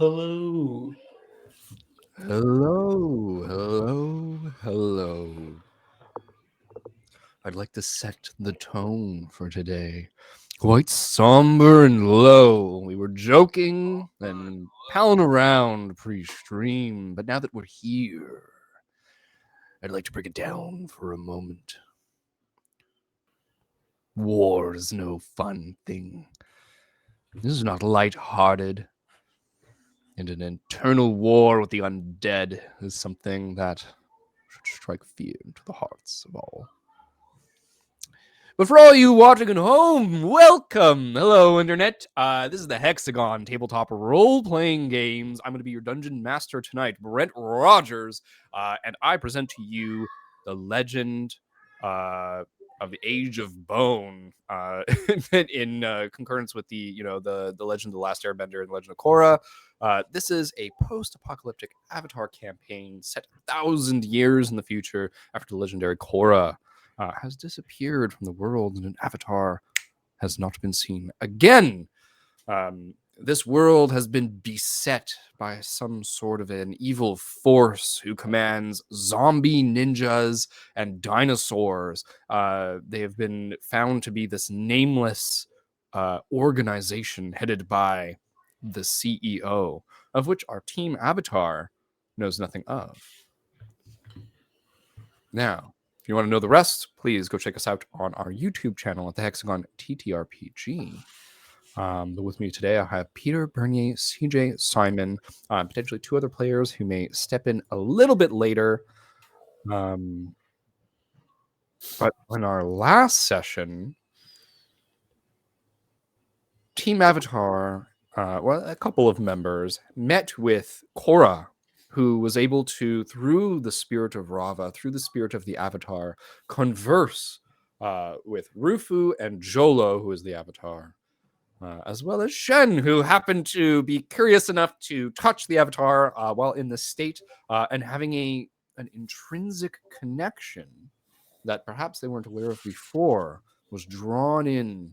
Hello. Hello, hello, hello. I'd like to set the tone for today. Quite somber and low. We were joking and palling around pre-stream, but now that we're here, I'd like to break it down for a moment. War is no fun thing. This is not light-hearted. And an eternal war with the undead is something that should strike fear into the hearts of all. But for all you watching at home, welcome! Hello, Internet. This is the Hexagon tabletop role-playing games. I'm going to be your dungeon master tonight, Brent Rogers, and I present to you the legend of the Age of Bone, in concurrence with the Legend of the Last Airbender and Legend of Korra. This is a post-apocalyptic Avatar campaign set 1,000 years in the future after the legendary Korra has disappeared from the world, and an avatar has not been seen again. This world has been beset by some sort of an evil force who commands zombie ninjas and dinosaurs. They have been found to be this nameless organization headed by the CEO, of which our team Avatar knows nothing of. Now, if you want to know the rest, please go check us out on our YouTube channel at TheHexagonTTRPG. But with me today, I have Peter, Bernier, CJ, Simon, potentially two other players who may step in a little bit later. But in our last session, Team Avatar, a couple of members met with Korra, who was able to, through the spirit of Rava, through the spirit of the Avatar, converse with Rufu and Jolo, who is the Avatar, as well as Shen, who happened to be curious enough to touch the Avatar while in this state, and having an intrinsic connection that perhaps they weren't aware of before was drawn in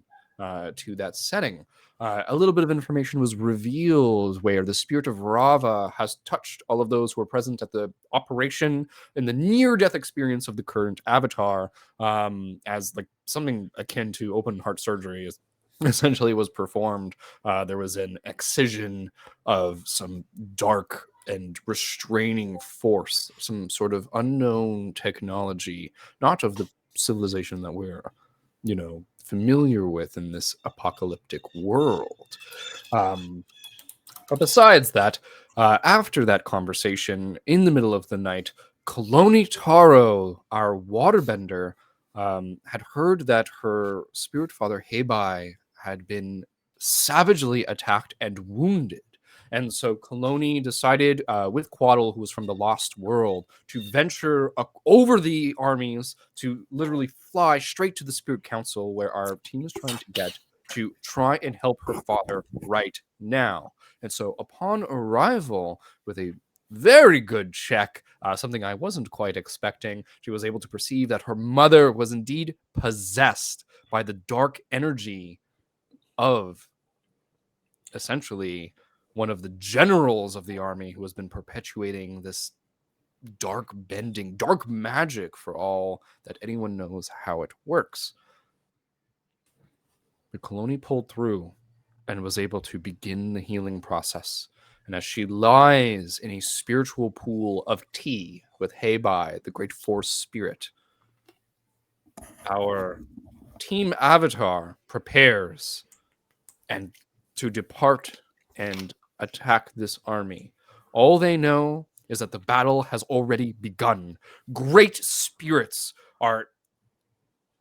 to that setting. A little bit of information was revealed where the spirit of Rava has touched all of those who were present at the operation and the near-death experience of the current Avatar, as like something akin to open heart surgery essentially was performed. There was an excision of some dark and restraining force, some sort of unknown technology, not of the civilization that we're, familiar with in this apocalyptic world. But besides that, after that conversation, in the middle of the night, Kaloni Taro, our waterbender, had heard that her spirit father Heibai had been savagely attacked and wounded. And so Kaloni decided, with Quaddle, who was from the Lost World, to venture over the armies to literally fly straight to the Spirit Council, where our team is trying to get to try and help her father right now. And so upon arrival, with a very good check, something I wasn't quite expecting, she was able to perceive that her mother was indeed possessed by the dark energy of essentially one of the generals of the army who has been perpetuating this dark bending, dark magic for all that anyone knows how it works. But Kaloni pulled through and was able to begin the healing process. And as she lies in a spiritual pool of tea with Heibai, the great force spirit, our team Avatar prepares and to depart and attack this army. All they know is that the battle has already begun. Great spirits are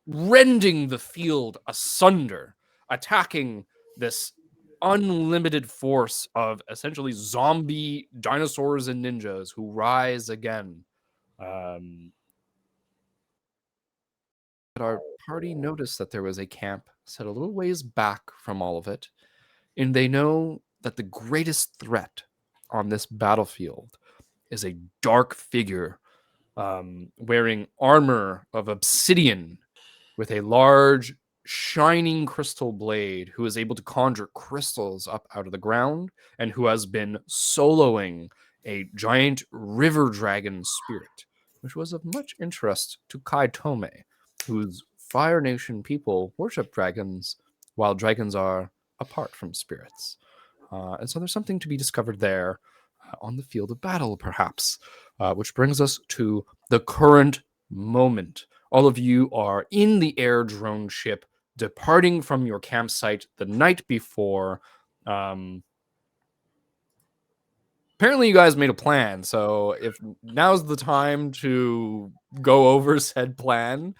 rending the field asunder, attacking this unlimited force of essentially zombie dinosaurs and ninjas who rise again. But our party noticed that there was a camp set a little ways back from all of it, and they know that the greatest threat on this battlefield is a dark figure wearing armor of obsidian with a large shining crystal blade who is able to conjure crystals up out of the ground and who has been soloing a giant river dragon spirit, which was of much interest to Kai Tome, whose Fire Nation people worship dragons, while dragons are apart from spirits. And so there's something to be discovered there on the field of battle, perhaps, which brings us to the current moment. All of you are in the air drone ship, departing from your campsite the night before. Apparently you guys made a plan, so if now's the time to go over said plan.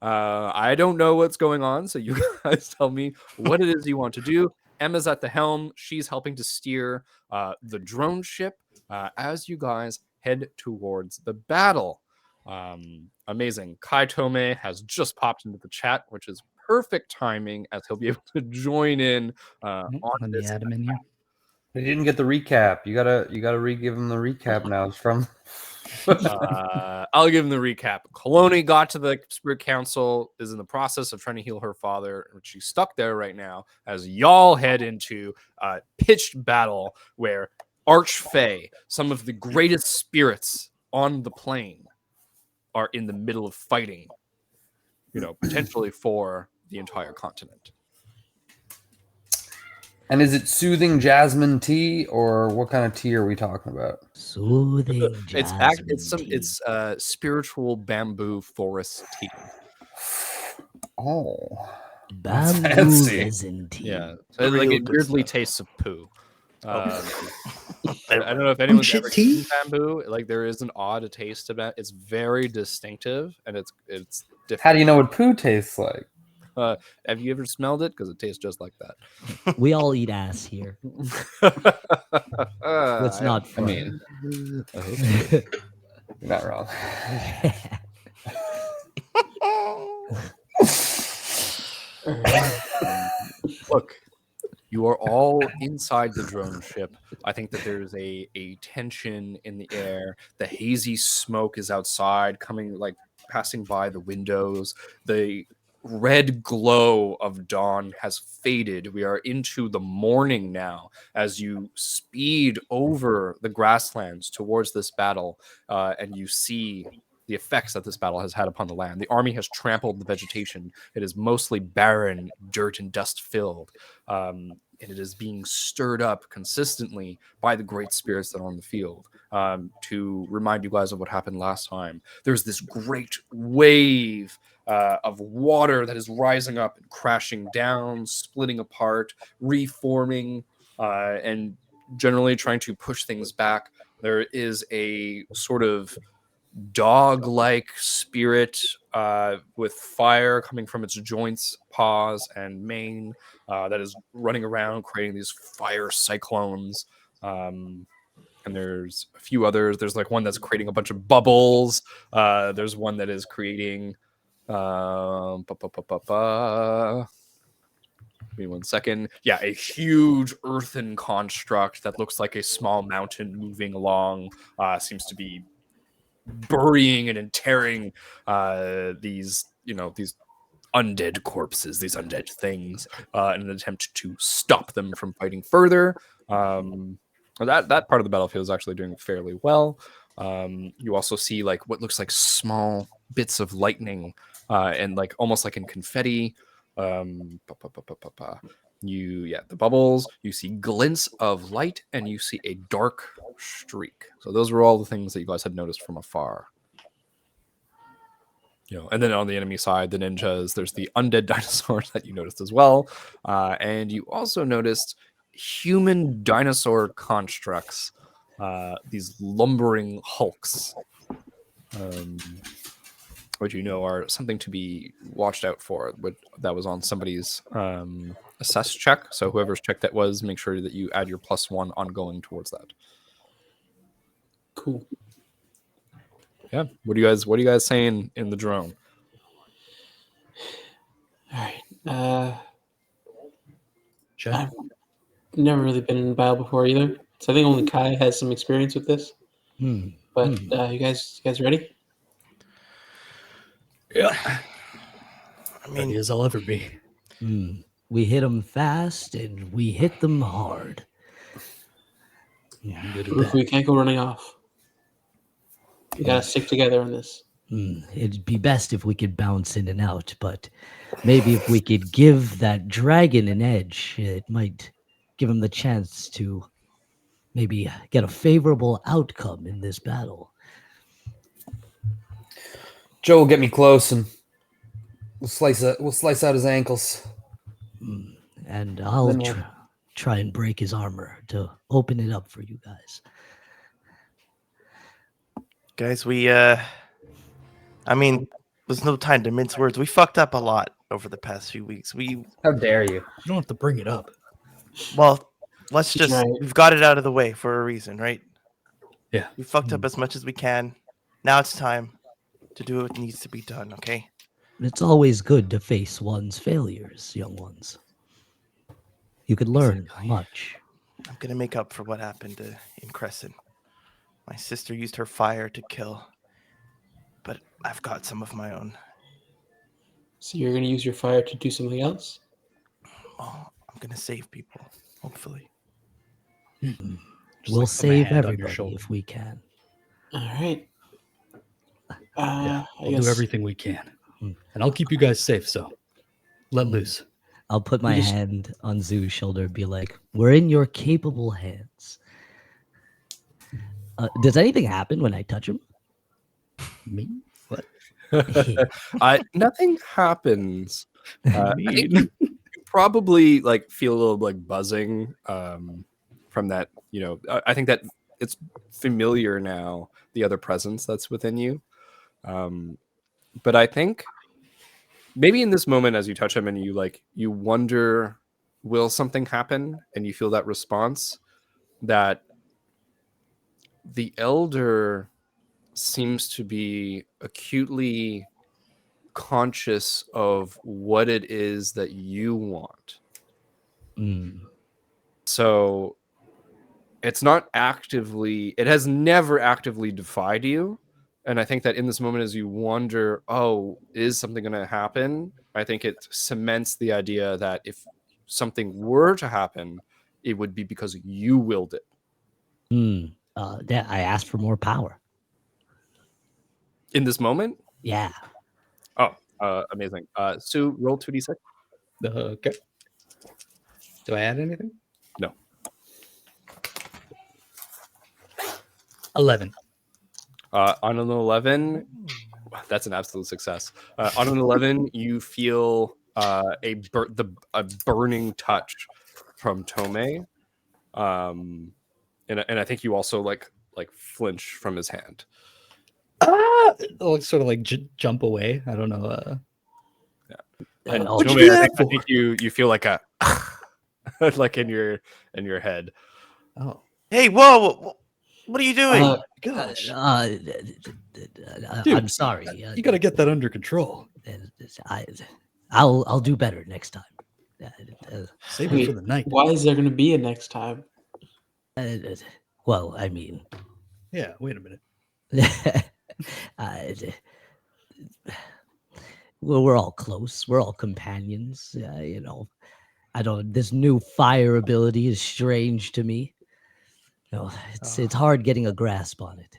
I don't know what's going on, so you guys tell me what it is you want to do. Emma's at the helm. She's helping to steer the drone ship as you guys head towards the battle. Amazing. Kai Tome has just popped into the chat, which is perfect timing as he'll be able to join in on Let me this. add him in here. They didn't get the recap. You gotta re-give them the recap now. It's from. I'll give him the recap. Kaloni got to the Spirit Council, is in the process of trying to heal her father, which she's stuck there right now, as y'all head into a pitched battle where Archfey, some of the greatest spirits on the plane, are in the middle of fighting, potentially for the entire continent. And is it soothing jasmine tea, or what kind of tea are we talking about? Soothing jasmine It's spiritual bamboo forest tea. Oh, bamboo fancy. resin tea. Yeah, so like it weirdly tastes of poo. I don't know if anyone's ever eaten bamboo. Like there is an odd taste about it. It's very distinctive, and it's different. How do you know what poo tastes like? Have you ever smelled it? Because it tastes just like that. We all eat ass here. Let's not. I mean, you're not wrong. Look, you are all inside the drone ship. I think that there's a tension in the air. The hazy smoke is outside, passing by the windows. The red glow of dawn has faded. We are into the morning now as you speed over the grasslands towards this battle, and you see the effects that this battle has had upon the land. The army has trampled the vegetation. It is mostly barren, dirt and dust filled. And it is being stirred up consistently by the great spirits that are on the field. To remind you guys of what happened last time, there's this great wave of water that is rising up and crashing down, splitting apart, reforming, and generally trying to push things back. There is a sort of dog-like spirit with fire coming from its joints, paws, and mane that is running around creating these fire cyclones. And there's a few others. There's like one that's creating a bunch of bubbles. There's one that is creating give me 1 second. Yeah, a huge earthen construct that looks like a small mountain moving along. Seems to be burying and tearing these undead corpses, these undead things, in an attempt to stop them from fighting further. That part of the battlefield is actually doing fairly well. You also see like what looks like small bits of lightning and like almost like in confetti. The bubbles, you see glints of light, and you see a dark streak. So those were all the things that you guys had noticed from afar. And then on the enemy side, the ninjas, there's the undead dinosaurs that you noticed as well. And you also noticed human dinosaur constructs, these lumbering hulks, which are something to be watched out for. That was on somebody's assess check. So whoever's check that was, make sure that you add your +1 ongoing towards that. Cool. Yeah. What are you guys saying in the drone? All right. I've never really been in a battle before either, so I think only Kai has some experience with this. But you guys ready? Yeah. I mean, ready as I'll ever be. We hit them fast and we hit them hard. Good or Roof, bad. we can't go running off. We gotta stick together on this. It'd be best if we could bounce in and out, but maybe if we could give that dragon an edge, it might give him the chance to maybe get a favorable outcome in this battle. Joe will get me close and we'll slice out his ankles. And I'll Then we'll- try and break his armor to open it up for you guys. Guys, there's no time to mince words. We fucked up a lot over the past few weeks. How dare you? You don't have to bring it up. Well, let's just, Right. we've got it out of the way for a reason, right? Yeah. We fucked up as much as we can. Now it's time to do what needs to be done, okay? It's always good to face one's failures, young ones. You could learn Exactly. much. I'm gonna make up for what happened in Crescent. My sister used her fire to kill, but I've got some of my own. So you're gonna use your fire to do something else? Oh, I'm gonna save people, hopefully. Just We'll like put my save hand on your everybody shoulder. if we can. All right. Yeah, I we'll guess do everything we can. And I'll keep you guys safe, so let loose. I'll put my just- hand on Zoo's shoulder and be like, we're in your capable hands. Does anything happen when I touch him? Me? What? Nothing happens. I think mean? you probably like feel a little like buzzing from that. You know, I think that it's familiar now. The other presence that's within you, but I think maybe in this moment, as you touch him and you wonder, will something happen? And you feel that response that the elder seems to be acutely conscious of what it is that you want. So it has never actively defied you. And I think that in this moment, as you wonder, oh, is something going to happen? I think it cements the idea that if something were to happen, it would be because you willed it. Yeah, I asked for more power. In this moment? Yeah. Oh, amazing. Sue, roll 2d6. Okay. Do I add anything? No. 11. On an 11, that's an absolute success. On an 11, you feel a burning touch from Tome, and I think you also like flinch from his hand. I'll sort of like jump away. I don't know. And Oh, Tome, I think you feel like a like in your head. Oh Hey, whoa! What are you doing? gosh! I'm sorry. You got to get that under control. I'll do better next time. Save it for the night. Why is there gonna be a next time? Well, I mean, Yeah. Wait a minute. well, we're all close. We're all companions. You know, this new fire ability is strange to me. You know, it's hard getting a grasp on it.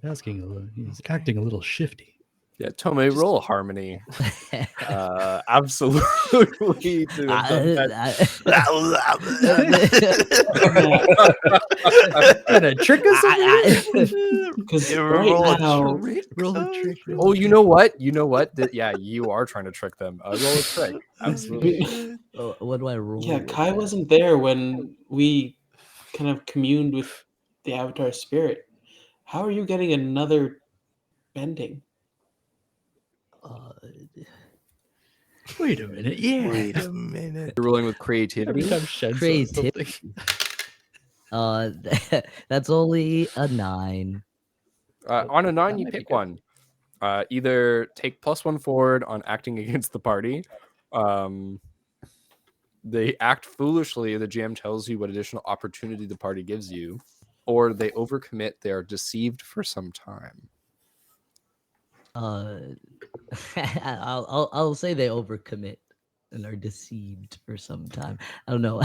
He's acting a little shifty. Yeah, Tome, roll harmony. Absolutely. Gonna trick us? Because You right roll a now, Roll a trick. Oh, you know what? Yeah, you are trying to trick them. Roll a trick. Absolutely. What do I roll? yeah, with Kai that? wasn't there when we kind of communed with the Avatar spirit. How are you getting another bending? Wait a minute. Yeah. Wait a minute. You're rolling with creativity. Every time Shen says Creativity. something. That's only a 9. On a 9, That you might be pick good. one. Either take +1 forward on acting against the party. They act foolishly. The GM tells you what additional opportunity the party gives you, or they overcommit. They are deceived for some time. I'll say they overcommit. and are deceived for some time. I don't know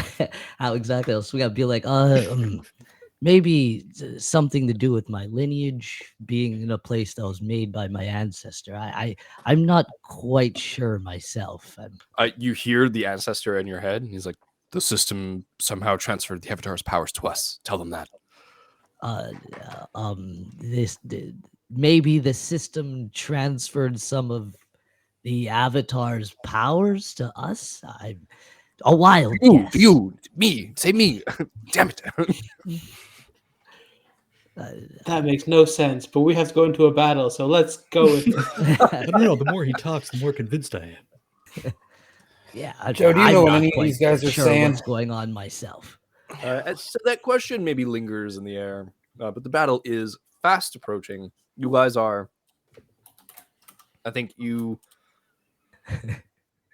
how exactly else we gotta be like, maybe something to do with my lineage being in a place that was made by my ancestor. I'm not quite sure myself. You hear the ancestor in your head, and he's like, "The system somehow transferred the Avatar's powers to us. Tell them that." Maybe the system transferred some of the Avatar's powers to us. A wild guess. Me, say me. Damn it. That makes no sense, but we have to go into a battle, so let's go with it. I don't know. The more he talks, the more convinced I am. Yeah, Joe, do you I'm know what not any of quite these guys are sure saying? what's going on myself. So that question maybe lingers in the air, but the battle is fast approaching. You guys are, I think you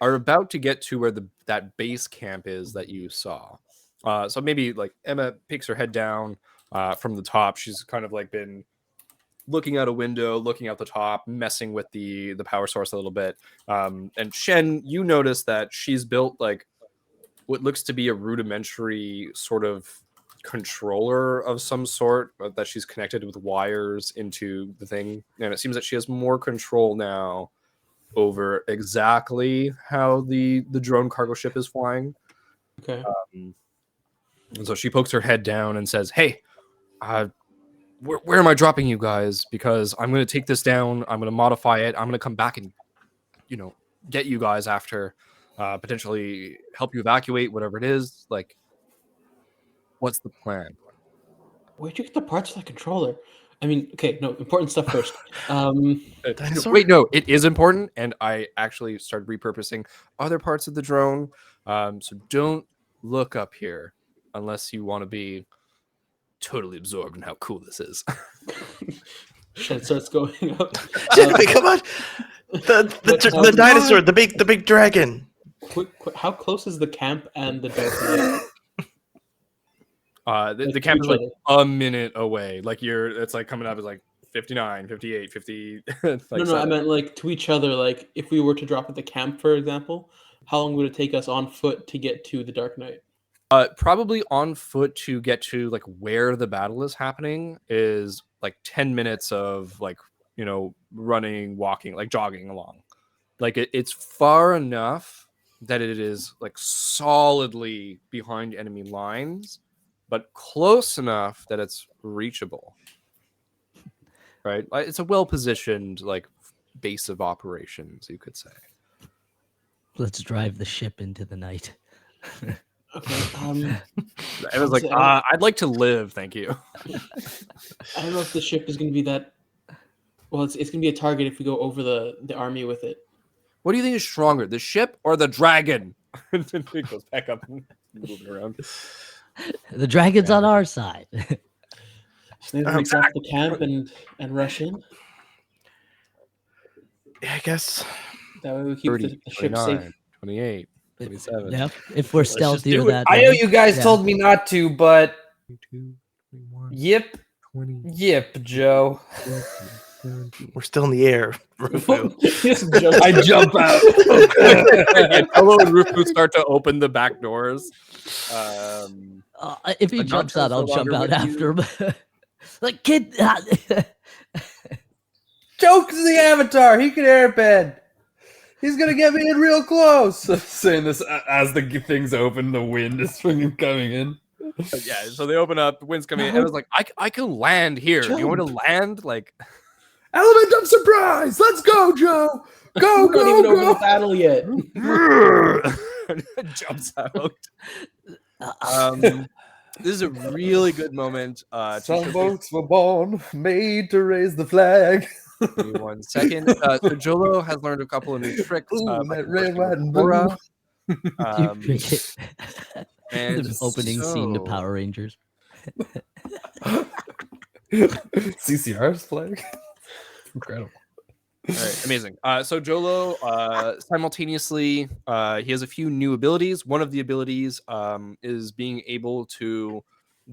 are about to get to where that base camp is that you saw. So maybe like Emma peeks her head down from the top. She's kind of like been looking out a window, looking out the top, messing with the power source a little bit. And Shen, you notice that she's built like what looks to be a rudimentary sort of controller of some sort that she's connected with wires into the thing. And it seems that she has more control now over exactly how the drone cargo ship is flying. Okay. And so she pokes her head down and says, "Hey, where am I dropping you guys? Because I'm going to take this down. I'm going to modify it. I'm going to come back and, get you guys after, potentially help you evacuate, whatever it is. Like, what's the plan?" Where'd you get the parts of the controller? I mean, okay, no, important stuff first. Dinosaur? Wait, no, it is important. And I actually started repurposing other parts of the drone. So don't look up here unless you want to be totally absorbed in how cool this is. Shed starts going up. Wait, come on. The dinosaur, the big dragon. Quick, how close is the camp and the Dark Knight? The camp is like a minute away. Like it's like coming up as like 59, 58, 50. Like No, I meant like to each other. Like if we were to drop at the camp, for example, how long would it take us on foot to get to the Dark Knight? Probably on foot to get to like where the battle is happening is like 10 minutes of like, running, walking, like jogging along. Like it's far enough that it is like solidly behind enemy lines, but close enough that it's reachable. Right? It's a well-positioned like base of operations, you could say. Let's drive the ship into the night. Okay. It was like, I'd like to live, thank you. I don't know if the ship is going to be that. Well, it's going to be a target if we go over the army with it. What do you think is stronger, the ship or the dragon? It goes back up and moving around. The dragon's on our side. So they drop the camp and rush in. Yeah, I guess. That way we keep 30, the ship 29, safe. 28, 27. Yep. If we're stealthier that I know way. you guys told me not to, but 22, 21, yip, 20, yip, Joe. 17. We're still in the air. Rufu. I jump out. Hello and Rufu start to open the back doors. If he I'm not jumps sure out, I'll so jump longer out with after him. Like, kid. Joke's the Avatar. He can airbend. He's gonna get me in real close. Saying this as the things open, the wind is freaking coming in. Yeah, so they open up, the wind's coming in. I was like, I can land here. Do you want me to land? Like, Element of surprise. Let's go, Joe. Go, We're not even over the go. battle yet. jumps out. This is a really good moment. To Some showcase- boats were born, made to raise the flag. Give me 1 second. So Jolo has learned a couple of new tricks. Ooh, by that conversing red, with white, and Korra. The opening scene to so- Power Rangers. CCR's flag. Incredible. All right, amazing. So Jolo, simultaneously, he has a few new abilities. One of the abilities is being able to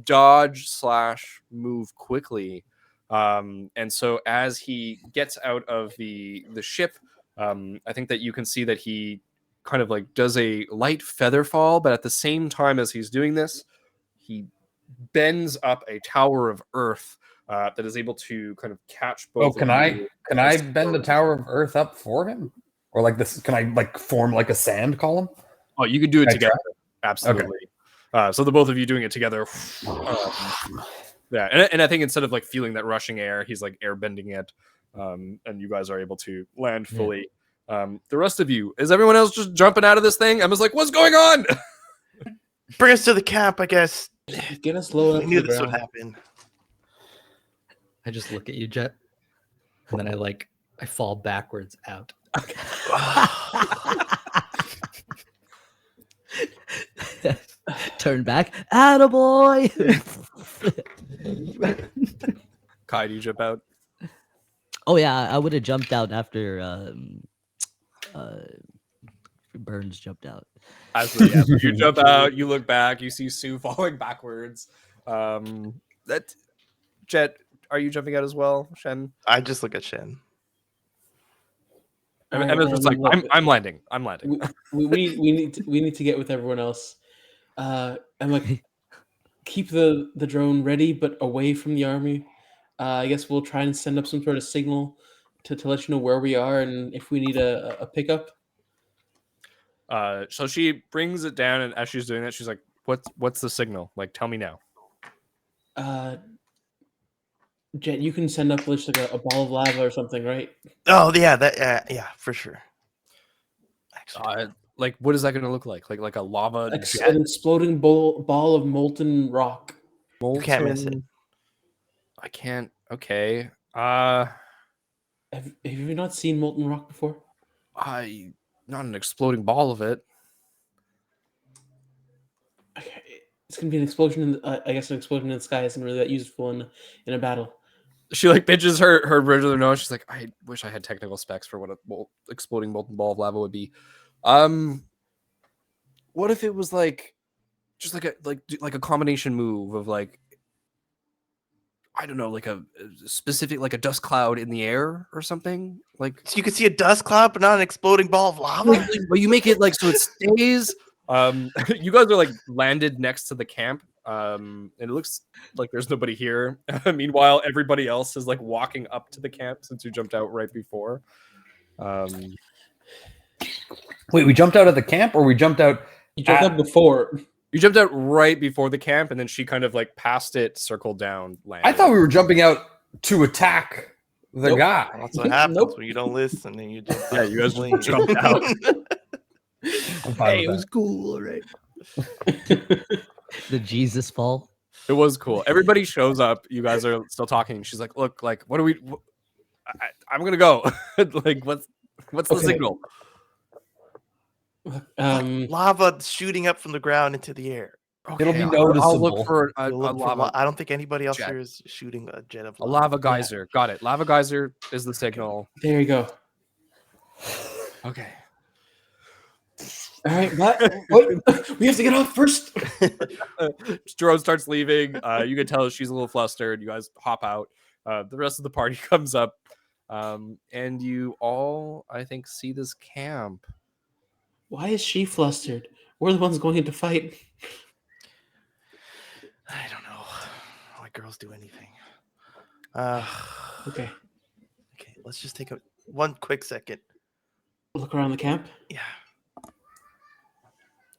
dodge / move quickly. And so as he gets out of the ship, I think that you can see that he kind of like does a light feather fall, but at the same time as he's doing this, he bends up a tower of earth that is able to kind of catch both. Can I bend the Tower of Earth up for him, or like this? Can I like form like a sand column? Oh, you can do it Can I together. try? Absolutely. So the both of you doing it together. Yeah, and I think instead of like feeling that rushing air, he's like air bending it, and you guys are able to land fully. The rest of you, is everyone else just jumping out of this thing? Emma's like, what's going on? Bring us to the camp, I guess. Get us low I enough knew to the this would ground. happen. I just look at you, Jet, and then I fall backwards out. Turn back. Attaboy! Kai, do you jump out? Oh yeah, I would have jumped out after Burns jumped out. Absolutely. Yeah. So you jump out, you look back, you see Sue falling backwards. That Jet, are you jumping out as well, Shen? I just look at Shen. Emma's just like, look, I'm landing. I'm landing. we need to get with everyone else. Emma, keep the drone ready but away from the army. I guess we'll try and send up some sort of signal to let you know where we are and if we need a pickup. So she brings it down, and as she's doing that, she's like, "What's the signal? Like, tell me now." Jet, you can send up just like a ball of lava or something, right? Oh yeah, yeah, for sure. Actually, Like, what is that going to look like? Like a lava jet? An exploding ball of molten rock. you can't miss it. I can't. Okay. Have you not seen molten rock before? Not an exploding ball of it. Okay, it's gonna be an explosion in I guess an explosion in the sky isn't really that useful in a battle. She like pinches her bridge of her nose. She's like, I wish I had technical specs for what a exploding molten ball of lava would be. What if it was like just like a combination move of like, I don't know, like a specific, like a dust cloud in the air or something. Like, So you can see a dust cloud, but not an exploding ball of lava. but you make it like so it stays. You guys are like landed next to the camp. And it looks like there's nobody here. Meanwhile, everybody else is like walking up to the camp since you jumped out right before. Wait, we jumped out of the camp, or we jumped out? You jumped up before. You jumped out right before the camp, and then she kind of like passed it, circled down, landed. I thought we were jumping out to attack the Nope. guy. That's what happens Nope. when you don't listen and you jump Yeah, out. you guys Lean. jumped out. I'm fine with that. cool, all right. The Jesus fall. It was cool. Everybody shows up. You guys are still talking. She's like, "Look, like, what do we? I'm gonna go. Like, what's the Okay. signal?" Lava shooting up from the ground into the air. It'll be I'll noticeable. look for a You'll look for lava, I don't think anybody else jet. here is shooting a jet of a lava. lava geyser. Got it. Lava geyser is the signal. There you go. Okay. All right, wait, we have to get off first. Jerome starts leaving. You can tell she's a little flustered. You guys hop out. The rest of the party comes up, and you all, I think, see this camp. Why is she flustered? We're the ones going into fight. I don't know why girls do anything. Okay, Okay, let's just take one quick second. look around the camp. Yeah.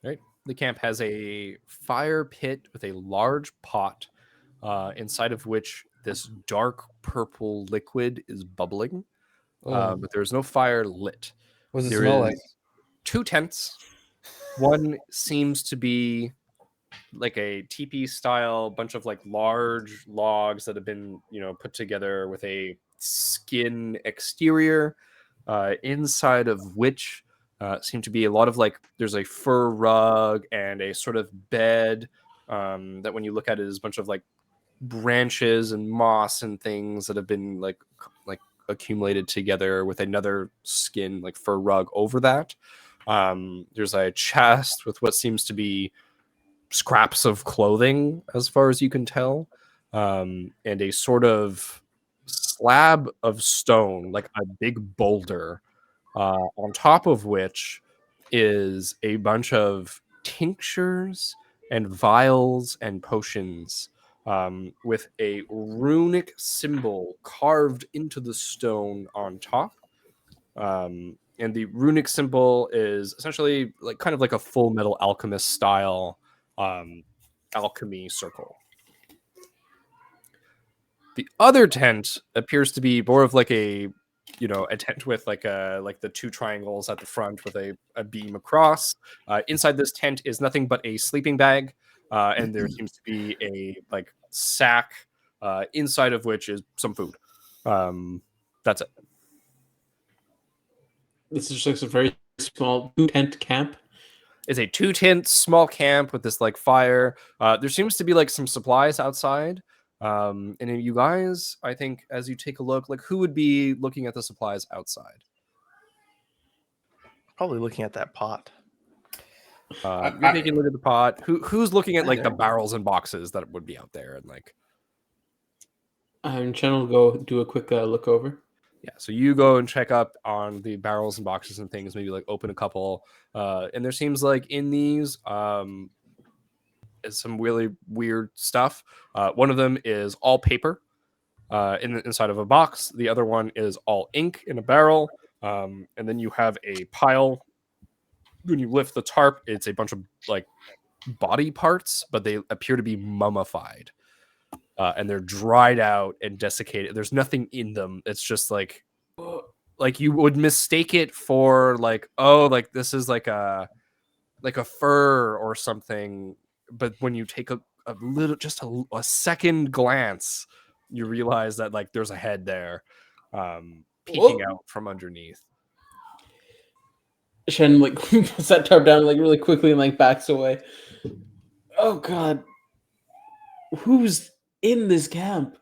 Right. The camp has a fire pit with a large pot, inside of which this dark purple liquid is bubbling, but there's no fire lit. What does it There smell is like? 2 tents. One seems to be like a teepee style, bunch of like large logs that have been, put together with a skin exterior, inside of which seem to be a lot of like, there's a fur rug and a sort of bed that when you look at it is a bunch of like branches and moss and things that have been like accumulated together with another skin like fur rug over that. There's a chest with what seems to be scraps of clothing as far as you can tell, and a sort of slab of stone, like a big boulder, on top of which is a bunch of tinctures and vials and potions with a runic symbol carved into the stone on top. And the runic symbol is essentially like kind of like a full metal alchemist style alchemy circle. The other tent appears to be more of like a tent with like the two triangles at the front with a beam across. Inside this tent is nothing but a sleeping bag, and there seems to be a like sack inside of which is some food. That's it. This is just a very small 2-tent camp. It's a 2-tent small camp with this like fire. There seems to be like some supplies outside. And you guys, I think, as you take a look, like who would be looking at the supplies outside? Probably looking at that pot. You're taking a look at the pot. Who's looking at like the barrels and boxes that would be out there and like? Chen will go do a quick look over. Yeah, so you go and check up on the barrels and boxes and things. Maybe like open a couple, and there seems like in these is some really weird stuff. One of them is all paper inside of a box. The other one is all ink in a barrel, and then you have a pile. When you lift the tarp, it's a bunch of like body parts, but they appear to be mummified. And they're dried out and desiccated. There's nothing in them. It's just like you would mistake it for like, oh, like this is like a fur or something. But when you take a little, just a second glance, you realize that like there's a head there, peeking out from underneath. Shen like puts that tarp down like really quickly and like backs away. Oh God, who's in this camp?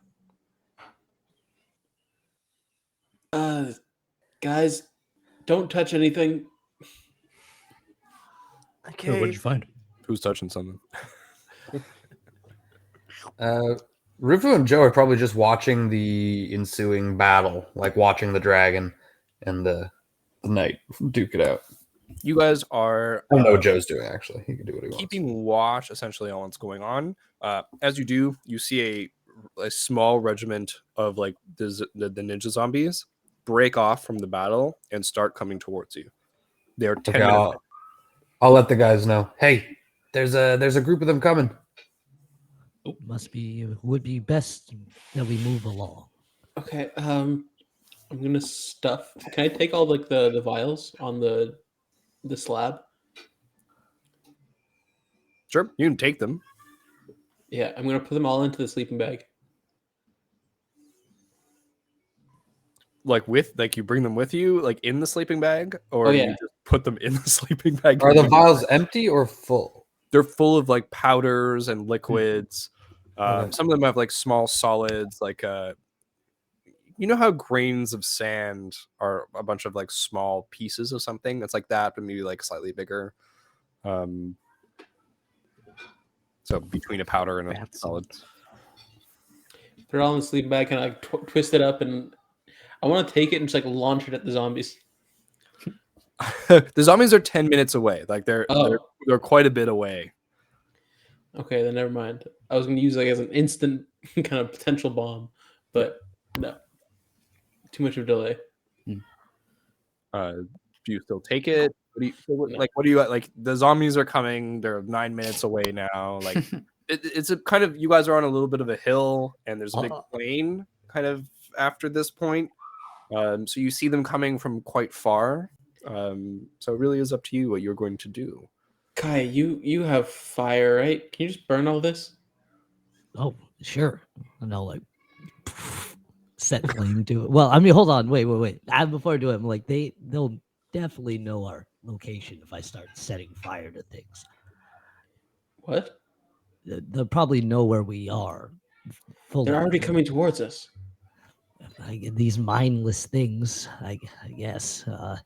Guys, don't touch anything. Okay. What'd you find? Who's touching something? Rifu and Joe are probably just watching the ensuing battle, like watching the dragon and the knight duke it out. You guys are. I don't know what Joe's doing, actually. He can do what he wants. Keeping watch essentially on what's going on. As you do, you see a small regiment of like the ninja zombies break off from the battle and start coming towards you. They're 10 Okay, minutes. I'll let the guys know. Hey, there's a group of them coming. Would be best that we move along. Okay, I'm gonna stuff. Can I take all like the vials on the slab? Sure, you can take them. Yeah, I'm gonna put them all into the sleeping bag. Like you bring them with you, like in the sleeping bag, or yeah. you just put them in the sleeping bag. Are the vials empty or full? They're full of like powders and liquids. Okay. Some of them have like small solids, like you know how grains of sand are a bunch of like small pieces of something. It's like that, but maybe like slightly bigger. So between a powder and a solid. They're all in the sleeping bag, kind of like twist it up, and I want to take it and just like launch it at the zombies. The zombies are 10 minutes away. Like they're quite a bit away. Okay, then never mind. I was going to use like as an instant kind of potential bomb, but no, too much of a delay. Do you still take it? What do you like? The zombies are coming. They're 9 minutes away now. Like it's a kind of, you guys are on a little bit of a hill, and there's a big plain kind of after this point. So you see them coming from quite far. So it really is up to you what you're going to do. Kai, you have fire, right? Can you just burn all this? Oh, sure. And I'll like set flame to it. Well, I mean, hold on, wait. Before I do it, I'm like, they'll definitely know our location if I start setting fire to things. What? They'll probably know where we are. They're already coming towards us. These mindless things, I guess. All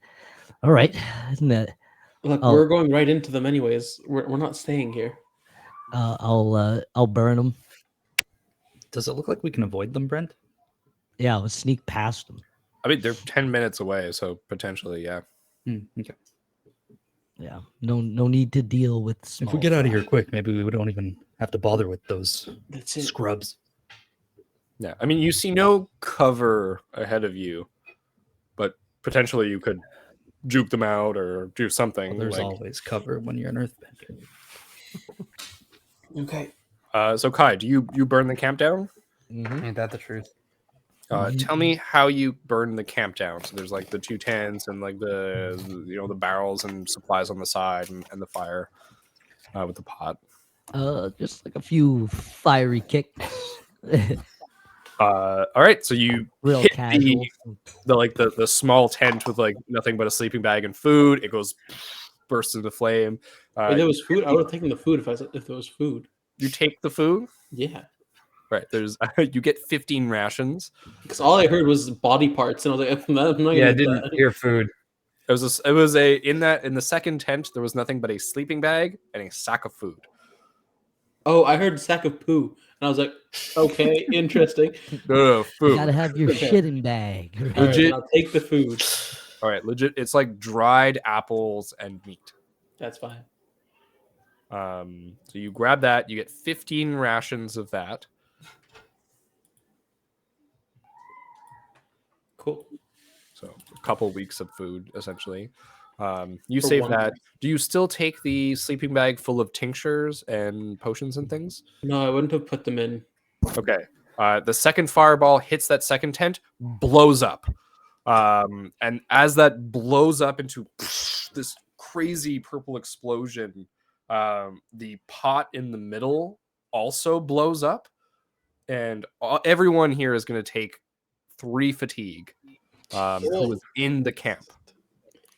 right. Look, we're going right into them anyways. We're not staying here. I'll burn them. Does it look like we can avoid them, Brent? Yeah, I'll sneak past them. I mean, they're 10 minutes away, so potentially, yeah. Okay. Yeah, no need to deal with small If we get out of here fry. quick, maybe we don't even have to bother with those That's it. scrubs. Yeah, I mean, you see no cover ahead of you, but potentially you could juke them out or do something. Well, there's like, always cover when you're an earthbender. Okay. So Kai, do you burn the camp down? Ain't that the truth? Tell me how you burn the camp down. So there's like the 2 tents and like the barrels and supplies on the side and the fire with the pot. Just like a few fiery kicks. All right, so you Real hit casual. the small tent with like nothing but a sleeping bag and food. It goes bursts into flame. Wait, there was food. I would have taken the food if there was food. You take the food. Yeah. Right, there's you get 15 rations. Because all I heard was body parts, and I was like, I'm not gonna Yeah, I eat didn't that. hear food. It was in the second tent there was nothing but a sleeping bag and a sack of food. Oh, I heard sack of poo, and I was like, okay, interesting. No, You food. gotta have your Okay. shitting bag. right? All right, Legit. then I'll take the food. All right, legit. It's like dried apples and meat. That's fine. So you grab that. You get 15 rations of that. Cool. So a couple weeks of food, essentially. You For save one that. week. Do you still take the sleeping bag full of tinctures and potions and things? No, I wouldn't have put them in. Okay. The second fireball hits that second tent, blows up. And as that blows up into this crazy purple explosion, the pot in the middle also blows up. And everyone here is going to take 3 fatigue who was in the camp.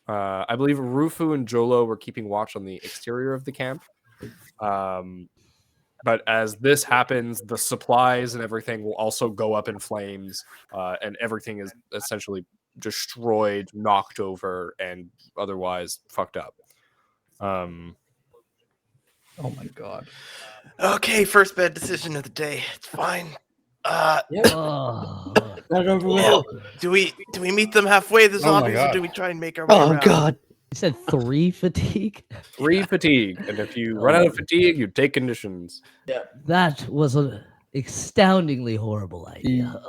I believe Rufu and Jolo were keeping watch on the exterior of the camp. But as this happens, the supplies and everything will also go up in flames, and everything is essentially destroyed, knocked over, and otherwise fucked up. Oh my god. Okay, first bad decision of the day. It's fine. Oh, Got it over with. Oh, do we meet them halfway, the Oh my zombies, or God. do we try and make our way Oh around? god. you said 3 fatigue? 3 fatigue, and if you run out of fatigue, you take conditions. That was an astoundingly horrible idea.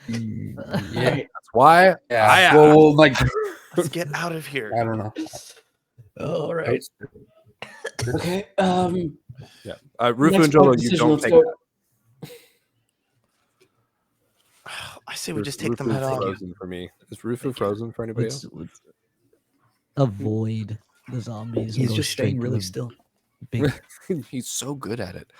Yeah. That's why Yeah. Well, like, Let's get out of here. I don't know. All right. Okay. Yeah, Rufu next and Jolo, bad you decision, don't let's take go. that. I say we just take them head Rufu's on. frozen for me. Is Rufu frozen for anybody else? let's avoid the zombies. and He's go just straight staying to really the still. Big He's so good at it.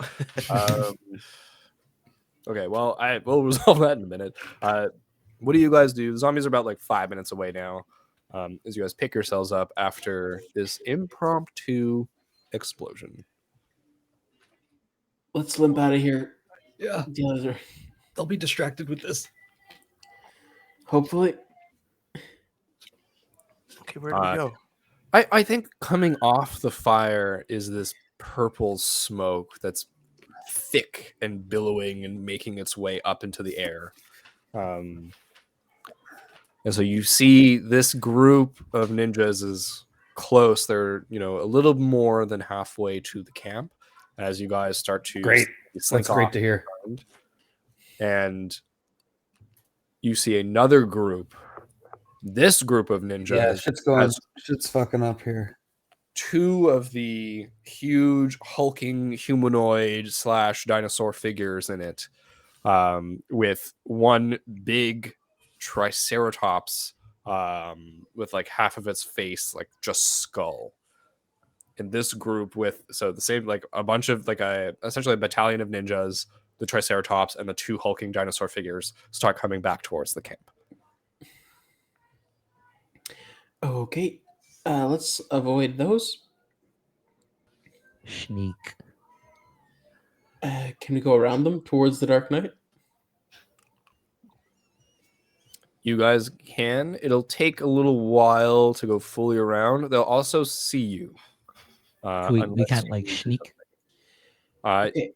Okay, well, we'll resolve that in a minute. What do you guys do? The zombies are about like 5 minutes away now. As you guys pick yourselves up after this impromptu explosion. Let's limp out of here. Yeah, The others are they'll be distracted with this. hopefully. Okay, where do we go? I think coming off the fire is this purple smoke that's thick and billowing and making its way up into the air. And so you see this group of ninjas is close. They're, a little more than halfway to the camp as you guys start to Great. slink That's great off. to hear. And you see another group. This group of ninjas Yeah, shit's going. has Shit's fucking up here. 2 of the huge hulking humanoid / dinosaur figures in it, with one big triceratops with like half of its face like just skull. In this group the same, like a bunch of like essentially a battalion of ninjas, the triceratops and the 2 hulking dinosaur figures start coming back towards the camp. Okay. Let's avoid those. sneak. Can we go around them towards the Dark Knight? You guys can. It'll take a little while to go fully around. They'll also see you. We unless can't you like do sneak. something.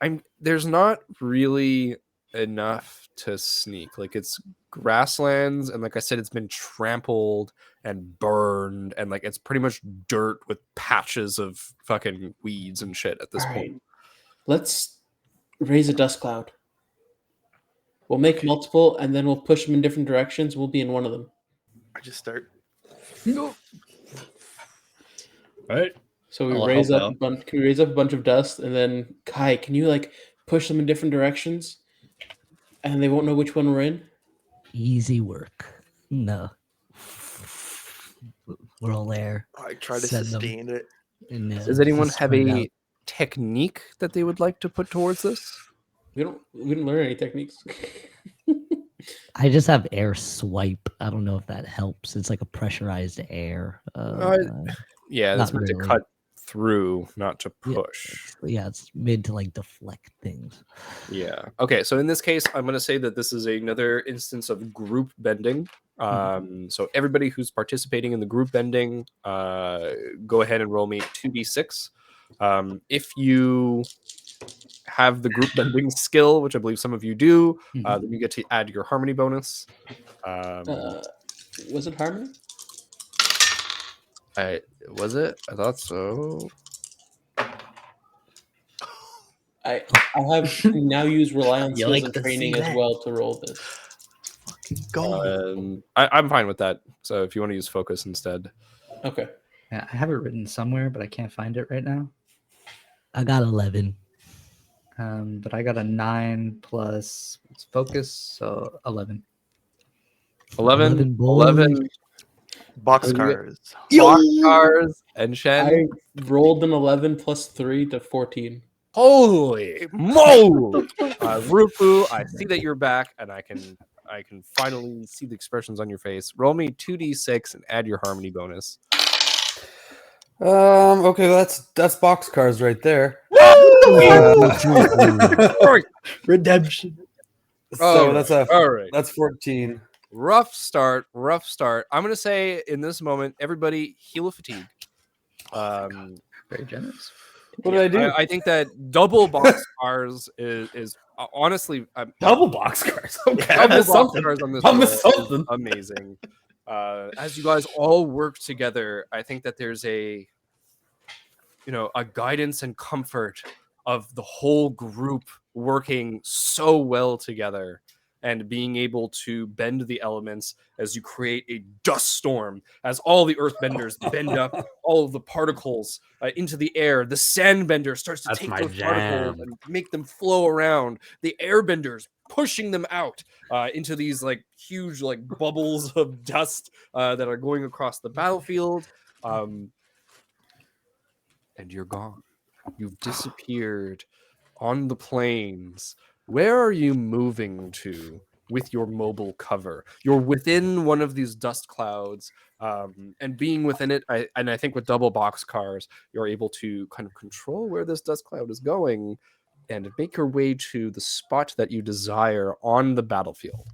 Okay. There's not really enough to sneak. Like it's grasslands, and like I said, it's been trampled and burned, and like it's pretty much dirt with patches of fucking weeds and shit at this All point. right. Let's raise a dust cloud. We'll make multiple, and then we'll push them in different directions. We'll be in one of them. I just start. All right. So we I'll raise help up out. can we raise up a bunch of dust, and then Kai, can you like push them in different directions, and they won't know which one we're in? Easy work. No. We're all there. I try to Send them. sustain it. And, Does anyone have spread a out. technique that they would like to put towards this? We didn't learn any techniques. I just have air swipe. I don't know if that helps. It's like a pressurized air. Yeah, that's Not meant to really. cut through, not to Yeah, push. it's made to like deflect things. Yeah. Okay. So in this case, I'm going to say that this is another instance of group bending. So everybody who's participating in the group bending, go ahead and roll me 2d6. If you have the group bending skill, which I believe some of you do, then you get to add your harmony bonus. Was it harmony? Was it? I thought so. I have now used rely on You skills like and to training see as that? well to roll this. Fucking go. I'm fine with that. So if you want to use focus instead. Okay. Yeah, I have it written somewhere, but I can't find it right now. I got 11. But I got a 9 plus focus, so 11. 11, boys. 11 Boxcars. boxcars and Shen. I rolled an 11 plus 3 to 14. Holy moly! Rufu, I see that you're back, and I can finally see the expressions on your face. Roll me 2d6 and add your harmony bonus. Okay, that's boxcars right there. Redemption. So Alright. that's 14. Rough start. I'm gonna say in this moment, everybody heal a fatigue. Very generous. What did I do? I think that double boxcars is honestly Double boxcars. Okay, I double missed something. boxcars on this I roll missed is something. amazing. As you guys all work together, I think that there's a guidance and comfort of the whole group working so well together and being able to bend the elements as you create a dust storm, as all the earthbenders bend up all of the particles into the air. The sandbender starts to That's take my those particles jam. and make them flow around. The airbenders pushing them out into these like huge like bubbles of dust that are going across the battlefield. And you're gone. You've disappeared on the plains. Where are you moving to with your mobile cover? You're within one of these dust clouds, and being within it, I think with double boxcars, you're able to kind of control where this dust cloud is going and make your way to the spot that you desire on the battlefield.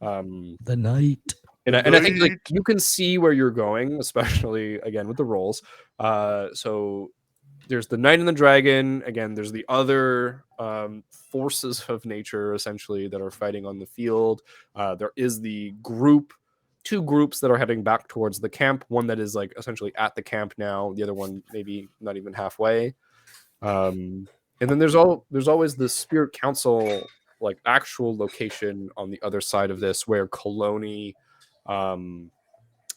The night. And I think like you can see where you're going, especially again with the rolls. So there's the knight and the dragon. Again, there's the other forces of nature essentially that are fighting on the field. There is the two groups that are heading back towards the camp. One that is like essentially at the camp now. The other one maybe not even halfway. And then there's always the Spirit Council like actual location on the other side of this where Kaloni,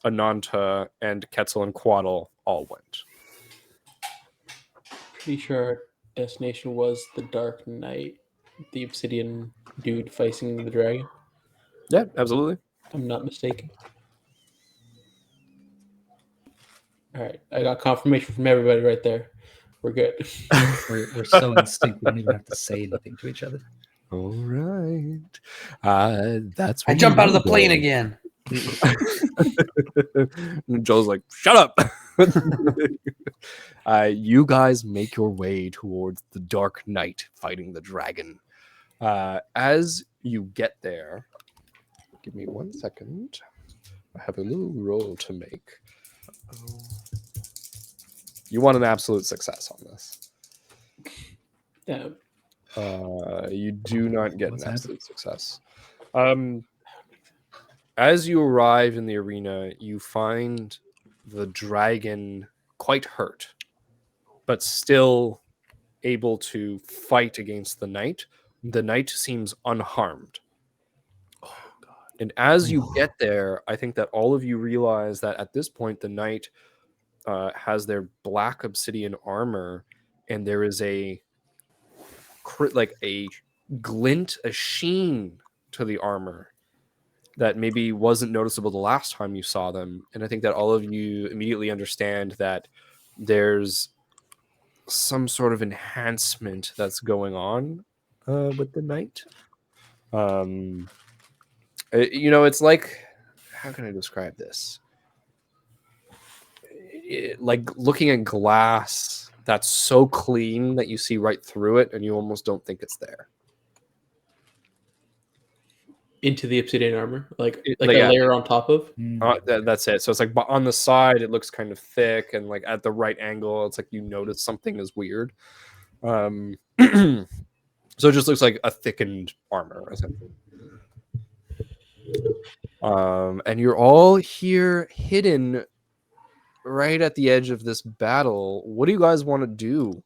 Ananta, and Quetzal and Quaddle all went. Pretty sure our destination was the Dark Knight, the obsidian dude facing the dragon. Yeah, absolutely. I'm not mistaken. All right, I got confirmation from everybody right there. We're good. We're so in sync, we don't even have to say anything to each other. All right. That's I where jump you out of the go. plane again. And Joel's like, shut up. You guys make your way towards the Dark Knight fighting the dragon. As you get there, give me 1 second. I have a little roll to make. You want an absolute success on this. Yeah. You do not get What's an happening? absolute success. As you arrive in the arena, you find the dragon quite hurt, but still able to fight against the knight. The knight seems unharmed. And as you get there, I think that all of you realize that at this point, the knight has their black obsidian armor, and there is a glint, a sheen to the armor that maybe wasn't noticeable the last time you saw them. And I think that all of you immediately understand that there's some sort of enhancement that's going on with the knight. It's like, how can I describe this? Like looking at glass that's so clean that you see right through it and you almost don't think it's there. Into the obsidian armor, like It- a like, yeah. layer on top of. That's it. So it's like on the side, it looks kind of thick, and like at the right angle, it's like you notice something is weird. So it just looks like a thickened armor, essentially. And you're all here hidden right at the edge of this battle. What do you guys want to do?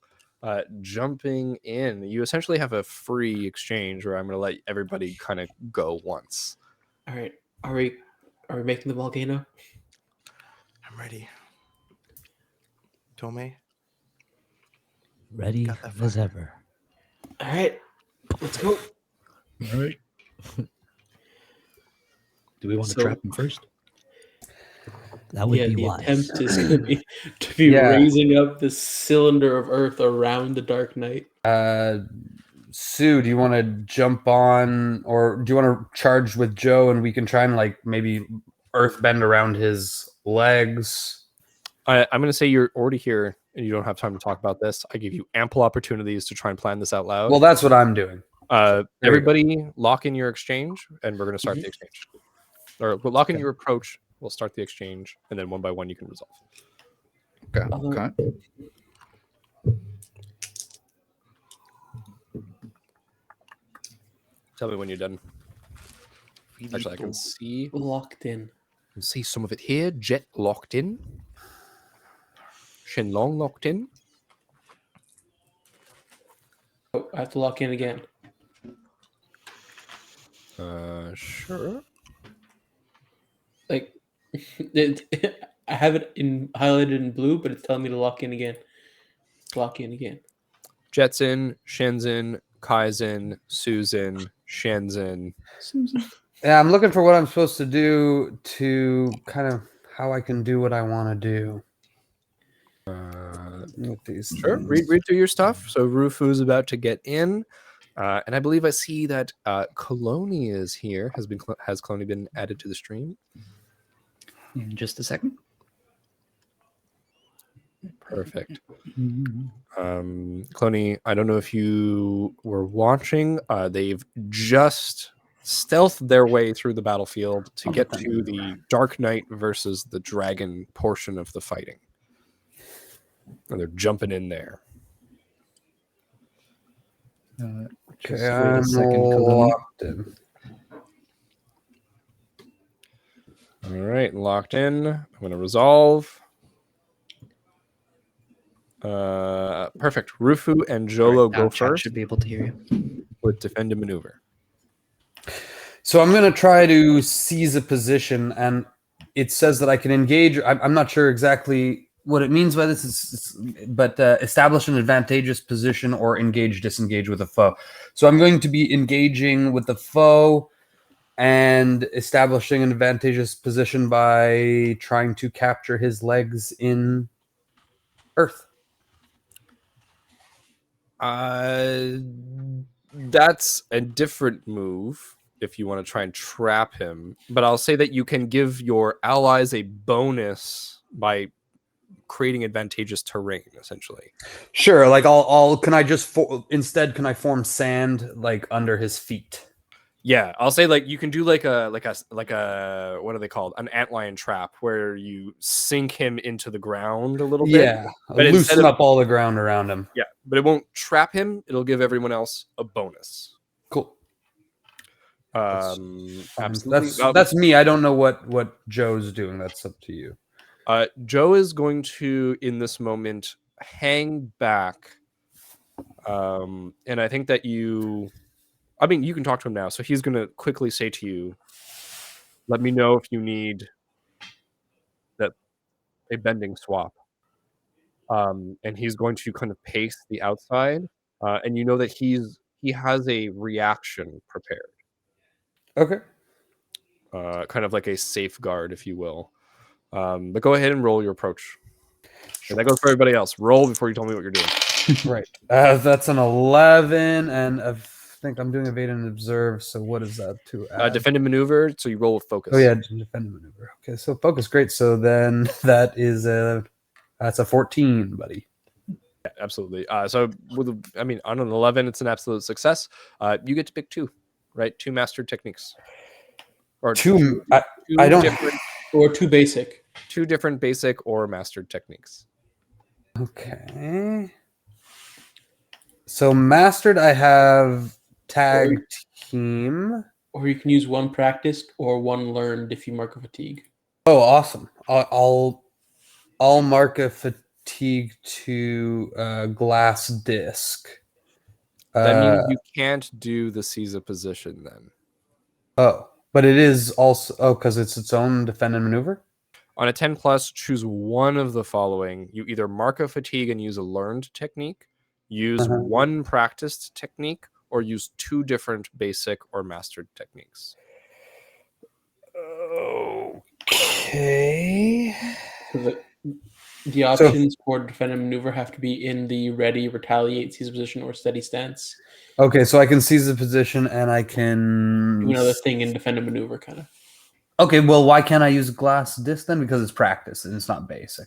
Jumping in, you essentially have a free exchange where I'm going to let everybody kind of go once. All right, are we making the volcano? I'm ready. Tomei, Ready Got that as fire. ever. All right, let's go. All right. Do we want to So- trap him first? That would be the wise. attempt is going to be Yeah. raising up this cylinder of earth around the Dark Knight. Sue, do you want to jump on, or do you want to charge with Joe, and we can try and like maybe earth bend around his legs? I'm going to say you're already here and you don't have time to talk about this. I give you ample opportunities to try and plan this out loud. Well, that's what I'm doing. There you Everybody lock in your exchange and we're going to start the exchange. Or we'll lock in your approach. We'll start the exchange and then one by one you can resolve. Okay. Although- Tell me when you're done. Actually, I can Locked in. see some of it here. Jet locked in. Shenlong locked in. Oh, I have to lock in again. Sure. Like, I have it highlighted in blue, but it's telling me to lock in again. Lock in again. Jetson, Shenzin, Kaizen, Susan, Shenzin. Yeah, I'm looking for what I'm supposed to do to kind of how I can do what I want to do. With these Sure. things. Read through your stuff. So Rufu's about to get in. And I believe I see that Kaloni is here. Has Kaloni been added to the stream? In just a second. Perfect. Kaloni, I don't know if you were watching. They've just stealthed their way through the battlefield to get to the Dark Knight versus the Dragon portion of the fighting. And they're jumping in there. Just Okay, wait a I'm second, Kaloni. locked in. All right, locked in. I'm going to resolve. Perfect. Rufu and Jolo Right now, go chat first should be able to hear you. with defend and maneuver. So I'm going to try to seize a position, and it says that I can engage. I'm not sure exactly what it means by this, but establish an advantageous position or disengage with a foe. So I'm going to be engaging with the foe and establishing an advantageous position by trying to capture his legs in earth. That's a different move if you want to try and trap him. But I'll say that you can give your allies a bonus by creating advantageous terrain, essentially. Sure, like can I just instead can I form sand like under his feet? Yeah, I'll say like you can do like a what are they called? An antlion trap where you sink him into the ground a little bit. Yeah, But instead loosen of- up all the ground around him. Yeah, but it won't trap him. It'll give everyone else a bonus. Cool. Absolutely. That's me. I don't know what Joe's doing. That's up to you. Joe is going to, in this moment, hang back. And I think that you can talk to him now. So he's going to quickly say to you, let me know if you need a bending swap. And he's going to kind of pace the outside. And you know that he has a reaction prepared. Okay. Kind of like a safeguard, if you will. But go ahead and roll your approach. And that goes for everybody else. Roll before you tell me what you're doing. Right. That's an 11, and I think I'm doing evade and observe. So what is that to add? Defend and maneuver. So you roll with focus. Oh yeah, defend and maneuver. Okay, so focus, great. So then that's a 14, buddy. Yeah, absolutely. So on an 11, it's an absolute success. You get to pick 2, right? 2 mastered techniques. Or two. I don't. Different, or 2 basic. 2 different basic or mastered techniques. Okay. So mastered, I have tag team. Or you can use 1 practiced or 1 learned if you mark a fatigue. Oh, awesome! I'll mark a fatigue to glass disc. That means you can't do the Caesar position then. Oh, but it is also because it's its own defend and maneuver. On a 10 plus, choose one of the following. You either mark a fatigue and use a learned technique, use 1 practiced technique, or use 2 different basic or mastered techniques. Okay. So the options for defend and maneuver have to be in the ready, retaliate, seize a position, or steady stance. Okay, so I can seize the position and I can Do another thing in defend and maneuver, kind of. Okay, well, why can't I use glass disc then? Because it's practice and it's not basic.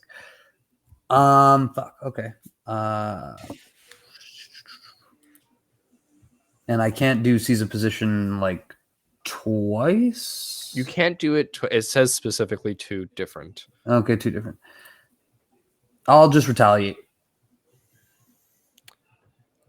Fuck. Okay. And I can't do seize a position like twice. You can't do it. It says specifically 2 different. Okay, 2 different. I'll just retaliate.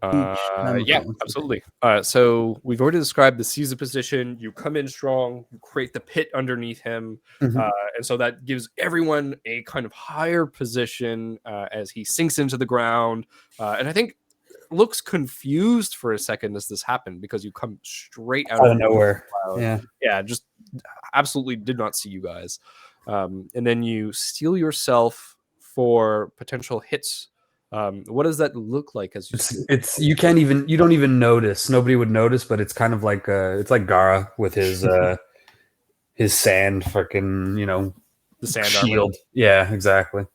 Yeah, absolutely. So we've already described the Caesar position. You come in strong, you create the pit underneath him, and so that gives everyone a kind of higher position as he sinks into the ground. And I think looks confused for a second as this happened because you come straight out of nowhere. Yeah, just absolutely did not see you guys. And then you steel yourself for potential hits. What does that look like as you don't even notice. Nobody would notice, but it's kind of like it's like Gara with his his sand freaking the sand shield. Armor. Yeah, exactly.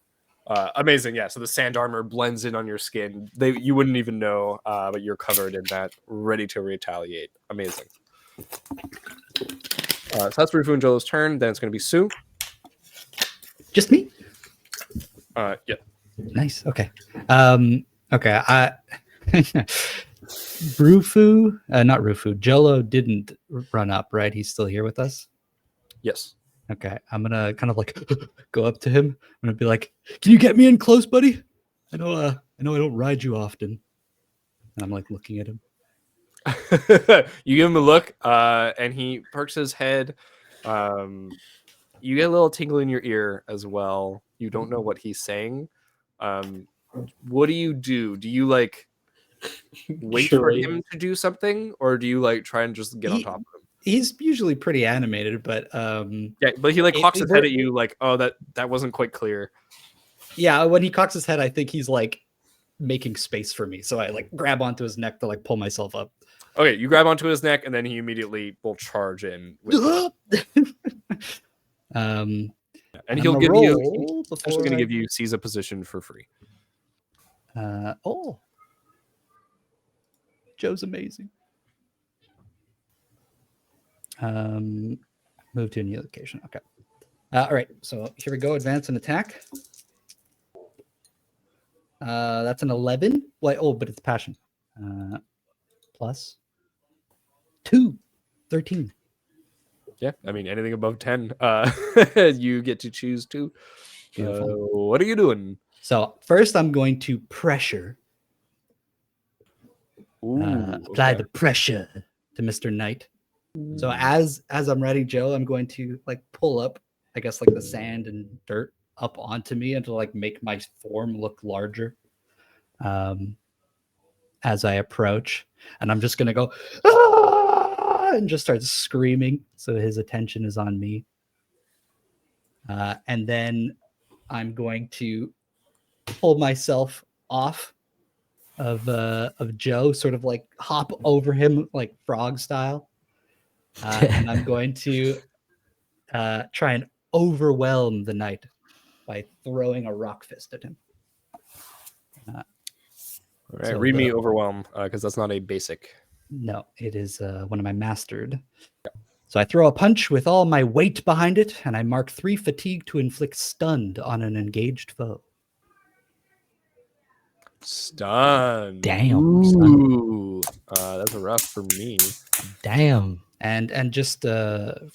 Amazing. Yeah, so the sand armor blends in on your skin. You wouldn't even know, but you're covered in that, ready to retaliate. Amazing. So that's Rufu and Jolo's turn. Then it's going to be Sue. Just me? Yeah. Nice. Okay. Okay. Rufu, not Rufu. Jolo didn't run up, right? He's still here with us. Yes. Okay. I'm gonna kind of like go up to him. I'm gonna be like, "Can you get me in close, buddy? I know I don't ride you often." And I'm like looking at him. You give him a look, and he perks his head. You get a little tingle in your ear as well. You don't know what he's saying. What do you do? Do you like wait for him to do something, or do you like try and just get on top of him? He's usually pretty animated, but yeah, but he like cocks his head at you, like, oh, that wasn't quite clear. Yeah, when he cocks his head, I think he's like making space for me, so I like grab onto his neck to like pull myself up. Okay, you grab onto his neck, and then he immediately will charge in. And he'll give you. He's actually going to give you seize a position for free. Joe's amazing. Move to a new location. Okay. All right. So here we go. Advance and attack. That's an 11. Wait, but it's passion. Plus 2, 13. Yeah, I mean anything above 10, you get to choose 2. Beautiful. What are you doing? So first, I'm going to pressure apply the pressure to Mr. Knight. So as I'm riding Joe, I'm going to like pull up, I guess, like the sand and dirt up onto me and to like make my form look larger as I approach. And I'm just gonna go and just start screaming, so his attention is on me. And then I'm going to pull myself off of Joe, sort of like hop over him like frog style. And I'm going to try and overwhelm the knight by throwing a rock fist at him. All right, So read me overwhelm, because that's not a basic. No, it is one of my mastered. So I throw a punch with all my weight behind it, and I mark 3 fatigue to inflict stunned on an engaged foe. Stun. Damn, son. Ooh, that's rough for me. Damn. And just the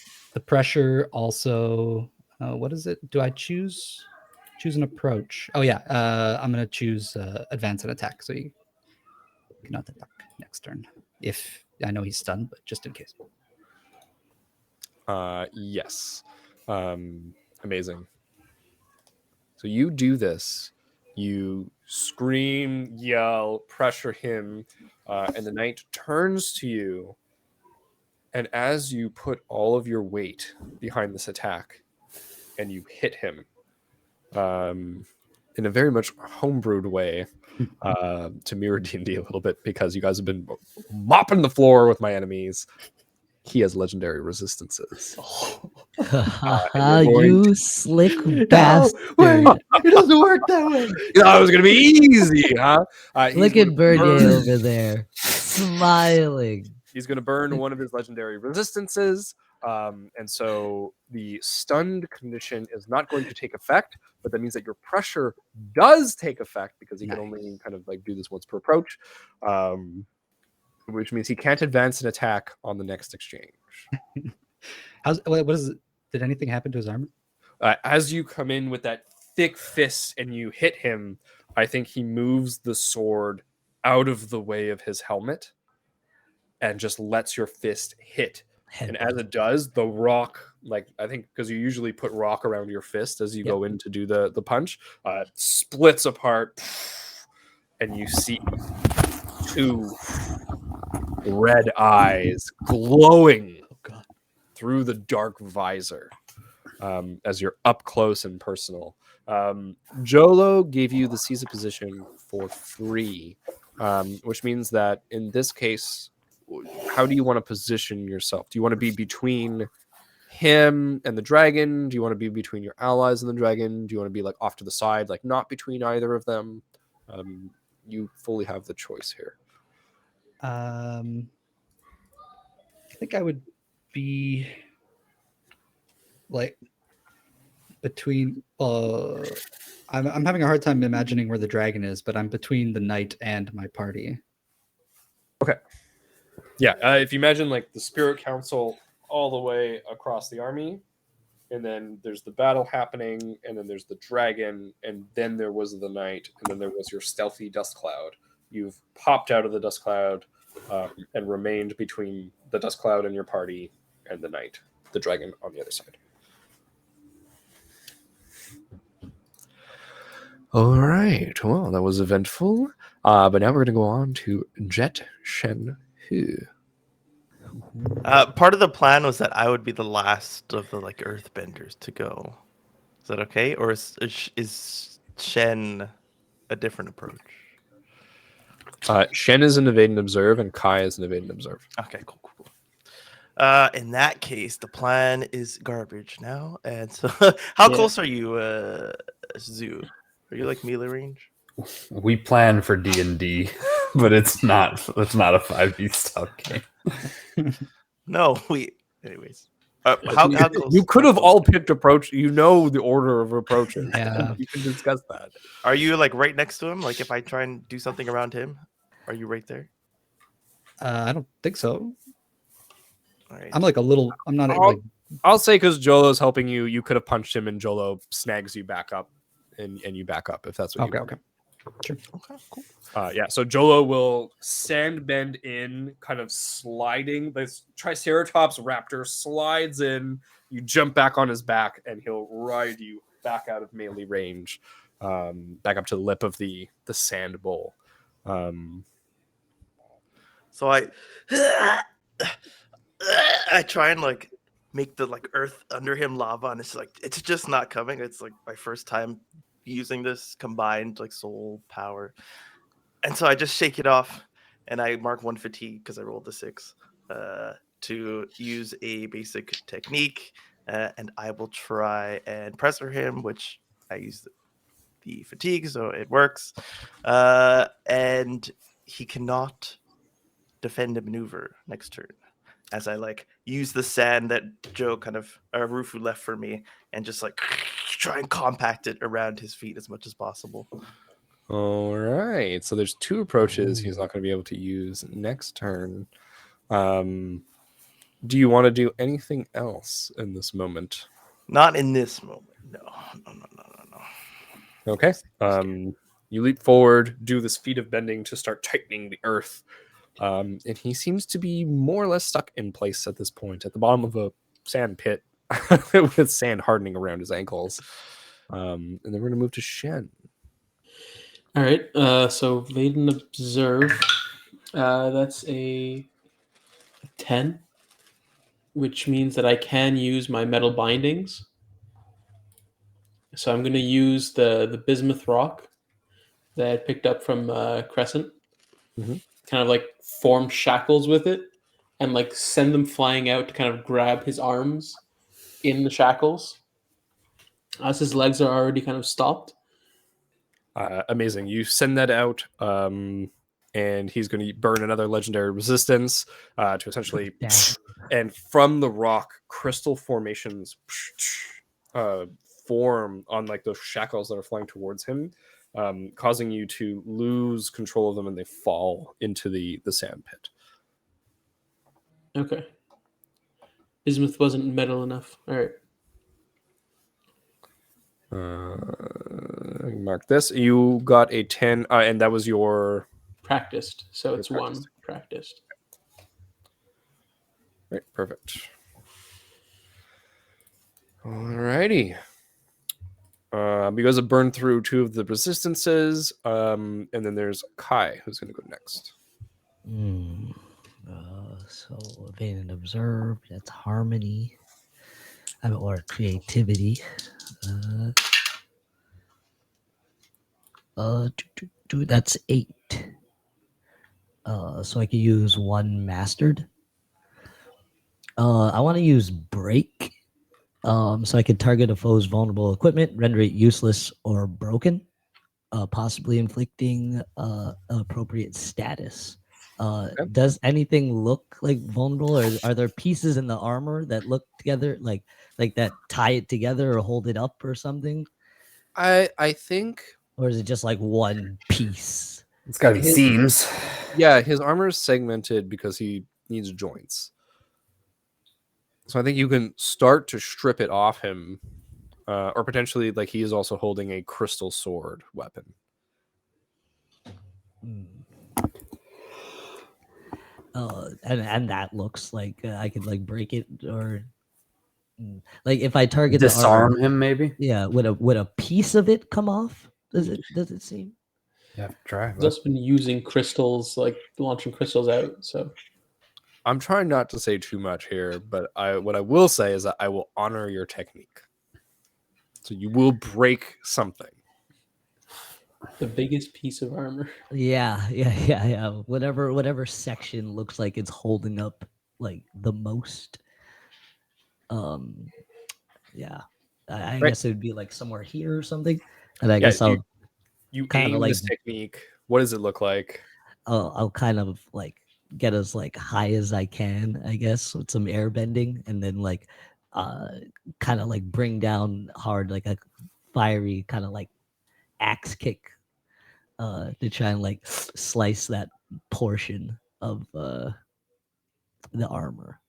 pressure also. What is it? Do I choose an approach? Oh yeah, I'm gonna choose advance and attack. So you cannot attack next turn. If I know he's stunned, but just in case. Yes. Amazing. So you do this. You scream, yell, pressure him, and the knight turns to you. And as you put all of your weight behind this attack, and you hit him, in a very much homebrewed way, to mirror D&D a little bit, because you guys have been mopping the floor with my enemies. He has legendary resistances. You slick bastard. Wait, it doesn't work that way. You thought it was going to be easy, huh? Look at Bernier over there, smiling. He's going to burn one of his legendary resistances. And so the stunned condition is not going to take effect, but that means that your pressure does take effect, because he can only kind of like do this once per approach, which means he can't advance an attack on the next exchange. What is it? Did anything happen to his armor? As you come in with that thick fist and you hit him, I think he moves the sword out of the way of his helmet and just lets your fist hit. And as it does, the rock, like I think because you usually put rock around your fist as you go in to do the punch, splits apart, and you see 2 red eyes glowing through the dark visor as you're up close and personal. Jolo gave you the Caesar position for free, which means that in this case, how do you want to position yourself? Do you want to be between him and the dragon? Do you want to be between your allies and the dragon? Do you want to be like off to the side, like not between either of them? You fully have the choice here. I think I would be like between. I'm having a hard time imagining where the dragon is, but I'm between the knight and my party. Okay. Yeah, if you imagine like the spirit council all the way across the army, and then there's the battle happening, and then there's the dragon, and then there was the knight, and then there was your stealthy dust cloud. You've popped out of the dust cloud and remained between the dust cloud and your party and the knight, the dragon on the other side. All right. Well, that was eventful. But now we're going to go on to Jet Shen Hu. Part of the plan was that I would be the last of the like earthbenders to go. Is that okay? Or is Shen a different approach? Shen is an evade and observe, and Kai is an evade and observe. Okay, cool. In that case, the plan is garbage now. And so, how close are you, Zoo? Are you like melee range? We plan for D&D, but it's not a 5e style game. No, anyways. How close? You could have all picked approach. You know the order of approaches. Yeah. You can discuss that. Are you like right next to him? Like if I try and do something around him, are you right there? I don't think so. All right. I'm like a little. I'm not I'll- like. I'll say because Jolo's helping you, you could have punched him and Jolo snags you back up and you back up if that's what you want. Okay. Okay, cool. Yeah, so Jolo will sand bend in, kind of sliding. This Triceratops raptor slides in. You jump back on his back, and he'll ride you back out of melee range, back up to the lip of the sand bowl. So I try and like make the like earth under him lava, and it's just not coming. It's like my first time using this combined like soul power, and so I just shake it off, and I mark 1 fatigue because I rolled the 6 to use a basic technique, and I will try and pressure him, which I use the fatigue, so it works, and he cannot defend a maneuver next turn. As I like use the sand that Joe kind of Rufu left for me, and just like try and compact it around his feet as much as possible. All right. So there's 2 approaches he's not going to be able to use next turn. Do you want to do anything else in this moment? Not in this moment. No. Okay. You leap forward, do this feat of bending to start tightening the earth. And he seems to be more or less stuck in place at this point, at the bottom of a sand pit with sand hardening around his ankles. And then we're going to move to Shen. All right. So Evade and Observe. That's a 10, which means that I can use my metal bindings. So I'm going to use the bismuth rock that I picked up from Crescent. Mhm. Kind of like form shackles with it, and like send them flying out to kind of grab his arms in the shackles, as his legs are already kind of stopped. Amazing. You send that out, and he's going to burn another legendary resistance to essentially... Damn. And from the rock, crystal formations form on like those shackles that are flying towards him, causing you to lose control of them, and they fall into the sand pit. Okay. Bismuth wasn't metal enough. All right. Mark this. You got a 10, and that was your... Practiced. So it's practiced. 1 practiced. Right, perfect. Alrighty. You guys have burned through 2 of the resistances, and then there's Kai, who's going to go next. So Evade and Observe, that's harmony. Or creativity. That's 8. So I could use 1 mastered. I want to use break. So I could target a foe's vulnerable equipment, render it useless or broken, possibly inflicting appropriate status. Does anything look like vulnerable, or are there pieces in the armor that look together, like that tie it together or hold it up or something? I think... Or is it just like one piece? It's got to be seams. Yeah, his armor is segmented because he needs joints. So I think you can start to strip it off him, or potentially like he is also holding a crystal sword weapon. And that looks like I could like break it, or like if I target the Disarm armor, him, maybe. yeah, would a piece of it come off? Does it seem? Yeah, try. He's also been using crystals, like launching crystals out. So I'm trying not to say too much here, but what I will say is that I will honor your technique. So you will break something. the biggest piece of armor. Yeah. Whatever section looks like it's holding up like the most. Yeah. I Right. guess it would be like somewhere here or something. And I Yeah, guess I'll you kinda aim like- this technique. What does it look like? I'll kind of like get as like high as I can, I guess, with some air bending, and then like kind of like bring down hard, like a fiery kind of like axe kick to try and like slice that portion of the armor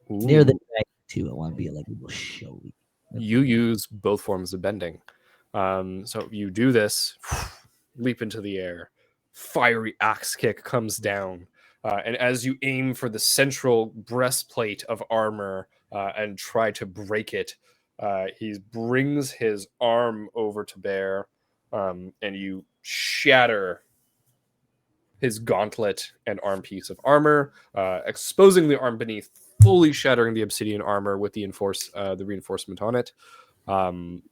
near the Ooh. neck too. I want to be like a little showy. You use both forms of bending. So you do this, leap into the air, fiery axe kick comes down, and as you aim for the central breastplate of armor and try to break it, he brings his arm over to bear, and you shatter his gauntlet and arm piece of armor, exposing the arm beneath, fully shattering the obsidian armor with the reinforcement on it. And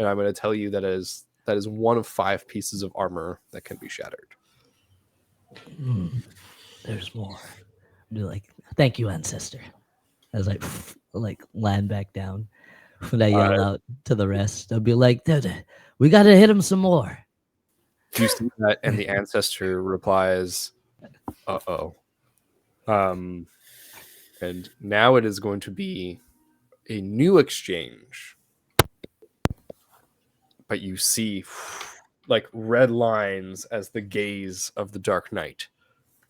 I'm going to tell you that is one of 5 pieces of armor that can be shattered. There's more. I'd be like, thank you, ancestor. As I like land back down, when I yell out to the rest, I'll be like, we got to hit him some more. You see that, and the ancestor replies, "Uh-oh." And now it is going to be a new exchange. But you see like red lines as the gaze of the Dark Knight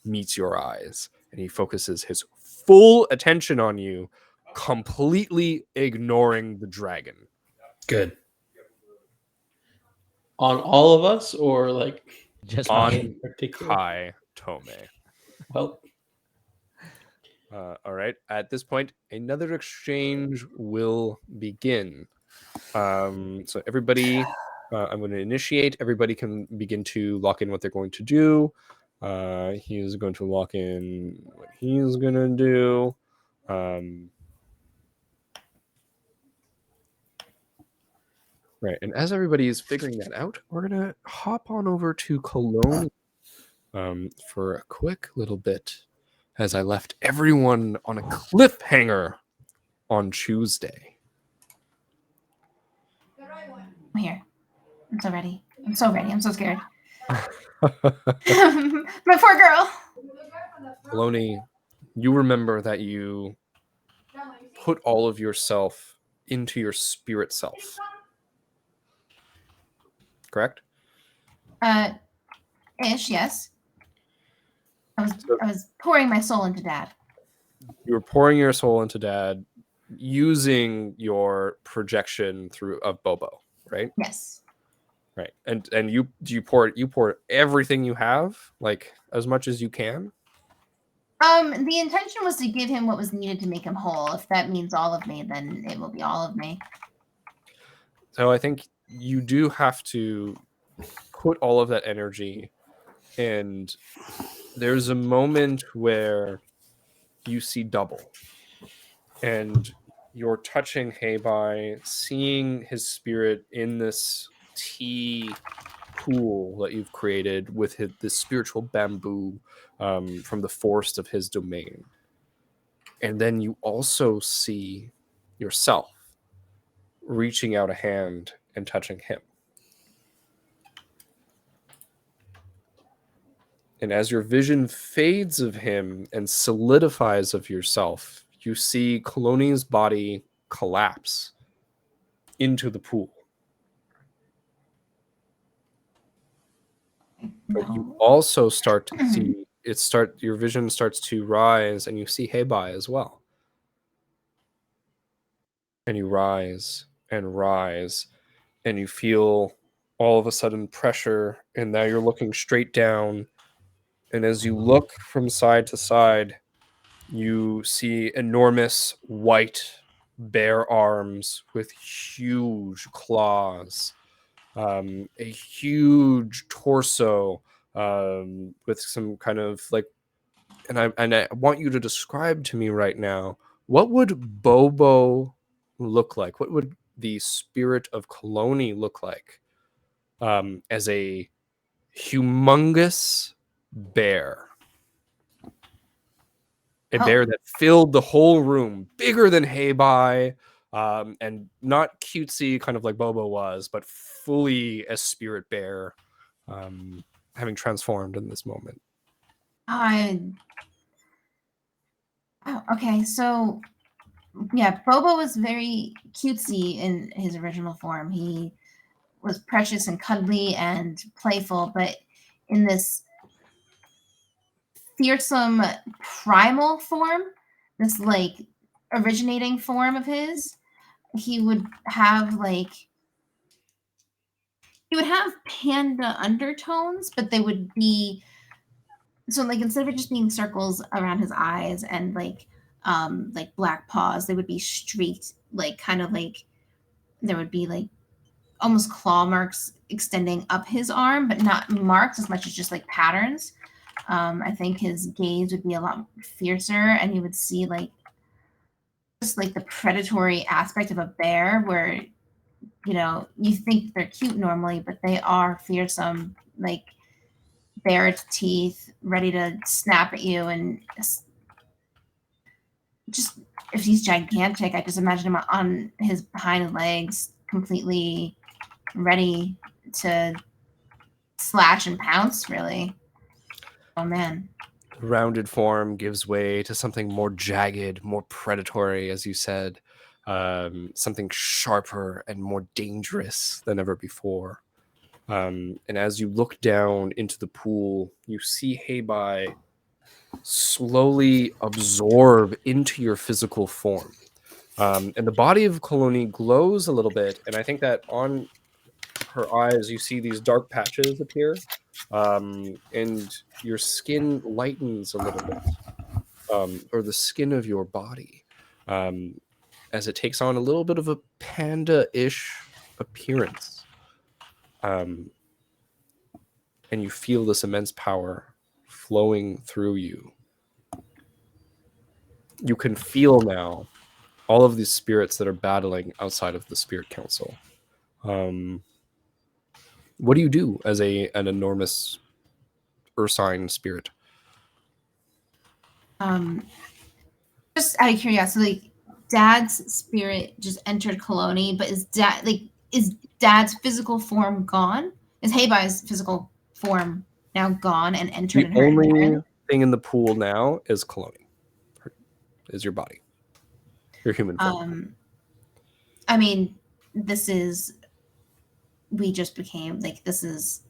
meets your eyes, and he focuses his full attention on you, completely ignoring the dragon. Good. On all of us, or like Just On me. particular? Kai Tome. Well, All right. At this point, another exchange will begin. So everybody, I'm going to initiate. Everybody can begin to lock in what they're going to do. He is going to lock in what he's going to do. Right. And as everybody is figuring that out, we're going to hop on over to Kaloni for a quick little bit, as I left everyone on a cliffhanger on Tuesday. I'm here. I'm so ready. I'm so ready. I'm so scared. My poor girl. Kaloni, you remember that you put all of yourself into your spirit self, correct? Ish, yes. I was pouring my soul into Dad. You were pouring your soul into Dad using your projection of Bobo, right? Yes. Right. And you pour everything you have, like as much as you can? The intention was to give him what was needed to make him whole. If that means all of me, then it will be all of me. So I think you do have to put all of that energy, and there's a moment where you see double, and you're touching Heibai, seeing his spirit in this tea pool that you've created with this spiritual bamboo from the forest of his domain. And then you also see yourself reaching out a hand and touching him. And as your vision fades of him and solidifies of yourself, you see Kaloni's body collapse into the pool. But you also start to see your vision starts to rise, and you see Heibai as well. And you rise, and you feel all of a sudden pressure, and now you're looking straight down. And as you look from side to side, you see enormous white bare arms with huge claws, a huge torso with some kind of like, and I want you to describe to me right now, what would Bobo look like? What would the spirit of Kaloni look like as a humongous bear? A bear that filled the whole room, bigger than Heibai, and not cutesy, kind of like Bobo was, but fully a spirit bear, having transformed in this moment. Okay, so yeah, Bobo was very cutesy in his original form. He was precious and cuddly and playful, but in this fearsome primal form, this like originating form of his, he would have like he would have panda undertones, but they would be so like instead of it just being circles around his eyes and like black paws, they would be streaked, like kind of like there would be like almost claw marks extending up his arm, but not marks as much as just like patterns. I think his gaze would be a lot fiercer, and you would see like just like the predatory aspect of a bear, where you know you think they're cute normally, but they are fearsome, like bared teeth, ready to snap at you, and just if he's gigantic, I just imagine him on his hind legs, completely ready to slash and pounce. Really, oh man. Rounded form gives way to something more jagged, more predatory, as you said, something sharper and more dangerous than ever before. And as you look down into the pool, you see Heibai slowly absorb into your physical form. And the body of Kaloni glows a little bit, and I think that on her eyes you see these dark patches appear, and your skin lightens a little bit, or the skin of your body, as it takes on a little bit of a panda-ish appearance. And you feel this immense power flowing through you. You can feel now all of these spirits that are battling outside of the Spirit Council. What do you do as an enormous Ursine spirit? Just out of curiosity, Dad's spirit just entered Kaloni, but is Dad's physical form gone? Is Heibai's physical form now gone and entered The in her only entirely? thing in the pool now is Kaloni. Is your body, your human form. I mean, we just became like, this is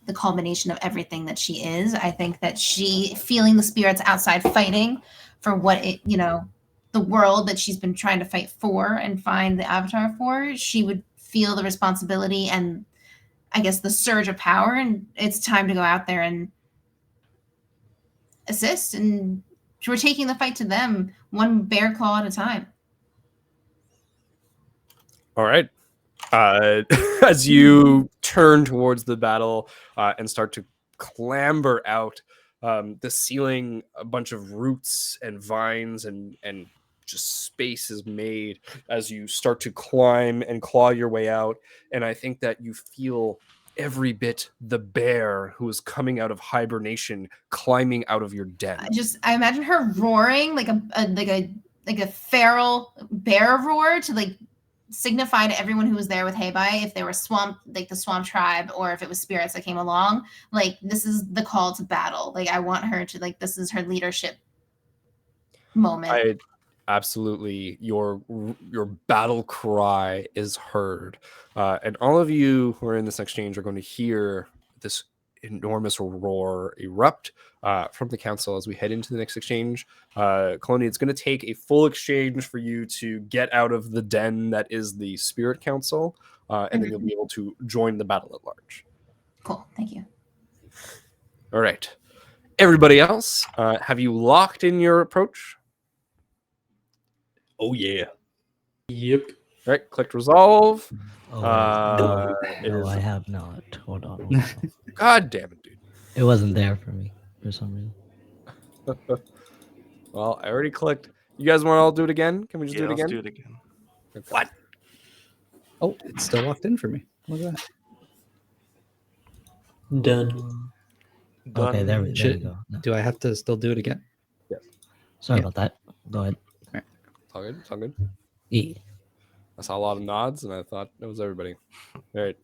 the culmination of everything that she is. I think that she feeling the spirits outside fighting for what it, the world that she's been trying to fight for and find the avatar for, she would feel the responsibility and I guess the surge of power, and it's time to go out there and assist, and we're taking the fight to them one bear claw at a time. All right. As you turn towards the battle and start to clamber out, the ceiling, a bunch of roots and vines and just space is made as you start to climb and claw your way out. And I think that you feel every bit the bear who is coming out of hibernation climbing out of your den. I imagine her roaring like a feral bear roar to like signify to everyone who was there with Heibai, if they were the swamp tribe, or if it was spirits that came along, like this is the call to battle. Like I want her to, like, this is her leadership moment. Absolutely, your battle cry is heard, and all of you who are in this exchange are going to hear this enormous roar erupt from the council as we head into the next exchange. Kaloni, it's going to take a full exchange for you to get out of the den that is the Spirit Council, and then you'll be able to join the battle at large. Cool, thank you. All right, everybody else, have you locked in your approach? Oh yeah. Yep. All right, clicked resolve. Oh, It no, is- I have not. Hold on. God damn it, dude. It wasn't there for me for some reason. Well, I already clicked. You guys want to all do it again? Can we just do it let's again? do it again. Okay. What? Oh, it's still locked in for me. Look at that. Done. Okay, there you Should- go. No. Do I have to still do it again? Sorry Yeah. about that. Go ahead. It's all good. It's all good. E. I saw a lot of nods, and I thought it was everybody. All right.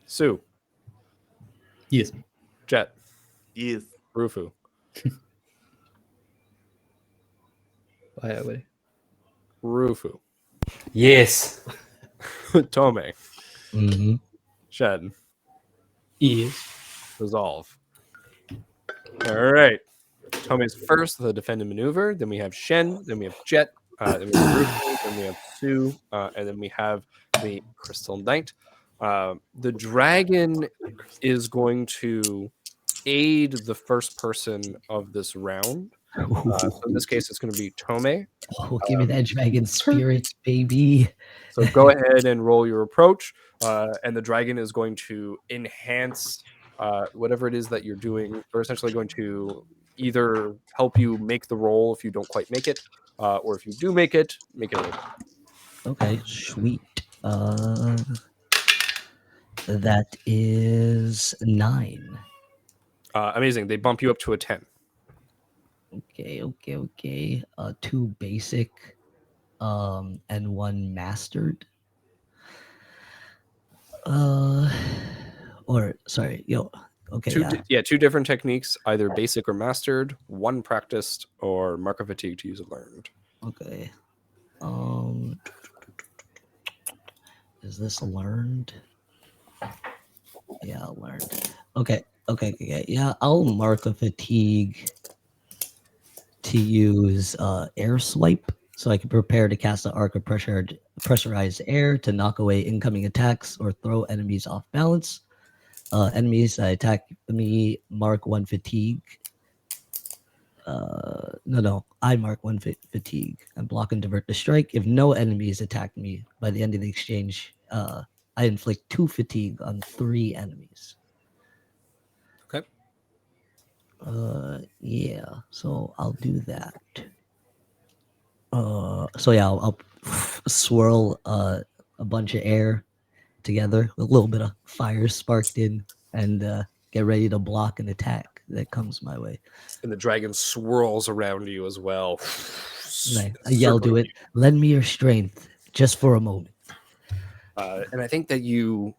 Sue, Yes. Jet, Yes. Rufu, Wait. Rufu, Yes. Tome, Mm-hmm. Shed, Yes. Resolve. All right. Tome's first with a defend and maneuver. Then we have Shen. Then we have Jet. Then we have Rufu. Then we have Sue. And then we have the Crystal Knight. The dragon is going to aid the first person of this round. So in this case, it's going to be Tome. Oh, give me that dragon spirit, baby. So go ahead and roll your approach, and the dragon is going to enhance whatever it is that you're doing. We're essentially going to either help you make the roll if you don't quite make it, or if you do make it a little. Okay, sweet. That is 9. Amazing. They bump you up to a 10. Okay. 2 basic, and 1 mastered. Or sorry, okay, Two different techniques, either basic or mastered, 1 practiced, or mark of fatigue to use it learned. Okay. Is this learned? Yeah, learned. Okay. Yeah, I'll mark a fatigue to use air swipe, so I can prepare to cast an arc of pressurized air to knock away incoming attacks or throw enemies off balance. Enemies that attack me mark 1 fatigue. No, I mark 1 fatigue and block and divert the strike. If no enemies attack me by the end of the exchange, I inflict 2 fatigue on 3 enemies. Okay. Yeah, so I'll do that. So yeah, I'll swirl a bunch of air together, a little bit of fire sparked in, and get ready to block an attack that comes my way. And the dragon swirls around you as well. And I yell to it, "Lend me your strength, just for a moment." And I think that you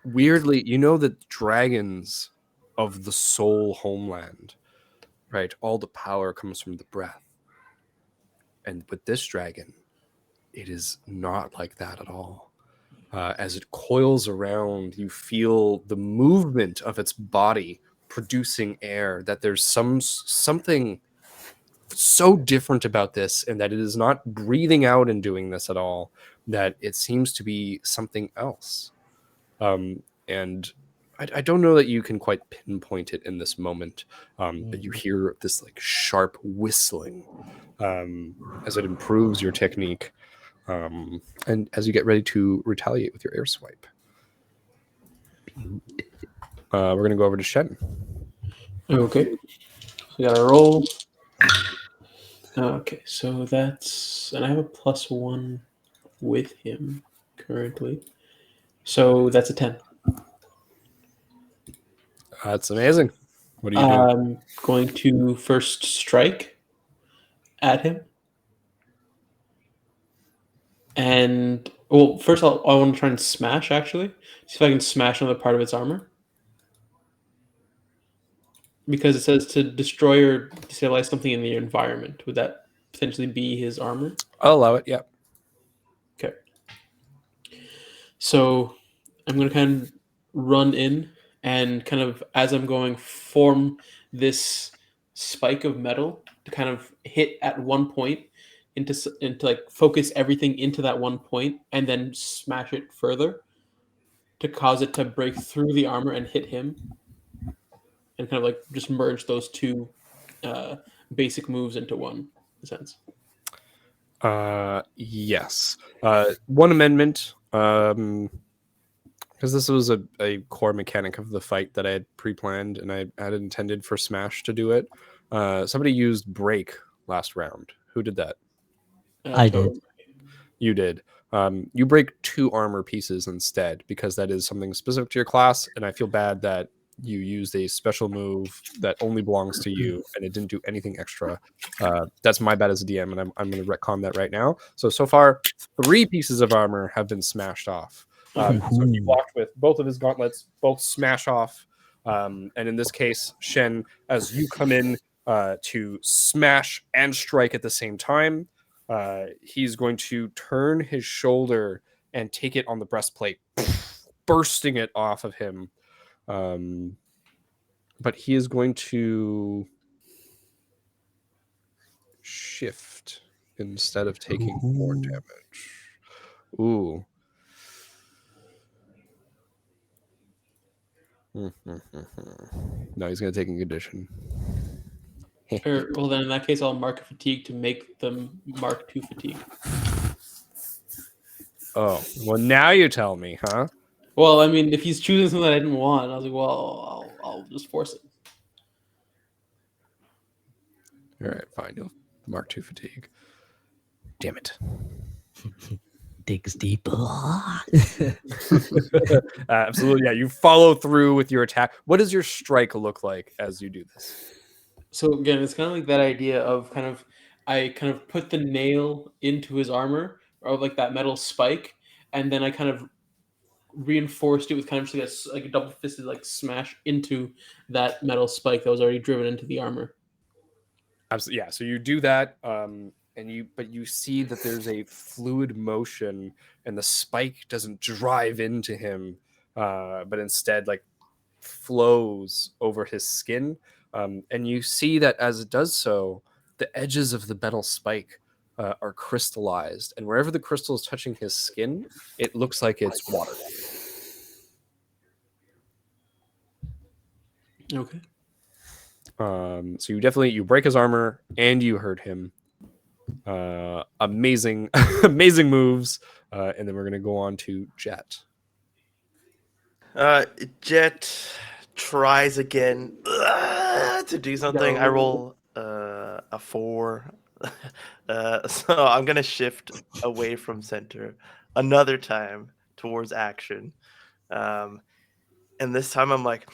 weirdly, that dragons of the soul homeland, right? All the power comes from the breath. And with this dragon, it is not like that at all. As it coils around, you feel the movement of its body producing air, that there's something so different about this, and that it is not breathing out and doing this at all, that it seems to be something else. And I don't know that you can quite pinpoint it in this moment, but you hear this like sharp whistling as it improves your technique, and as you get ready to retaliate with your air swipe. We're going to go over to Shen. Okay. We got a roll. Okay, so that's... And I have a +1 with him currently. So that's a 10. That's amazing. What are you doing? I'm going to first strike at him. And, well, first I want to try and smash, actually. See if I can smash another part of its armor. Because it says to destroy or destabilize something in the environment. Would that potentially be his armor? I'll allow it, yeah. Okay. So I'm going to kind of run in and kind of, as I'm going, form this spike of metal to kind of hit at one point into like focus everything into that one point and then smash it further to cause it to break through the armor and hit him and kind of like just merge those two basic moves into one, in a sense. Yes. One amendment, because this was a core mechanic of the fight that I had pre-planned, and I had intended for Smash to do it. Somebody used break last round. Who did that? I did. You did. You break 2 armor pieces instead, because that is something specific to your class, and I feel bad that you used a special move that only belongs to you, and it didn't do anything extra. That's my bad as a DM, and I'm going to retcon that right now. So far, 3 pieces of armor have been smashed off. So he blocked with both of his gauntlets, both smash off. And in this case, Shen, as you come in to smash and strike at the same time, he's going to turn his shoulder and take it on the breastplate, bursting it off of him. But he is going to shift instead of taking more damage. Ooh. No, he's going to take a condition. Well, then in that case, I'll mark a fatigue to make them mark 2 fatigue. Oh, well, now you tell me, huh? Well, I mean, if he's choosing something that I didn't want, I was like, well, I'll just force it. All right, fine. You'll mark 2 fatigue. Damn it. Digs deep. Absolutely, yeah. You follow through with your attack. What does your strike look like as you do this? So again, it's kind of like that idea of I kind of put the nail into his armor, or like that metal spike, and then I kind of reinforced it with kind of just like a double fisted like smash into that metal spike that was already driven into the armor. Absolutely, yeah. So you do that, but you see that there's a fluid motion, and the spike doesn't drive into him, but instead like flows over his skin, and you see that as it does so, the edges of the metal spike are crystallized, and wherever the crystal is touching his skin, it looks like it's water. Okay. So you break his armor and you hurt him. Amazing, amazing moves. And then we're gonna go on to Jet. Jet tries again to do something. I roll a 4. So I'm gonna shift away from center another time towards action. And this time I'm like,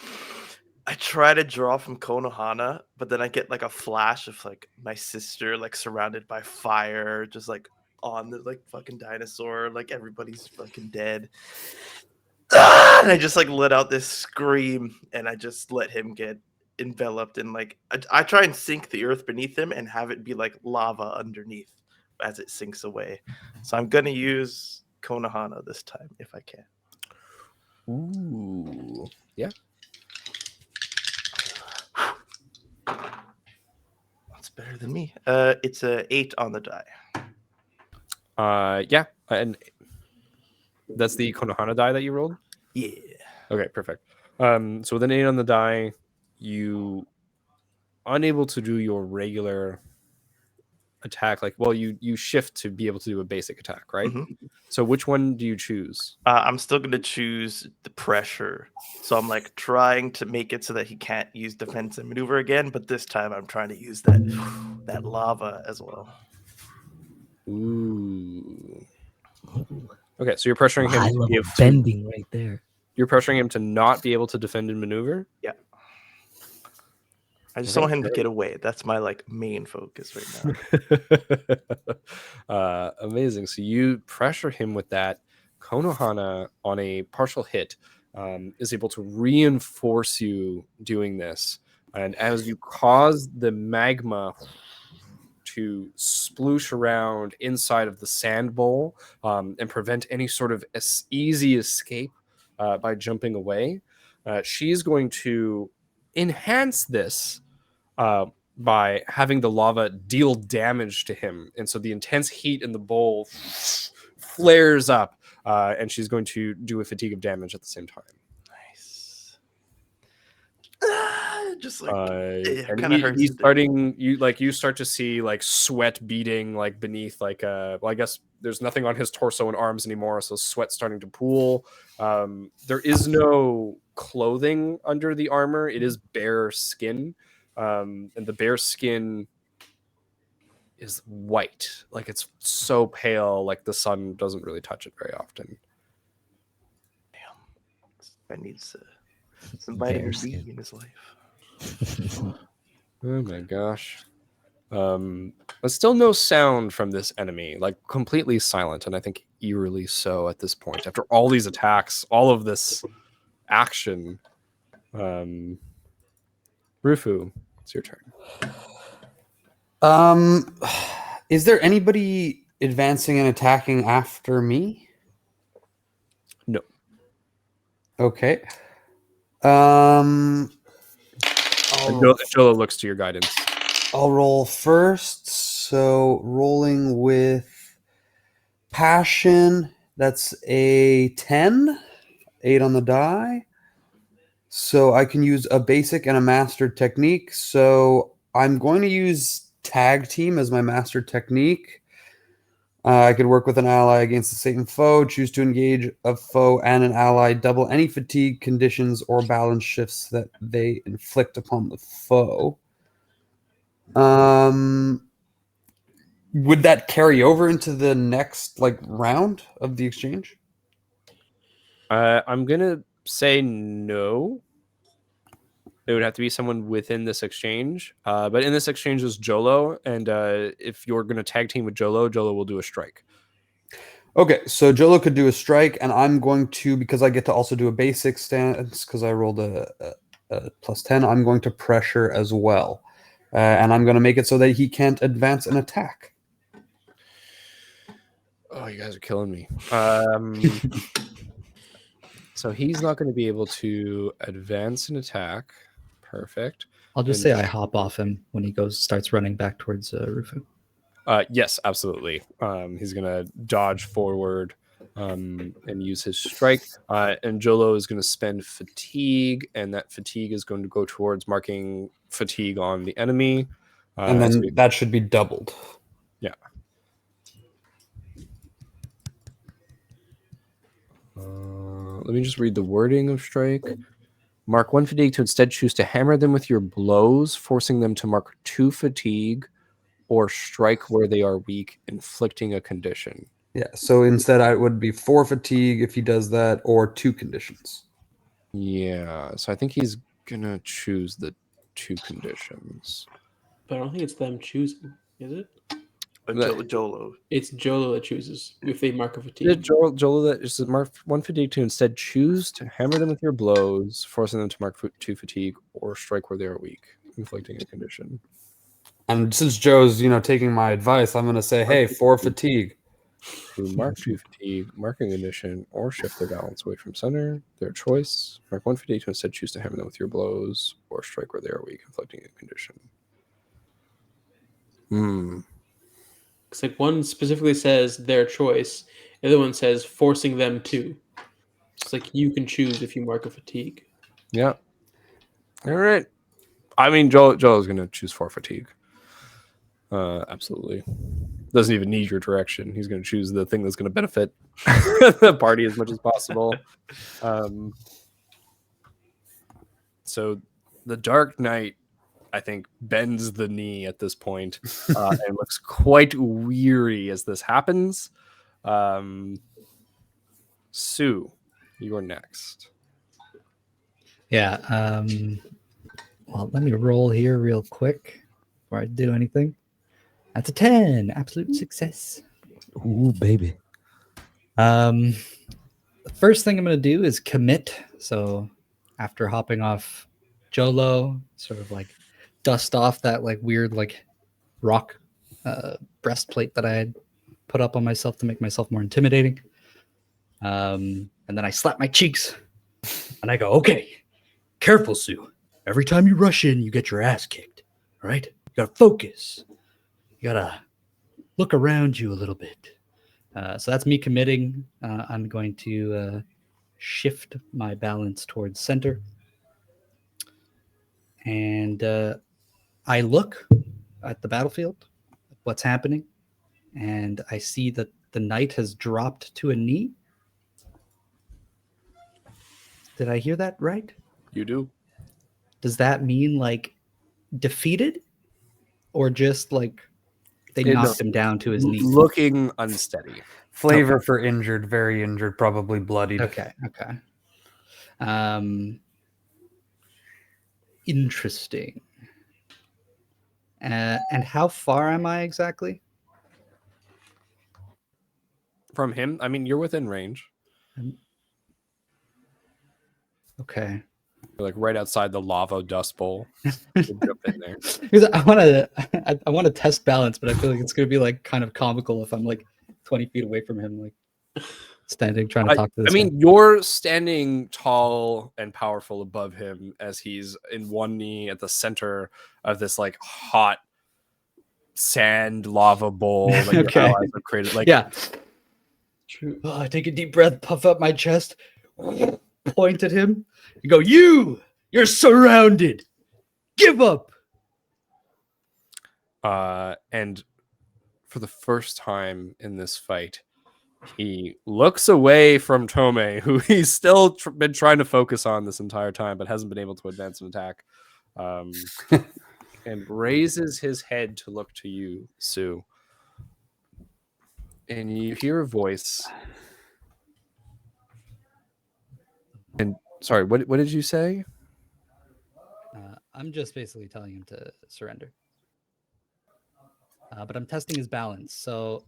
I try to draw from Konohana, but then I get like a flash of like my sister like surrounded by fire, just like on the like fucking dinosaur, like everybody's fucking dead. And I just like let out this scream, and I just let him get enveloped in like I try and sink the earth beneath him and have it be like lava underneath as it sinks away. So I'm gonna use Konohana this time if I can. Ooh, yeah. That's better than me. It's a 8 on the die. Yeah, and that's the Konohana die that you rolled. Yeah. Okay, perfect. So with an 8 on the die, you unable to do your regular attack. Like, well, you shift to be able to do a basic attack, right? Mhm. So which one do you choose? I'm still going to choose the pressure. So I'm like trying to make it so that he can't use defense and maneuver again, but this time I'm trying to use that lava as well. Ooh. Okay, so you're pressuring him High to be level able to, bending right there. you're pressuring him to not be able to defend and maneuver. Yeah. I just Okay. want him to get away. That's my like main focus right now. Amazing. So you pressure him with that. Konohana on a partial hit is able to reinforce you doing this. And as you cause the magma to sploosh around inside of the sand bowl and prevent any sort of easy escape by jumping away, she's going to enhance this by having the lava deal damage to him. And so the intense heat in the bowl flares up, and she's going to do a fatigue of damage at the same time. Nice. Just like And kind of hurts. you start to see like sweat beading like beneath well, I guess there's nothing on his torso and arms anymore, so sweat's starting to pool. There is no clothing under the armor. It is bare skin. And the bare skin is white, like it's so pale, like the sun doesn't really touch it very often. Damn, I need some vitamin D skin. in his life. Oh my gosh. But still no sound from this enemy, like completely silent, and I think eerily so at this point. After all these attacks, all of this action, Rufu, it's your turn. Is there anybody advancing and attacking after me? No. Okay. Jolo looks to your guidance. I'll roll first. So rolling with passion, that's a 10, 8 on the die. So I can use a basic and a mastered technique. So I'm going to use tag team as my master technique. I could work with an ally against the same foe, choose to engage a foe and an ally, double any fatigue conditions or balance shifts that they inflict upon the foe. Would that carry over into the next round of the exchange? I'm gonna say no. It would have to be someone within this exchange. But in this exchange is Jolo, and if you're gonna tag team with Jolo, Jolo will do a strike. Okay, so Jolo could do a strike, and I'm going to, because I get to also do a basic stance, because I rolled a +10, I'm going to pressure as well. And I'm going to make it so that he can't advance an attack. Oh, you guys are killing me. So he's not going to be able to advance an attack. Perfect. I'll just say I hop off him when he starts running back towards Rufu. Yes, absolutely. He's going to dodge forward and use his strike. And Jolo is going to spend fatigue, and that fatigue is going to go towards marking fatigue on the enemy. And then that should be doubled. Yeah. Let me just read the wording of strike. Mark 1 fatigue to instead choose to hammer them with your blows, forcing them to mark 2 fatigue, or strike where they are weak, inflicting a condition. Yeah, so instead it would be 4 fatigue if he does that, or 2 conditions. Yeah, so I think he's going to choose the 2 conditions. But I don't think it's them choosing, is it? Jolo. It's Jolo that chooses if they mark a fatigue. Jolo that is mark 1 fatigue to instead choose to hammer them with your blows, forcing them to mark 2 fatigue, or strike where they are weak, inflicting a condition. And since Joe's, taking my advice, I'm going to say, hey, 4 fatigue. To mark 2 fatigue, marking condition, or shift their balance away from center, their choice. Mark 1 fatigue to instead choose to hammer them with your blows, or strike where they are weak, inflicting a condition. It's like one specifically says their choice, the other one says forcing them to. It's like you can choose if you mark a fatigue. Yeah. All right. I mean, Joel is going to choose 4 fatigue. Absolutely. Doesn't even need your direction. He's going to choose the thing that's going to benefit the party as much as possible. So the Dark Knight, I think, bends the knee at this point and looks quite weary as this happens. Sue, you're next. Yeah. Well, let me roll here real quick before I do anything. That's a 10. Absolute success. Ooh, baby. The first thing I'm going to do is commit. So after hopping off Jolo, sort of dust off that weird rock breastplate that I had put up on myself to make myself more intimidating. And then I slap my cheeks and I go, okay, careful, Sue. Every time you rush in, you get your ass kicked. All right? You got to focus. You got to look around you a little bit. So that's me committing. I'm going to shift my balance towards center. And I look at the battlefield, what's happening, and I see that the knight has dropped to a knee. Did I hear that right? You do. Does that mean defeated, or just they knocked him down to his knees? Looking unsteady. Flavor for injured, very injured, probably bloodied. Okay. Interesting. And how far am I exactly? From him? I mean, you're within range. Okay. You're right outside the lava dust bowl. Jump in there. Because I want to test balance, but I feel like it's going to be kind of comical if I'm 20 feet away from him, standing trying to talk to this guy. You're standing tall and powerful above him as he's in one knee at the center of this hot sand lava bowl that your allies have created. Yeah. True. Oh, I take a deep breath, puff up my chest, pull point at him and go, you're surrounded. Give up. And for the first time in this fight, he looks away from Tome, who he's still been trying to focus on this entire time, but hasn't been able to advance an attack. And raises his head to look to you, Sue. And you hear a voice. And sorry, what did you say? I'm just basically telling him to surrender. But I'm testing his balance. So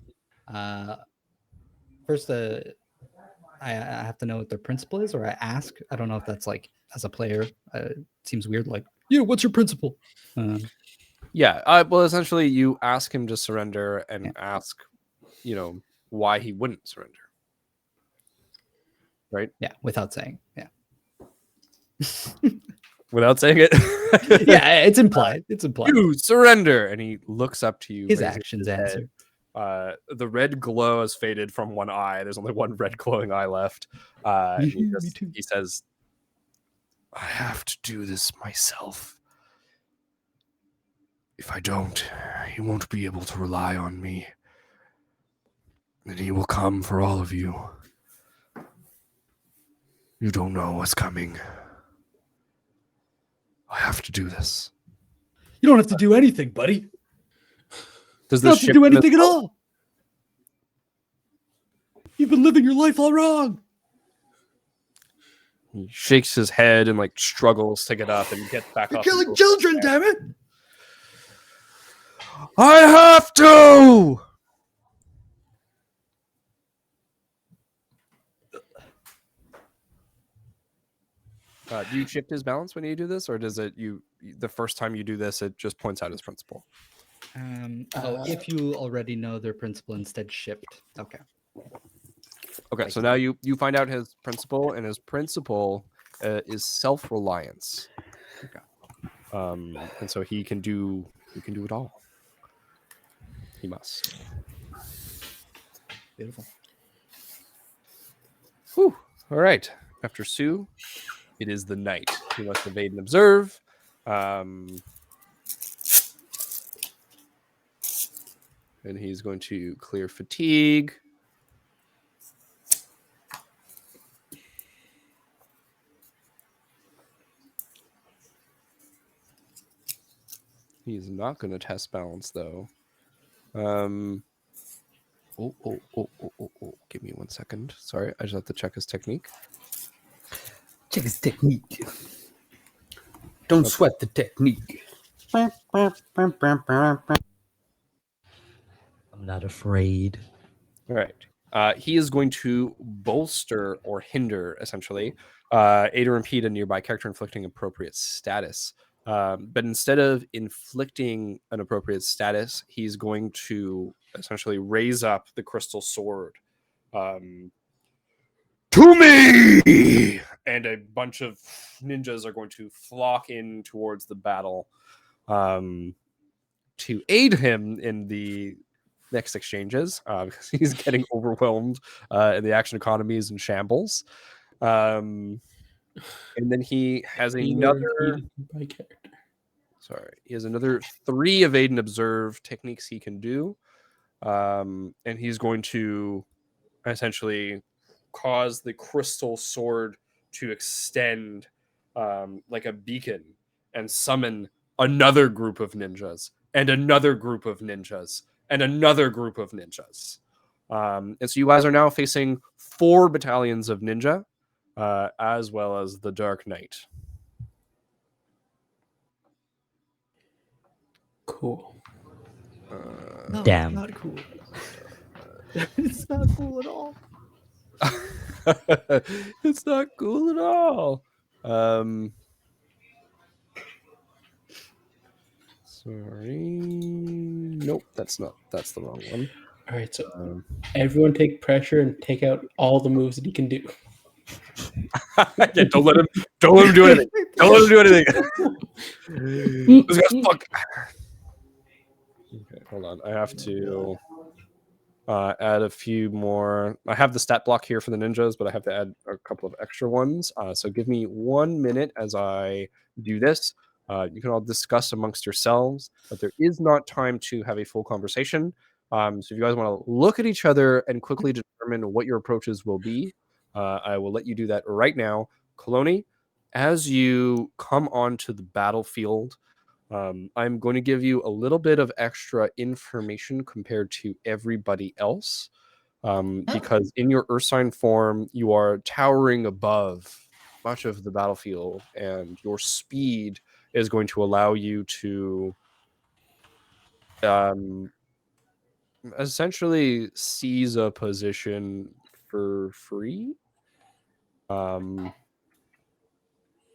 first, I have to know what their principle is, or I ask. I don't know if that's like, as a player, it seems weird. Like, what's your principle? Well, essentially, you ask him to surrender and ask, why he wouldn't surrender. Right? Yeah, without saying. Yeah. Without saying it? Yeah, it's implied. It's implied. You surrender. And he looks up to you. His actions answer. The red glow has faded from one eye. There's only one red glowing eye left. He says, I have to do this myself. If I don't, he won't be able to rely on me. And he will come for all of you. You don't know what's coming. I have to do this. You don't have to do anything, buddy. Does You don't this have to do anything at all. You've been living your life all wrong. He shakes his head and struggles to get up and get back You're up. killing children, damn it! I have to. Do you shift his balance when you do this, or does it the first time you do this it just points out his principle? If you already know their principle, instead shift. Okay. Okay, so now you find out his principle, and his principle is self-reliance. Okay. And so he can do it all. He must. Beautiful. Whew. All right. After Sue, it is the knight. He must evade and observe. And he's going to clear fatigue. He's not going to test balance, though. Give me 1 second. Sorry, I just have to check his technique. Check his technique. Don't sweat the technique. I'm not afraid. All right. He is going to bolster or hinder, essentially, aid or impede a nearby character inflicting appropriate status. But instead of inflicting an appropriate status, he's going to essentially raise up the crystal sword to me! And a bunch of ninjas are going to flock in towards the battle to aid him in the next exchanges because he's getting overwhelmed and the action economy is in shambles. And then he has another... He has another 3 evade and observe techniques he can do. And he's going to essentially cause the crystal sword to extend like a beacon and summon another group of ninjas and another group of ninjas and another group of ninjas. And so you guys are now facing 4 battalions of ninja as well as the Dark Knight. Cool. No, Damn. not cool. It's not cool at all. It's not cool at all. Sorry. Nope, that's the wrong one. All right, so everyone take pressure and take out all the moves that he can do. Yeah, don't let him do anything. Don't let him do anything. This guy's fuck. Okay, hold on. I have to. add a few more. I have the stat block here for the ninjas, but I have to add a couple of extra ones. So give me 1 minute as I do this. You can all discuss amongst yourselves, but there is not time to have a full conversation. So if you guys want to look at each other and quickly determine what your approaches will be, I will let you do that right now. Kaloni, as you come onto the battlefield, I'm going to give you a little bit of extra information compared to everybody else, because in your Ursine form, you are towering above much of the battlefield, and your speed is going to allow you to essentially seize a position for free. That's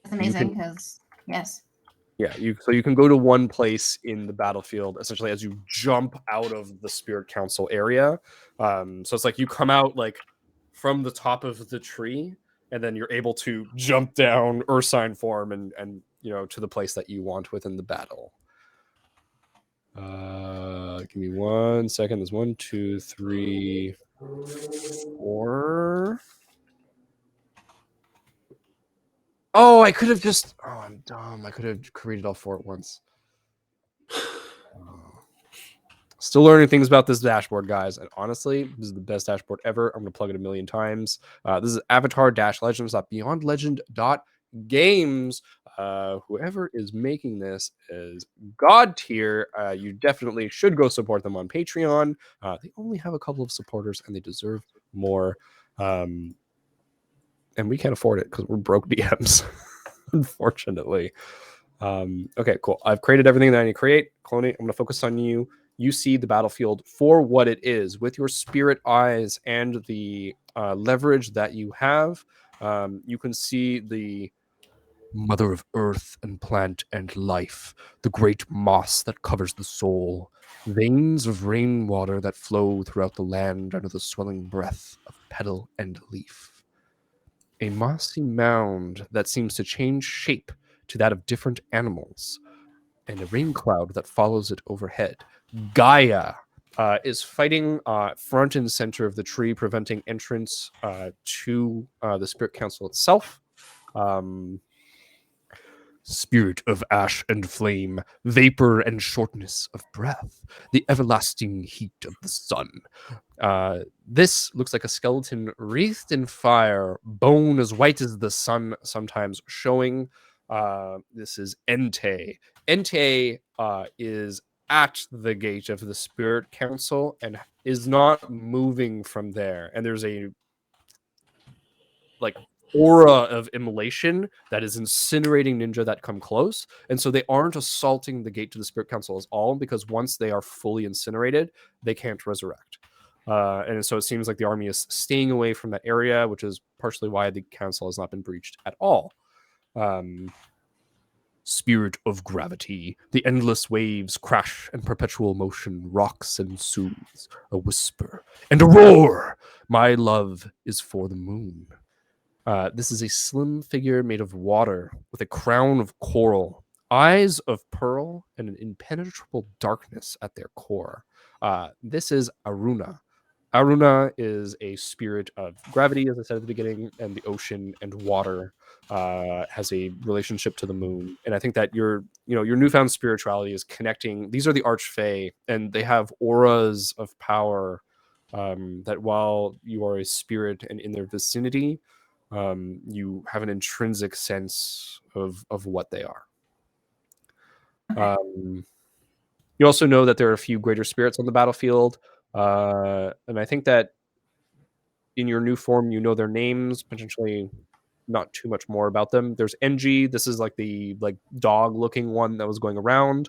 You can amazing because yes. Yeah, so you can go to one place in the battlefield essentially as you jump out of the Spirit Council area. So it's like you come out like from the top of the tree, and then you're able to jump down Ursine form and to the place that you want within the battle. Give me 1 second. There's 1, 2, 3, 4. Oh, I could have just. Oh, I'm dumb. I could have created all 4 at once. Still learning things about this dashboard, guys. And honestly, this is the best dashboard ever. I'm going to plug it a million times. This is avatar-legends.beyondlegend.games. Whoever is making this is God tier. You definitely should go support them on Patreon. They only have a couple of supporters, and they deserve more. And we can't afford it because we're broke DMs, unfortunately. Okay, cool. I've created everything that I need to create. Kaloni, I'm going to focus on you. You see the battlefield for what it is with your spirit eyes and the leverage that you have. You can see the mother of earth and plant and life, the great moss that covers the soul, veins of rainwater that flow throughout the land under the swelling breath of petal and leaf. A mossy mound that seems to change shape to that of different animals, and a rain cloud that follows it overhead. Gaia is fighting front and center of the tree, preventing entrance to the Spirit Council itself. Spirit of ash and flame, vapor and shortness of breath, the everlasting heat of the sun. This looks like a skeleton wreathed in fire, bone as white as the sun sometimes showing. This is Entei. Entei is at the gate of the Spirit Council and is not moving from there. And there's a aura of immolation that is incinerating ninja that come close, and so they aren't assaulting the gate to the Spirit Council at all, because once they are fully incinerated, they can't resurrect. And so it seems like the army is staying away from that area, which is partially why the council has not been breached at all. Spirit of gravity, the endless waves crash and perpetual motion rocks and soothes, a whisper and a roar. My love is for the moon. This is a slim figure made of water with a crown of coral, eyes of pearl, and an impenetrable darkness at their core. This is Aruna. Aruna is a spirit of gravity, as I said at the beginning, and the ocean and water. Has a relationship to the moon, and I think that your newfound spirituality is connecting. These are the Archfey, and they have auras of power. That while you are a spirit and in their vicinity, you have an intrinsic sense of what they are. You also know that there are a few greater spirits on the battlefield, and I think that in your new form, you know their names, potentially not too much more about them. There's NG. This is like the dog-looking one that was going around.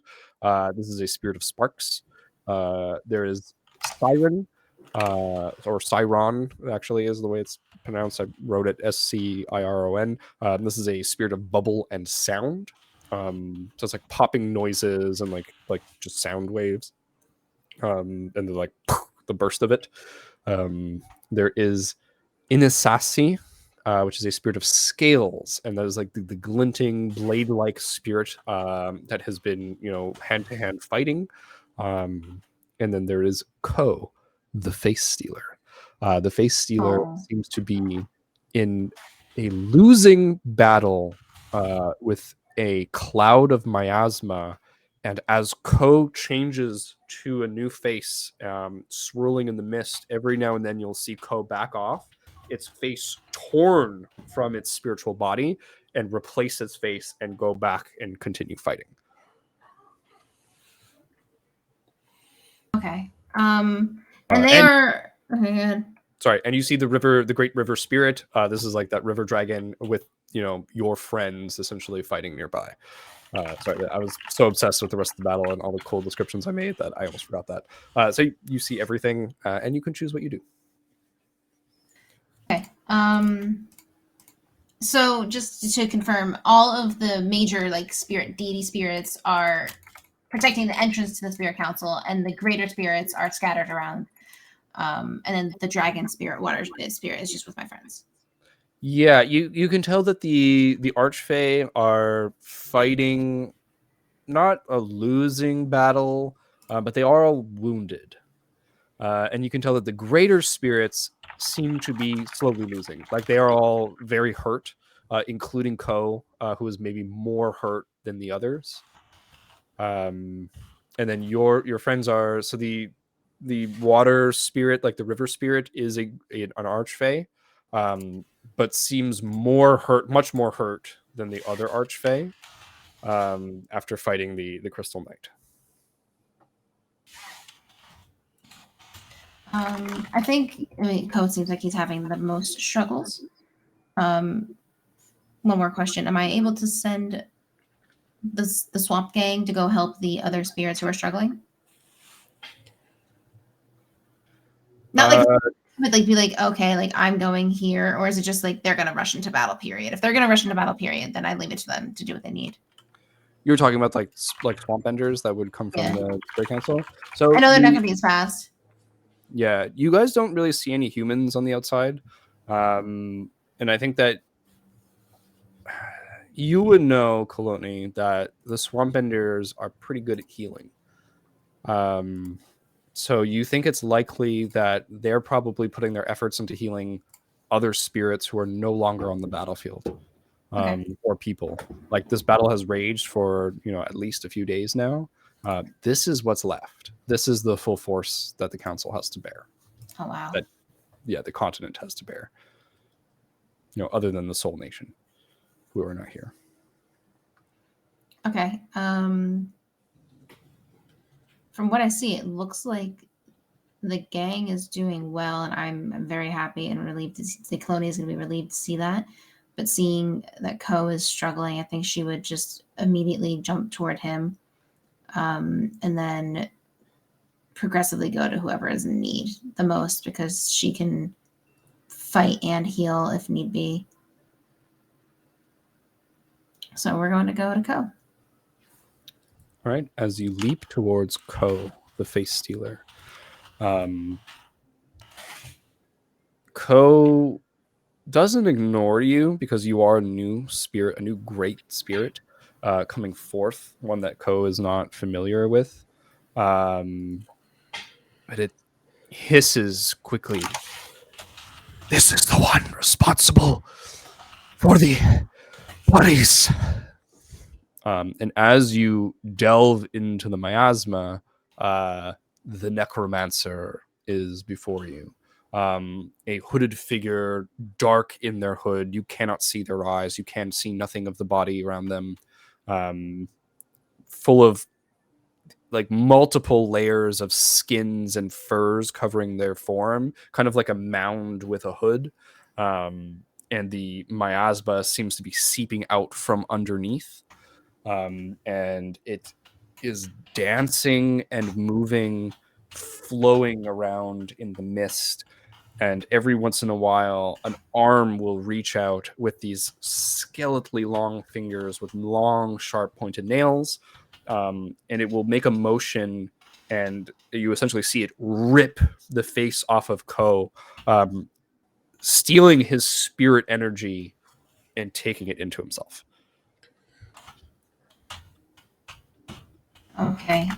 This is a spirit of sparks. There is Siren, or Siron, actually, is the way it's pronounced. I wrote it Sciron. This is a spirit of bubble and sound. So it's like popping noises and like just sound waves. And the the burst of it. There is Inisasi, which is a spirit of scales, and that is like the glinting blade-like spirit that has been hand-to-hand fighting. And then there is Ko, the Face Stealer. The Face Stealer Oh. seems to be in a losing battle with a cloud of miasma, and as Ko changes to a new face, swirling in the mist, every now and then you'll see Ko back off, its face torn from its spiritual body, and replace its face and go back and continue fighting. Okay. And they and- are. Okay, good. Sorry, and you see the river, the great river spirit. This is like that river dragon with, you know, your friends essentially fighting nearby. Sorry, I was so obsessed with the rest of the battle and all the cool descriptions I made that I almost forgot that. So you see everything, and you can choose what you do. Okay. So just to confirm, all of the major like spirit deity spirits are protecting the entrance to the spirit council, and the greater spirits are scattered around. And then the dragon spirit, water spirit, is just with my friends. Yeah, you can tell that the Archfey are fighting not a losing battle, but they are all wounded. And you can tell that the greater spirits seem to be slowly losing. Like they are all very hurt, including Ko, who is maybe more hurt than the others. And then your friends are, so the water spirit, like the river spirit, is an Archfey, but seems much more hurt than the other Archfey after fighting the Crystal Knight. I think Code seems like he's having the most struggles. One more question: am I able to send the swamp gang to go help the other spirits who are struggling? Not like would like be like, okay, like I'm going here, or is it just like they're gonna rush into battle period? If they're gonna rush into battle period, then I leave it to them to do what they need. You were talking about like swamp benders that would come from Yeah. the Spirit Council. So I know they're not gonna be as fast. Yeah, you guys don't really see any humans on the outside, and I think that you would know, Kaloni, that the swamp benders are pretty good at healing. So you think it's likely that they're probably putting their efforts into healing other spirits who are no longer on the battlefield, or people. Like this battle has raged for at least a few days now. This is what's left. This is the full force that the council has to bear. Oh wow. That the continent has to bear. Other than the Soul Nation, who are not here. Okay. From what I see, it looks like the gang is doing well, and I'm very happy and relieved to see the Kaloni is going to be relieved to see that. But seeing that Ko is struggling, I think she would just immediately jump toward him, and then progressively go to whoever is in need the most, because she can fight and heal if need be. So we're going to go to Ko. All right, as you leap towards Ko, the Face Stealer, Ko doesn't ignore you because you are a new spirit, a new great spirit coming forth, one that Ko is not familiar with. But it hisses quickly. This is the one responsible for the bodies. And as you delve into the miasma, the necromancer is before you. A hooded figure, dark in their hood. You cannot see their eyes. You can see nothing of the body around them. Full of like multiple layers of skins and furs covering their form, kind of like a mound with a hood. And the miasma seems to be seeping out from underneath. And it is dancing and moving, flowing around in the mist. And every once in a while, an arm will reach out with these skeletally long fingers with long, sharp, pointed nails. And it will make a motion, and you essentially see it rip the face off of Ko, stealing his spirit energy and taking it into himself. Okay.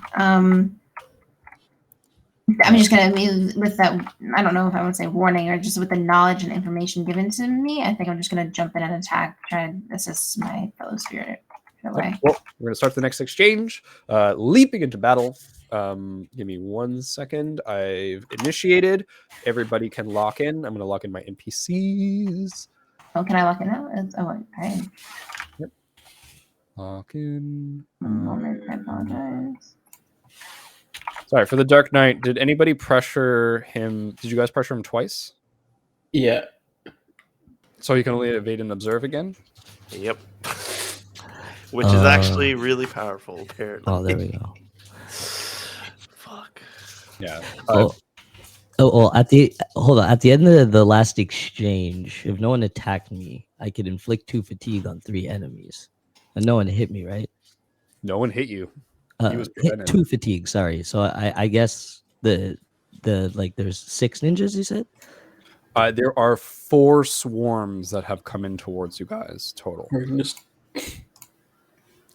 I'm just gonna move with that. I don't know if I would say warning or just with the knowledge and information given to me. I think I'm just gonna jump in and attack, try and assist my fellow spirit in a way. Well, we're going to start the next exchange. Leaping into battle. Give me 1 second. I've initiated. Everybody can lock in. I'm going to lock in my NPCs. Oh, can I lock it now? Okay. Lock in. One moment, I apologize. Sorry, for the Dark Knight, did anybody pressure him? Did you guys pressure him twice? Yeah. So he can only evade and observe again? Yep. Which is actually really powerful, apparently. Oh, there we go. Fuck. Yeah. At the end of the last exchange, if no one attacked me, I could inflict 2 fatigue on 3 enemies, and no one hit me, right? No one hit you. He was Hit prevented. 2 fatigue. Sorry. So I guess the there's 6 ninjas. You said. There are 4 swarms that have come in towards you guys total. Or you can just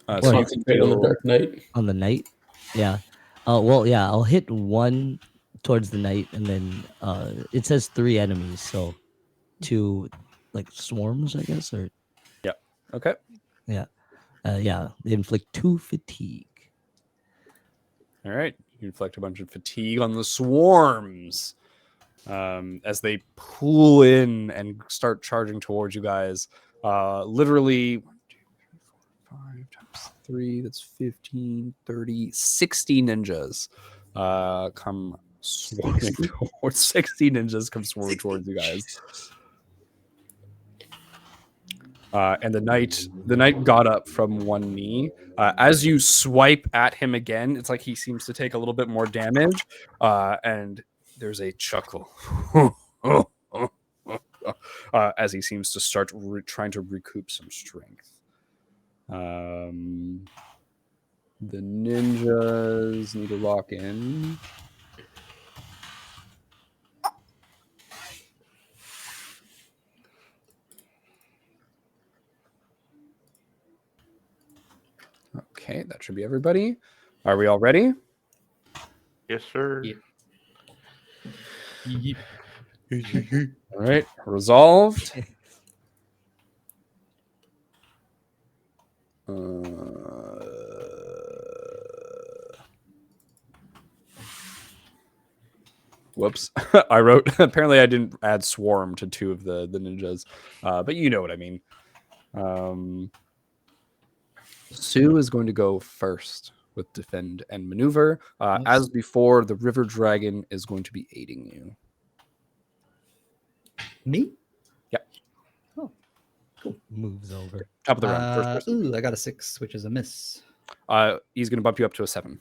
So you can concentrate on the deal- Dark Knight. On the knight, yeah. Well, yeah. I'll hit 1 towards the knight, and then it says 3 enemies, so 2 like swarms, I guess, or Okay. yeah. They inflict 2 fatigue. All right. You inflict a bunch of fatigue on the swarms as they pull in and start charging towards you guys. Literally 1, 2, 3, 4, 5 times 3, that's 15, 30, 60 ninjas come swarming towards 60 ninjas come swarming towards you guys. And the knight got up from 1 knee. As you swipe at him again, it's like he seems to take a little bit more damage. And there's a chuckle as he seems to start trying to recoup some strength. The ninjas need to lock in. Okay, that should be everybody. Are we all ready? Yes, sir. Yeah. All right, resolved. Whoops. I wrote, apparently I didn't add swarm to 2 of the ninjas, but you know what I mean. Sue is going to go first with defend and maneuver. As before, the river dragon is going to be aiding you. Me? Moves over. Top of the round, first person. Ooh, I got a 6, which is a miss. He's going to bump you up to a 7.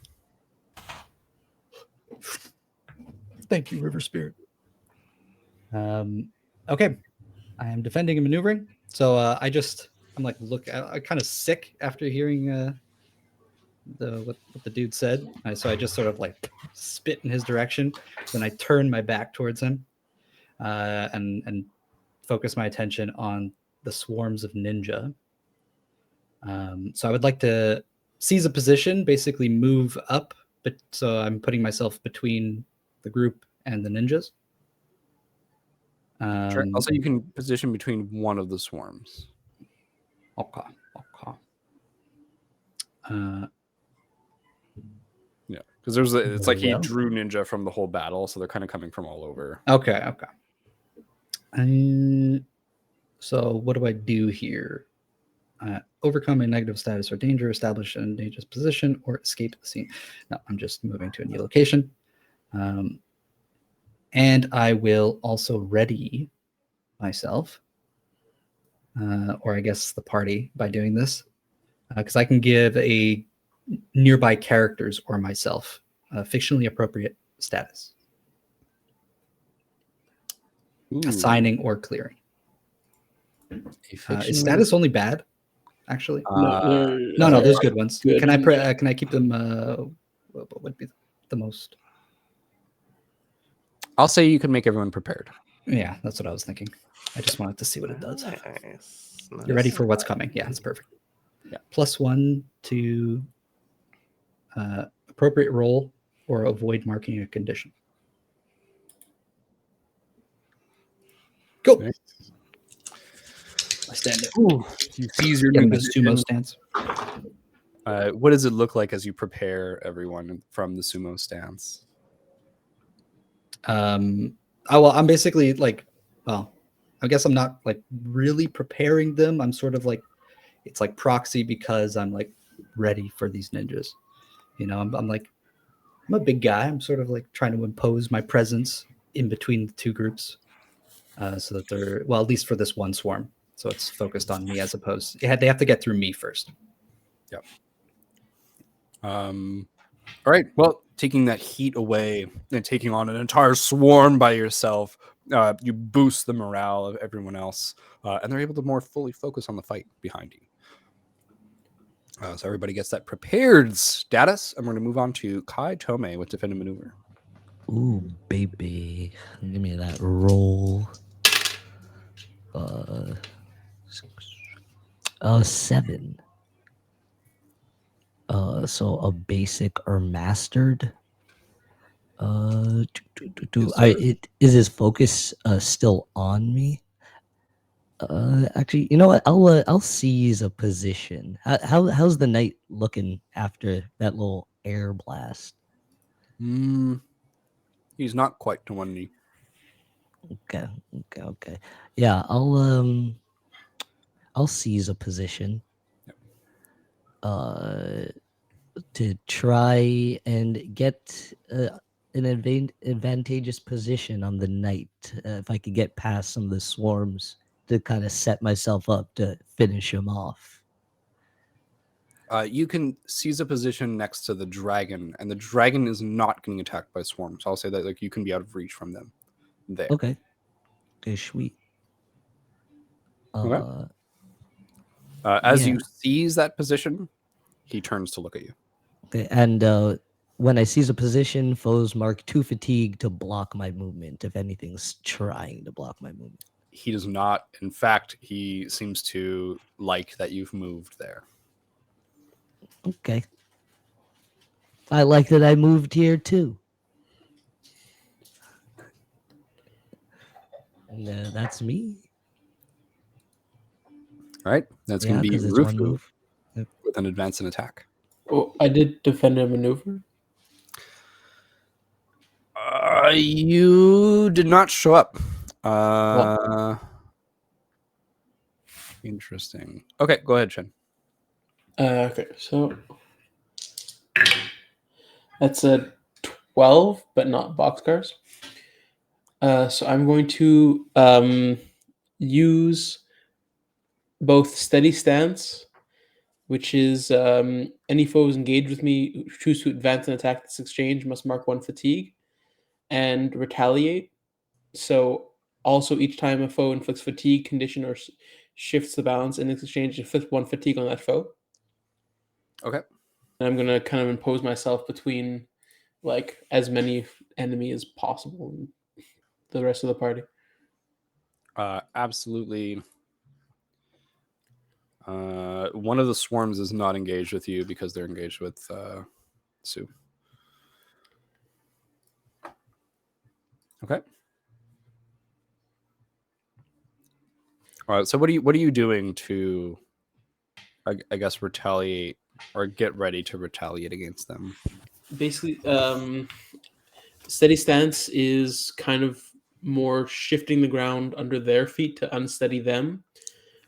Thank you, River Spirit. Okay. I am defending and maneuvering. So I'm like, I'm kind of sick after hearing what the dude said. So I just sort of like spit in his direction. Then I turn my back towards him and focus my attention on the swarms of ninja. So I would like to seize a position, basically move up, but so I'm putting myself between the group and the ninjas. Sure. Also, you can position between one of the swarms. Okay. Yeah, because it's like he Yeah. drew ninja from the whole battle, so they're kind of coming from all over. Okay. So what do I do here? Overcome a negative status or danger, establish an dangerous position, or escape the scene. No, I'm just moving to a new location. And I will also ready myself, or I guess the party, by doing this, because I can give a nearby characters or myself a fictionally appropriate status. Assigning or clearing. Is status only bad? Actually, no. Those good ones. Good. Can I keep them? What would be the most? I'll say you can make everyone prepared. Yeah, that's what I was thinking. I just wanted to see what it does. Nice. You're ready for what's coming. Yeah, that's perfect. Yeah. +1 to appropriate roll or avoid marking a condition. Go. Okay. I stand up. Ooh, you seize your Get new my sumo position. stance. What does it look like as you prepare everyone from the sumo stance? I'm basically like, well, I guess I'm not like really preparing them. I'm sort of like, it's like proxy because I'm like ready for these ninjas. You know, I'm like, I'm a big guy. I'm sort of like trying to impose my presence in between the two groups, so that they're, well, at least for this one swarm. So it's focused on me as opposed. They have to get through me first. Yep. All right. Well, taking that heat away and taking on an entire swarm by yourself, you boost the morale of everyone else, and they're able to more fully focus on the fight behind you. So everybody gets that prepared status. I'm going to move on to Kai Tome with defend and maneuver. Ooh, baby. Give me that roll. 7. So a basic or mastered. Yes, sir. Is his focus still on me? Actually, you know what? I'll seize a position. How's the knight looking after that little air blast? He's not quite to one knee. Okay. Yeah, I'll seize a position. To try and get an advantageous position on the knight. If I could get past some of the swarms to kind of set myself up to finish him off. You can seize a position next to the dragon, and the dragon is not getting attacked by swarms. I'll say that like you can be out of reach from them. There. Okay, sweet. Okay. As yeah. you seize that position, he turns to look at you. Okay, and when I seize a position, foes mark 2 fatigue to block my movement. If anything's trying to block my movement, He does not. In fact, he seems to like that you've moved there. okay. I like that I moved here too. And that's me. All right, that's going to be 'cause it's one Rufu move. with an advance and attack. Oh, I did defend and maneuver. You did not show up. Interesting. Okay, go ahead, Shen. Okay, so that's a 12, but not boxcars. So I'm going to use both steady stance, which is any foes engaged with me who choose to advance and attack this exchange must mark 1 fatigue, and retaliate. So also each time a foe inflicts fatigue, condition, or shifts the balance in this exchange, inflict 1 fatigue on that foe. Okay. And I'm going to kind of impose myself between like as many enemy as possible and the rest of the party. Absolutely. One of the swarms is not engaged with you because they're engaged with Sue. Okay. All right. So what are you doing to, I guess, retaliate or get ready to retaliate against them? Basically, steady stance is kind of more shifting the ground under their feet to unsteady them,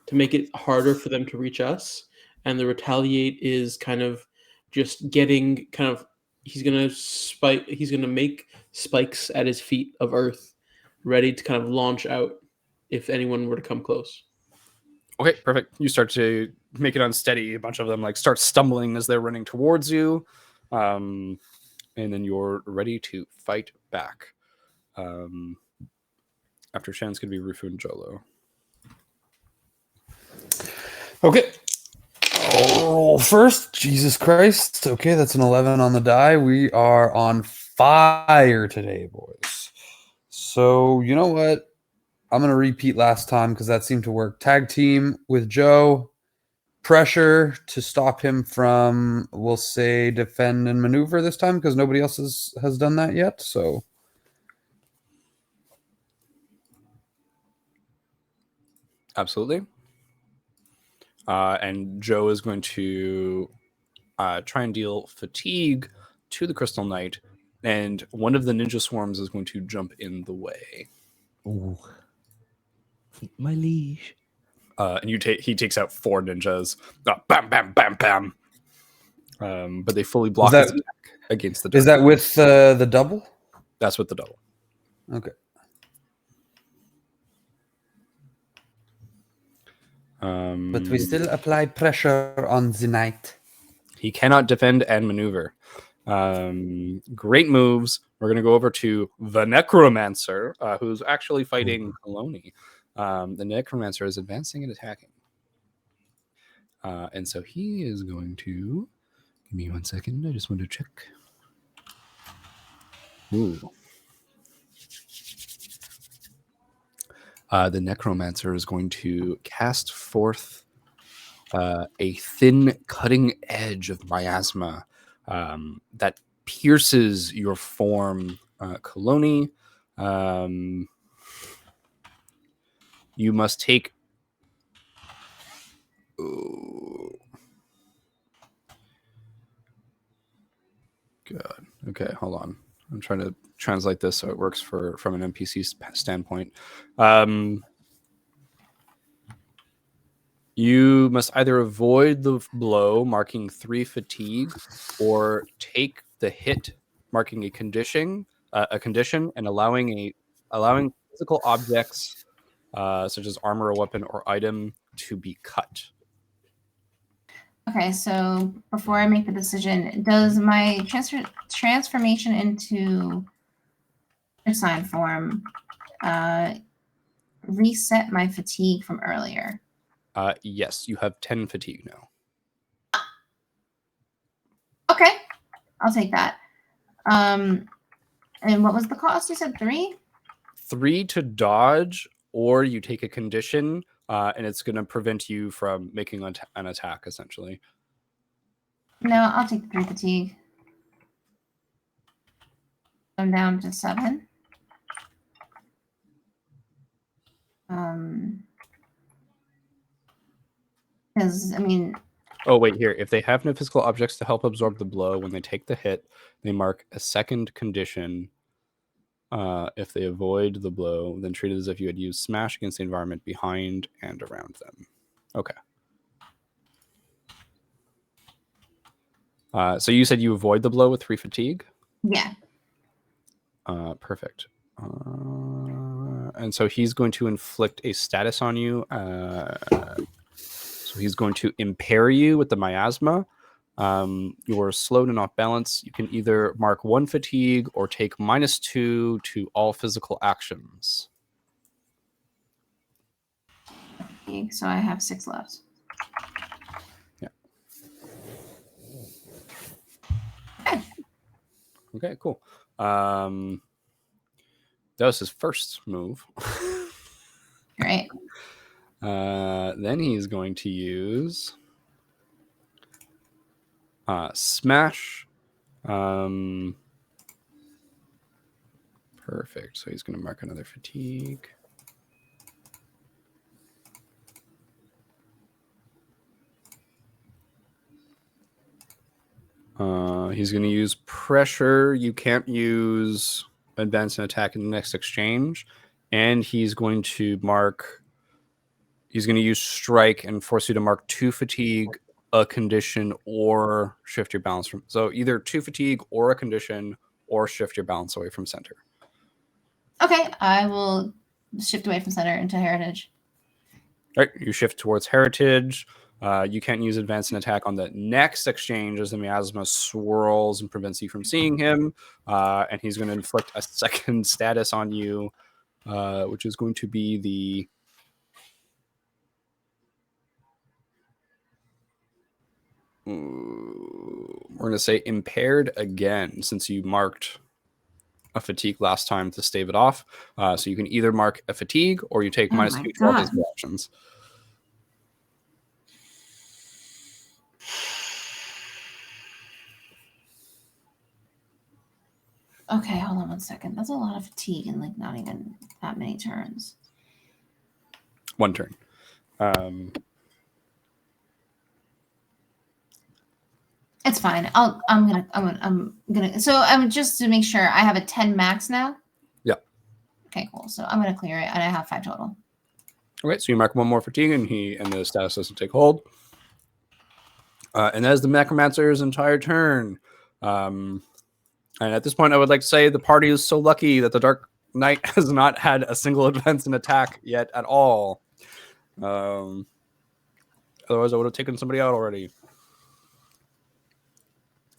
to make it harder for them to reach us. And the retaliate is kind of just getting kind of, he's gonna make spikes at his feet of earth, ready to kind of launch out if anyone were to come close. Okay, perfect. You start to make it unsteady. A bunch of them like start stumbling as they're running towards you. And then you're ready to fight back. After Shen's going to be Rufu and Jolo. Okay. Oh, first, Jesus Christ. Okay, that's an 11 on the die. We are on fire today, boys. So, you know what? I'm going to repeat last time because that seemed to work. Tag team with Joe. Pressure to stop him from, we'll say, defend and maneuver this time because nobody else has done that yet. So Absolutely. And Joe is going to try and deal fatigue to the Crystal Knight, and one of the ninja swarms is going to jump in the way. Ooh. My liege. And he takes out 4 ninjas. Bam, bam, bam, bam. But they fully block his attack against the target. Is that with the double? That's with the double. Okay. But we still apply pressure on the knight. He cannot defend and maneuver. Great moves. We're going to go over to the Necromancer, who's actually fighting Kaloni. The Necromancer is advancing and attacking. And so he is going to... Give me 1 second. I just want to check. Ooh. The Necromancer is going to cast forth a thin cutting edge of miasma that pierces your form, Kaloni. You must take... Oh. God. Okay, hold on. I'm trying to translate this so it works from an NPC standpoint. You must either avoid the blow, marking 3 fatigue, or take the hit, marking a condition, and allowing physical objects such as armor, a weapon, or item to be cut. Okay, so before I make the decision, does my transformation into a sign form reset my fatigue from earlier? Yes, you have 10 fatigue now. Okay, I'll take that. And what was the cost? You said 3? 3 to dodge, or you take a condition, and it's going to prevent you from making an attack, essentially. No, I'll take the 3 fatigue. I'm down to 7. Because, I mean... Oh, wait, here. If they have no physical objects to help absorb the blow, when they take the hit, they mark a second condition. If they avoid the blow, then treat it as if you had used smash against the environment behind and around them. Okay. So you said you avoid the blow with 3 fatigue? Yeah. Perfect. And so he's going to inflict a status on you. So he's going to impair you with the miasma. You're slowed and off balance. You can either mark 1 fatigue or take -2 to all physical actions. So I have 6 left. Yeah. Okay, cool. That was his first move. Great. Then he's going to use smash. Perfect. So he's going to mark another fatigue. He's going to use pressure. You can't use advance and attack in the next exchange. And he's going to use strike and force you to mark 2 fatigue, a condition, or shift your balance from. So either 2 fatigue or a condition, or shift your balance away from center. Okay, I will shift away from center into heritage. All right, you shift towards heritage. You can't use advance and attack on the next exchange as the miasma swirls and prevents you from seeing him. And he's going to inflict a second status on you, which is going to be the... We're going to say impaired again, since you marked a fatigue last time to stave it off. So you can either mark a fatigue or you take -2 to all his actions. Okay, hold on 1 second. That's a lot of fatigue in like not even that many turns. 1 turn. It's fine. I'm gonna. So I'm just to make sure I have a 10 max now. Yeah. Okay, cool. So I'm gonna clear it, and I have 5 total. Okay, so you mark 1 more fatigue, and the status doesn't take hold. And that is the Necromancer's entire turn. And at this point, I would like to say the party is so lucky that the Dark Knight has not had a single advance in attack yet at all. Otherwise, I would have taken somebody out already.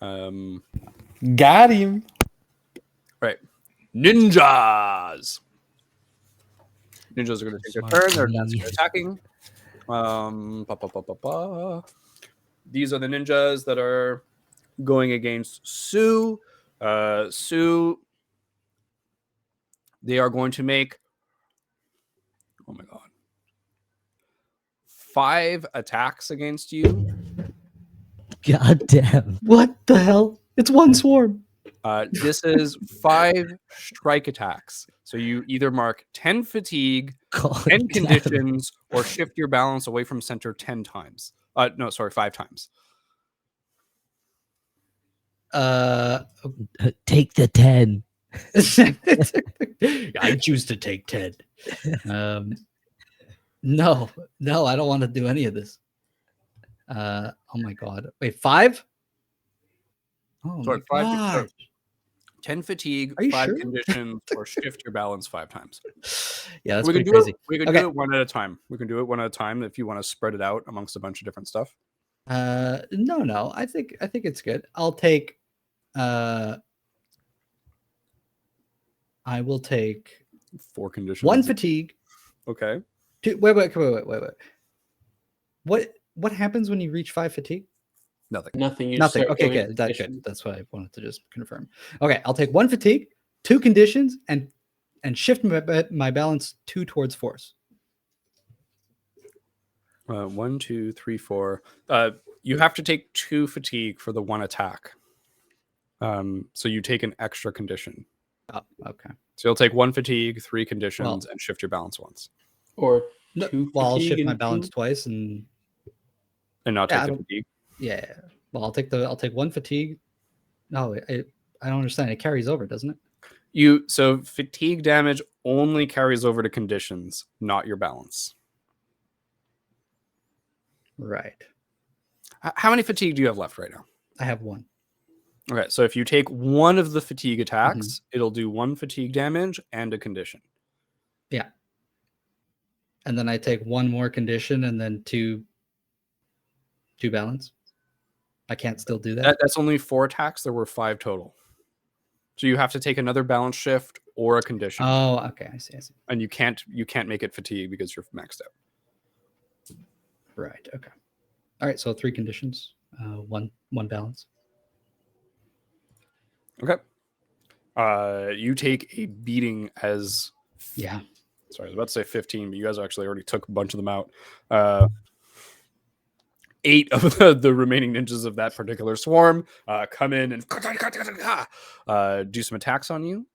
Got him. Right. Ninjas! Ninjas are going to take their turn. They're advancing and attacking. These are the ninjas that are going against Sue. Sue, they are going to make, oh my god, 5 attacks against you. God damn. What the hell? It's one swarm. This is 5 strike attacks. So you either mark 10 fatigue, God 10 damn. conditions, or shift your balance away from center 10 times. 5 times. Take the 10. I choose to take 10. No, I don't want to do any of this. Oh my god. Wait, 5? Oh Sorry, my 5 god. 10 fatigue, Are you 5 sure? conditions, or shift your balance 5 times. Yeah, that's we can pretty do crazy. it. We can Okay. do it one at a time. We can do it one at a time if you want to spread it out amongst a bunch of different stuff. No. I think it's good. I'll take I will take 4 conditions. 1 fatigue. Okay. 2 wait. What happens when you reach 5 fatigue? Nothing. Nothing. You Nothing. start Okay, going good. That's conditions. good. That's what I wanted to just confirm. Okay, I'll take 1 fatigue, 2 conditions, and shift my balance 2 towards force. 1, 2, 3, 4. You have to take 2 fatigue for the 1 attack. So you take an extra condition. Oh, okay. So you'll take 1 fatigue, 3 conditions, and shift your balance once, Or No, 2 well, I'll fatigue shift my and balance 2. twice, and and not Yeah, take I the don't- fatigue. yeah. Well, I'll take 1 fatigue. No, I don't understand. It carries over, doesn't it? So fatigue damage only carries over to conditions, not your balance. Right. How many fatigue do you have left right now? I have 1. Okay, so if you take 1 of the fatigue attacks, it'll do 1 fatigue damage and a condition. Yeah. And then I take 1 more condition, and then 2 balance. I can't still do that. That's only 4 attacks. There were 5 total. So you have to take another balance shift or a condition. Oh, okay. I see. And you can't make it fatigue because you're maxed out. Right. Okay. All right. So 3 conditions, 1 balance. Okay. You take a beating as Yeah. Sorry, I was about to say 15, but you guys actually already took a bunch of them out. 8 of the remaining ninjas of that particular swarm come in and do some attacks on you.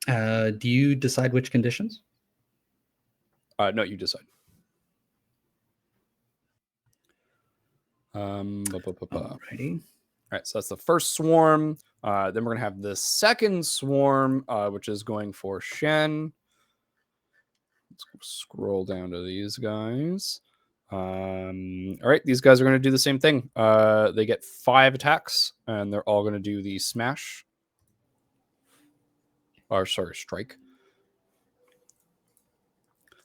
Do you decide which conditions? No, you decide. Alrighty. All right, so that's the first swarm. Then we're going to have the second swarm, which is going for Shen. Let's scroll down to these guys. All right, these guys are going to do the same thing. They get 5 attacks, and they're all going to do the smash. Strike.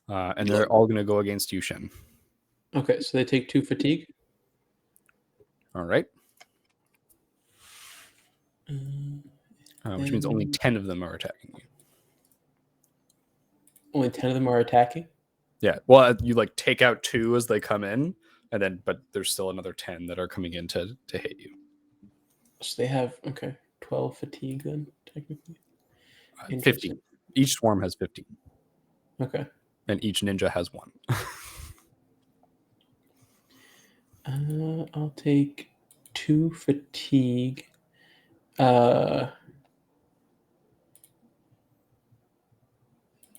And they're all going to go against you, Shen. Okay, so they take 2 fatigue. All right. Which means only 10 of them are attacking you. Only 10 of them are attacking? Yeah. Well, you like take out 2 as they come in, and then but there's still another 10 that are coming in to hit you. So they have 12 fatigue then, technically. 15. Each swarm has 15. Okay. And each ninja has 1. I'll take 2 fatigue.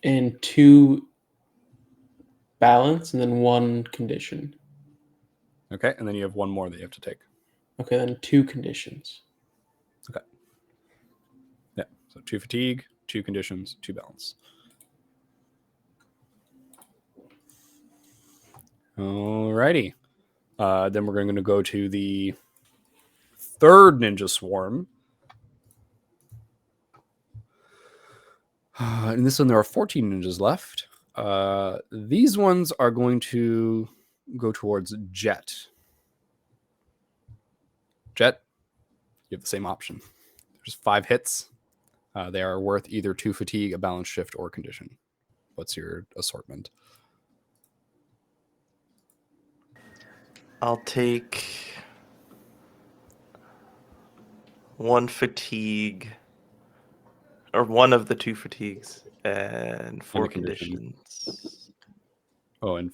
and 2 balance, and then 1 condition. Okay, and then you have one more that you have to take. Okay, then 2 conditions. Yeah, so 2 fatigue, 2 conditions, 2 balance. Alrighty. Then we're going to go to the third ninja swarm. In this one, there are 14 ninjas left. These ones are going to go towards Jet. Jet, you have the same option. There's 5 hits. They are worth either 2 fatigue, a balance shift, or condition. What's your assortment? I'll take 1 fatigue, or one of the 2 fatigues, and 4 condition. conditions. Oh, and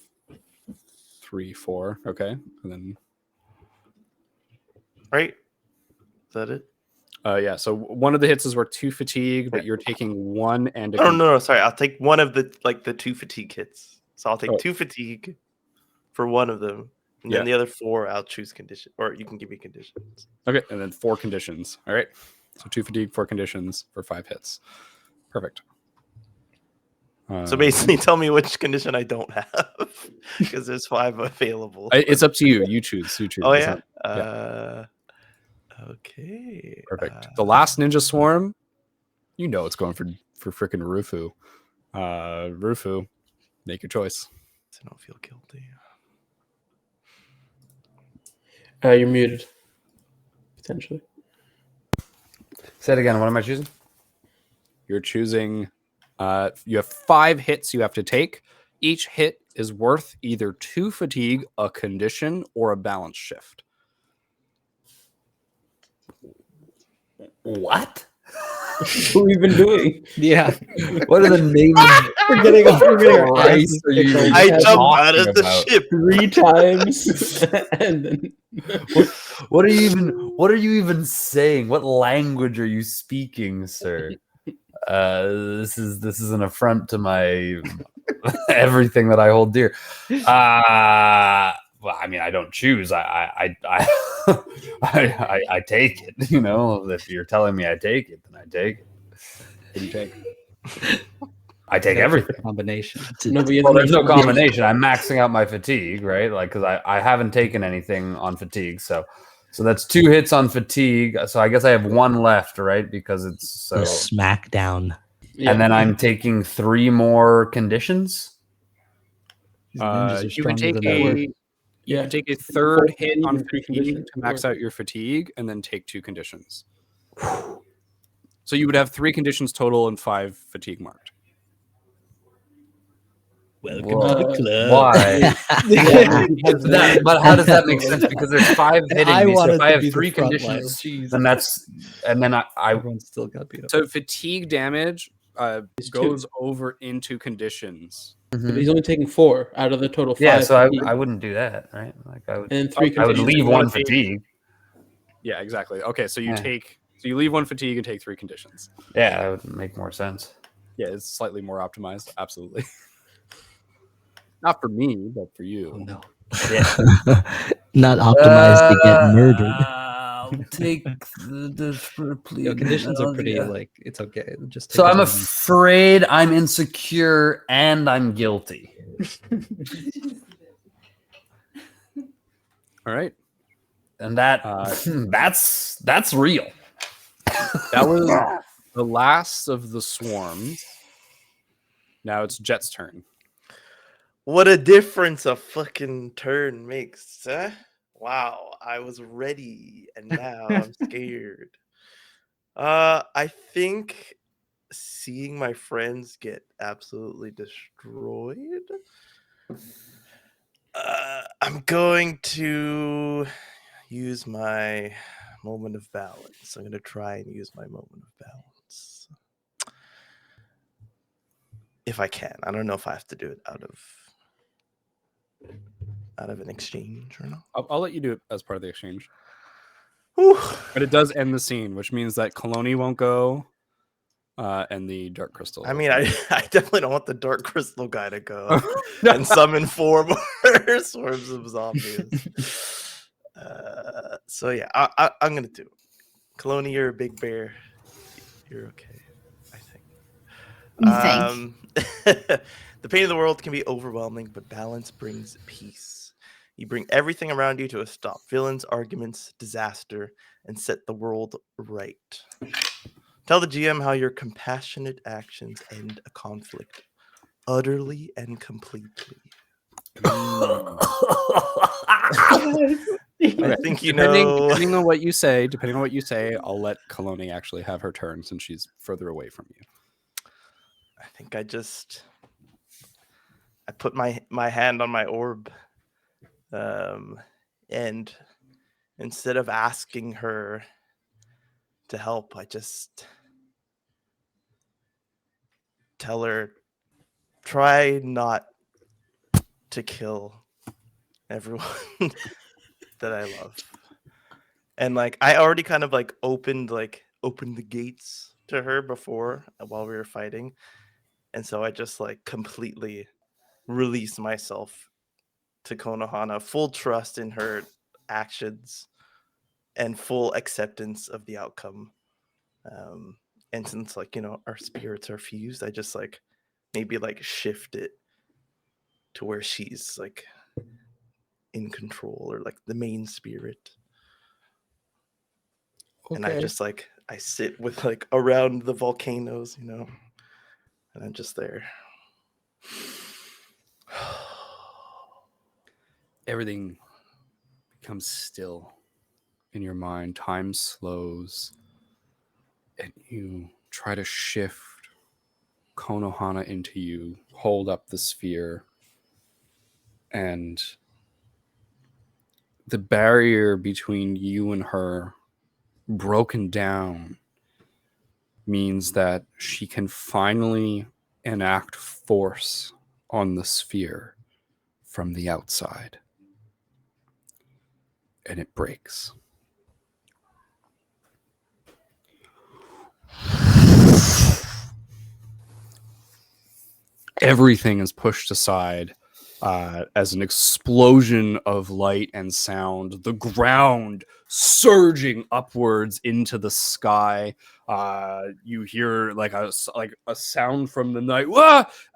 3, 4. Okay. And then, Right? Is that it? yeah. So one of the hits is worth 2 fatigue, but you're taking 1 and a. Oh, no, sorry. I'll take one of the 2 fatigue hits. So I'll take Oh. 2 fatigue for one of them. And then the other 4, I'll choose condition, or you can give me conditions. Okay, and then 4 conditions. All right. So 2 fatigue, 4 conditions for 5 hits. Perfect. So basically, tell me which condition I don't have, because there's 5 available. It's up to you. You choose. Oh, It's yeah? not- Okay. Perfect. The last ninja swarm, you know it's going for freaking Rufu. Rufu, make your choice. I don't feel guilty. You're muted. Potentially. Say it again. What am I choosing? You're choosing. You have 5 hits you have to take. Each hit is worth either 2 fatigue, a condition, or a balance shift. What? What we've been doing. Yeah. What are the names? We're getting our Christ, are you tickled I guys jumped out talking of the about? ship. 3 times. And then What are you even saying? What language are you speaking, sir? This is an affront to my everything that I hold dear. Well, I mean, I don't choose. I take it. You know, if you're telling me I take it, then I take it. What do you take? I take everything. Combination. no, but you have Well, to there's no make some- combination. I'm maxing out my fatigue, right? Like, because I haven't taken anything on fatigue, so that's 2 hits on fatigue. So I guess I have 1 left, right? Because it's so. The smackdown. Yeah. And then I'm taking 3 more conditions. These ninjas are You can stronger take than ever. you Yeah. can take a third hit on and 3 fatigue conditions. to max out your fatigue, and then take 2 conditions. So you would have 3 conditions total and 5 fatigue marked. Welcome Whoa. to the club. Why? Yeah. But how does that make sense? Because there's 5 hitting I me. So wanted if I to have be the 3 front line. conditions, Jeez. then I Everyone still got beat up. So fatigue damage It's goes over into conditions. But he's only taking 4 out of the total 5. yeah. So fatigue. I wouldn't do that, right? Like I would. And then 3 I would conditions. leave You wanna 1 take- fatigue. Yeah, exactly. Okay, so you Yeah. you leave 1 fatigue and take 3 conditions. Yeah, that would make more sense. Yeah, it's slightly more optimized. Absolutely. Not for me, but for you. Oh, no. Yeah. Not optimized to get murdered. I'll take the please. Yo, conditions are pretty like it's okay. Just So take I'm as many. afraid, I'm insecure, and I'm guilty. All right. And that that's real. That was the last of the swarms. Now it's Jet's turn. What a difference a fucking turn makes, huh? Wow, I was ready and now I'm scared. I think seeing my friends get absolutely destroyed. I'm going to use my moment of balance. I'm going to try and use my moment of balance. If I can. I don't know if I have to do it out of an exchange or not. I'll let you do it as part of the exchange. Whew. But it does end the scene, which means that Kaloni won't go. and the dark crystal. I mean, I definitely don't want the dark crystal guy to go and summon 4 more swarms of zombies. So yeah, I'm gonna do it. Kaloni, you're a big bear. You're okay, I think. You think? The pain of the world can be overwhelming, but balance brings peace. You bring everything around you to a stop. Villains, arguments, disaster, and set the world right. Tell the GM how your compassionate actions end a conflict utterly and completely. I think you know. Depending on what you say, I'll let Kaloni actually have her turn since she's further away from you. I think I put my hand on my orb, and instead of asking her to help, I just tell her, try not to kill everyone that I love. And like I already kind of like opened the gates to her before while we were fighting. And so I just like completely release myself to Konohana, full trust in her actions and full acceptance of the outcome. And since like, our spirits are fused, I just like maybe like shift it to where she's like in control or like the main spirit. Okay. And I just like I sit with like around the volcanoes, and I'm just there. Everything becomes still in your mind. Time slows, and you try to shift Konohana into you, hold up the sphere, and the barrier between you and her broken down means that she can finally enact force on the sphere from the outside. And it breaks. Everything is pushed aside as an explosion of light and sound. The ground surging upwards into the sky. You hear like a sound from the night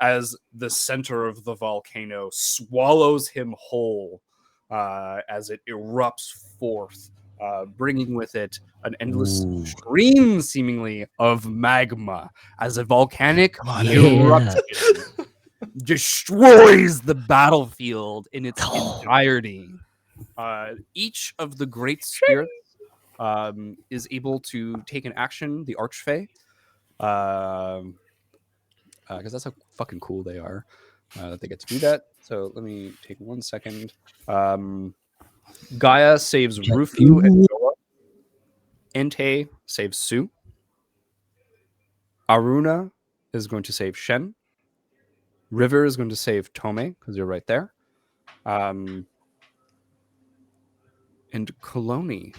as the center of the volcano swallows him whole as it erupts forth, bringing with it an endless stream, seemingly, of magma as a volcanic eruption destroys the battlefield in its entirety. Each of the great spirits is able to take an action, the Archfey, because that's how fucking cool they are that they get to do that. So let me take 1 second. Gaia saves Rufu and Joa. Entei saves Su. Aruna is going to save Shen. River is going to save Tome, because you're right there. And Kaloni,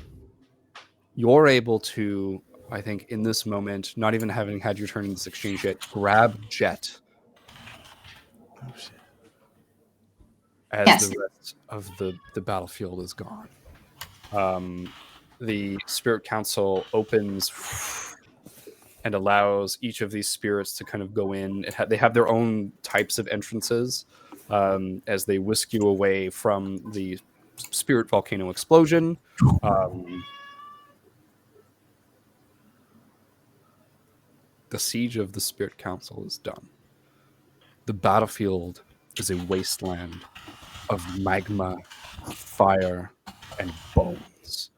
you're able to, I think, in this moment, not even having had your turn in this exchange yet, grab Jet. Oh shit. As the rest of the battlefield is gone. The Spirit Council opens and allows each of these spirits to kind of go in. They have their own types of entrances as they whisk you away from the spirit volcano explosion. The siege of the Spirit Council is done. The battlefield is a wasteland of magma, fire, and bones.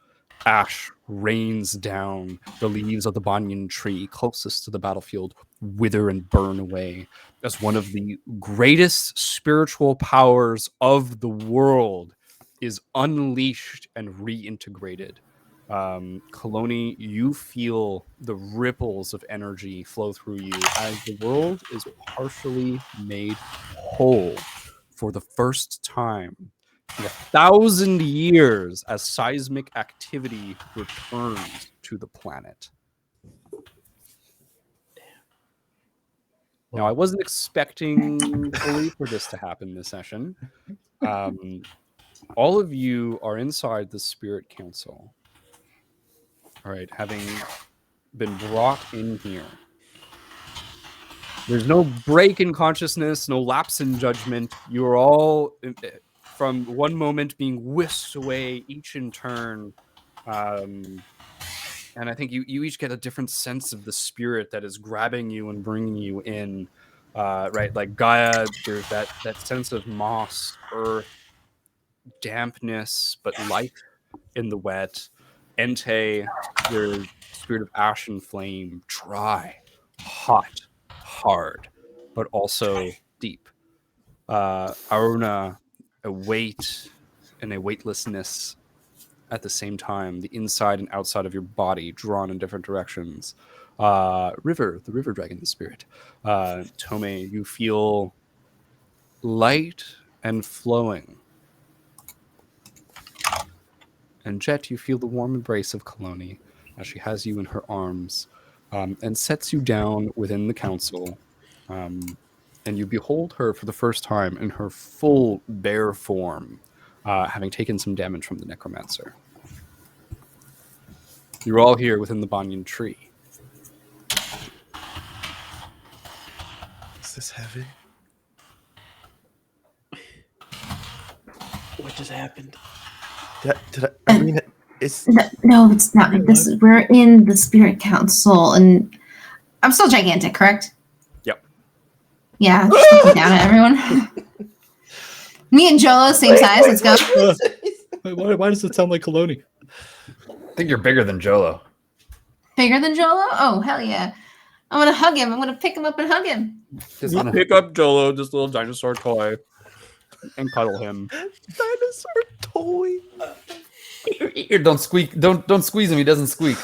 Ash rains down. The leaves of the banyan tree closest to the battlefield wither and burn away as one of the greatest spiritual powers of the world is unleashed and reintegrated. Kaloni, you feel the ripples of energy flow through you as the world is partially made whole for the first time in 1,000 years as seismic activity returns to the planet. Now, I wasn't expecting fully for this to happen this session. All of you are inside the Spirit Council. All right, having been brought in here. There's no break in consciousness, no lapse in judgment. You are all, from one moment, being whisked away, each in turn. And I think you each get a different sense of the spirit that is grabbing you and bringing you in. Right, like Gaia, there's that sense of moss, earth, dampness, but life in the wet. Entei, there's spirit of ash and flame, dry, hot, hard, but also deep. Aruna, a weight and a weightlessness at the same time, the inside and outside of your body drawn in different directions. River, the river dragon, the spirit. Tome, you feel light and flowing. And Jet, you feel the warm embrace of Kaloni as she has you in her arms and sets you down within the council. And you behold her for the first time in her full bear form, having taken some damage from the necromancer. You're all here within the banyan tree. Is this heavy? What just happened? I mean, it's No, it's not. We're in the Spirit Council, and I'm still gigantic, correct? Yep. Yeah, just looking down at everyone. Me and Jolo, same size. Let's go. Wait, why does it sound like Kaloni? I think you're bigger than Jolo. Bigger than Jolo? Oh, hell yeah. I'm going to hug him. I'm going to pick him up and hug him. Just You wanna- pick up Jolo, this little dinosaur toy, and cuddle him. dinosaur toy. Here, don't squeak. Don't squeeze him. He doesn't squeak.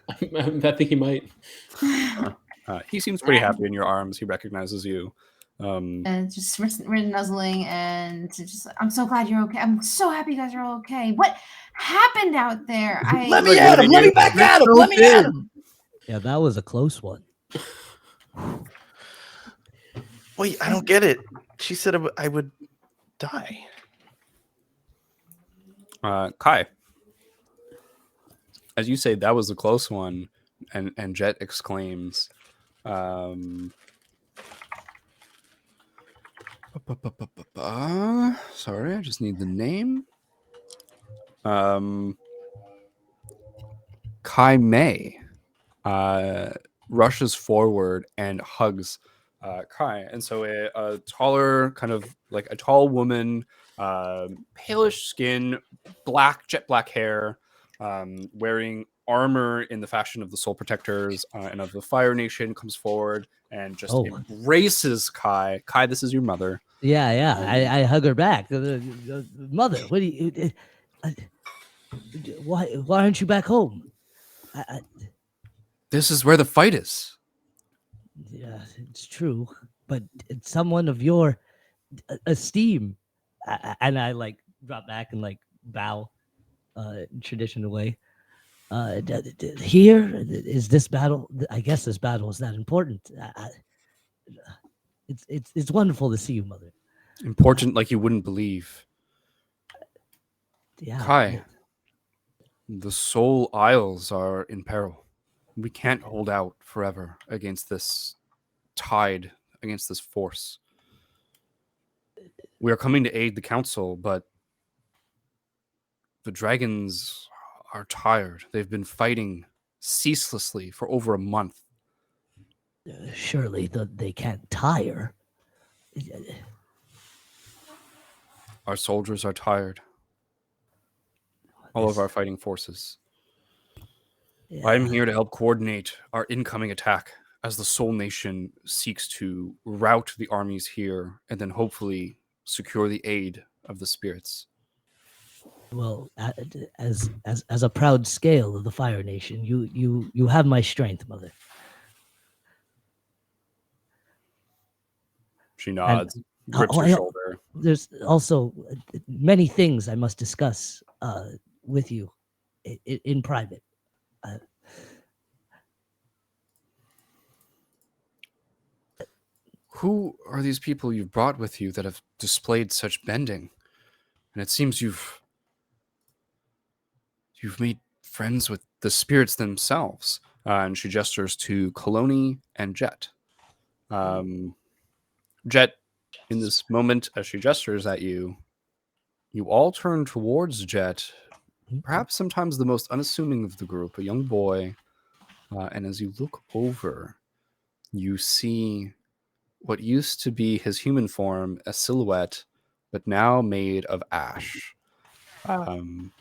I think he might. He seems pretty happy in your arms. He recognizes you. And just we're nuzzling, and just I'm so glad you're okay. I'm so happy you guys are all okay. What happened out there? Let me at him. Let me back at him. Let me at him. Yeah, that was a close one. Wait, I don't get it. She said I would die. Kai, as you say, that was a close one, and Jet exclaims, sorry, I just need the name. Kai Mei rushes forward and hugs Kai. And so a taller, kind of like a tall woman, palish skin, jet black hair, wearing armor in the fashion of the Soul Protectors and of the Fire Nation, comes forward and just embraces Kai. Kai, this is your mother. Yeah. I hug her back. Mother, what do you? Why aren't you back home? This is where the fight is. Yeah, it's true, but it's someone of your esteem, and I like drop back and like bow, traditional way. Here is this battle. I guess this battle is that important. It's wonderful to see you, mother. Important, like you wouldn't believe. Yeah, Kai, the Soul Isles are in peril. We can't hold out forever against this tide, against this force. We are coming to aid the council, but the dragons are tired. They've been fighting ceaselessly for over a month. surely they can't tire. Our soldiers are tired. All of our fighting forces. Yeah. I'm here to help coordinate our incoming attack as the Soul Nation seeks to rout the armies here and then hopefully secure the aid of the spirits. Well, as a proud scale of the Fire Nation, you have my strength, mother. She nods, grips your shoulder. There's also many things I must discuss with you in private. Who are these people you've brought with you that have displayed such bending? And it seems you've made friends with the spirits themselves. And she gestures to Kaloni and Jet. Jet, in this moment, as she gestures at you, you all turn towards Jet, perhaps sometimes the most unassuming of the group, a young boy. And as you look over, you see what used to be his human form, a silhouette, but now made of ash. And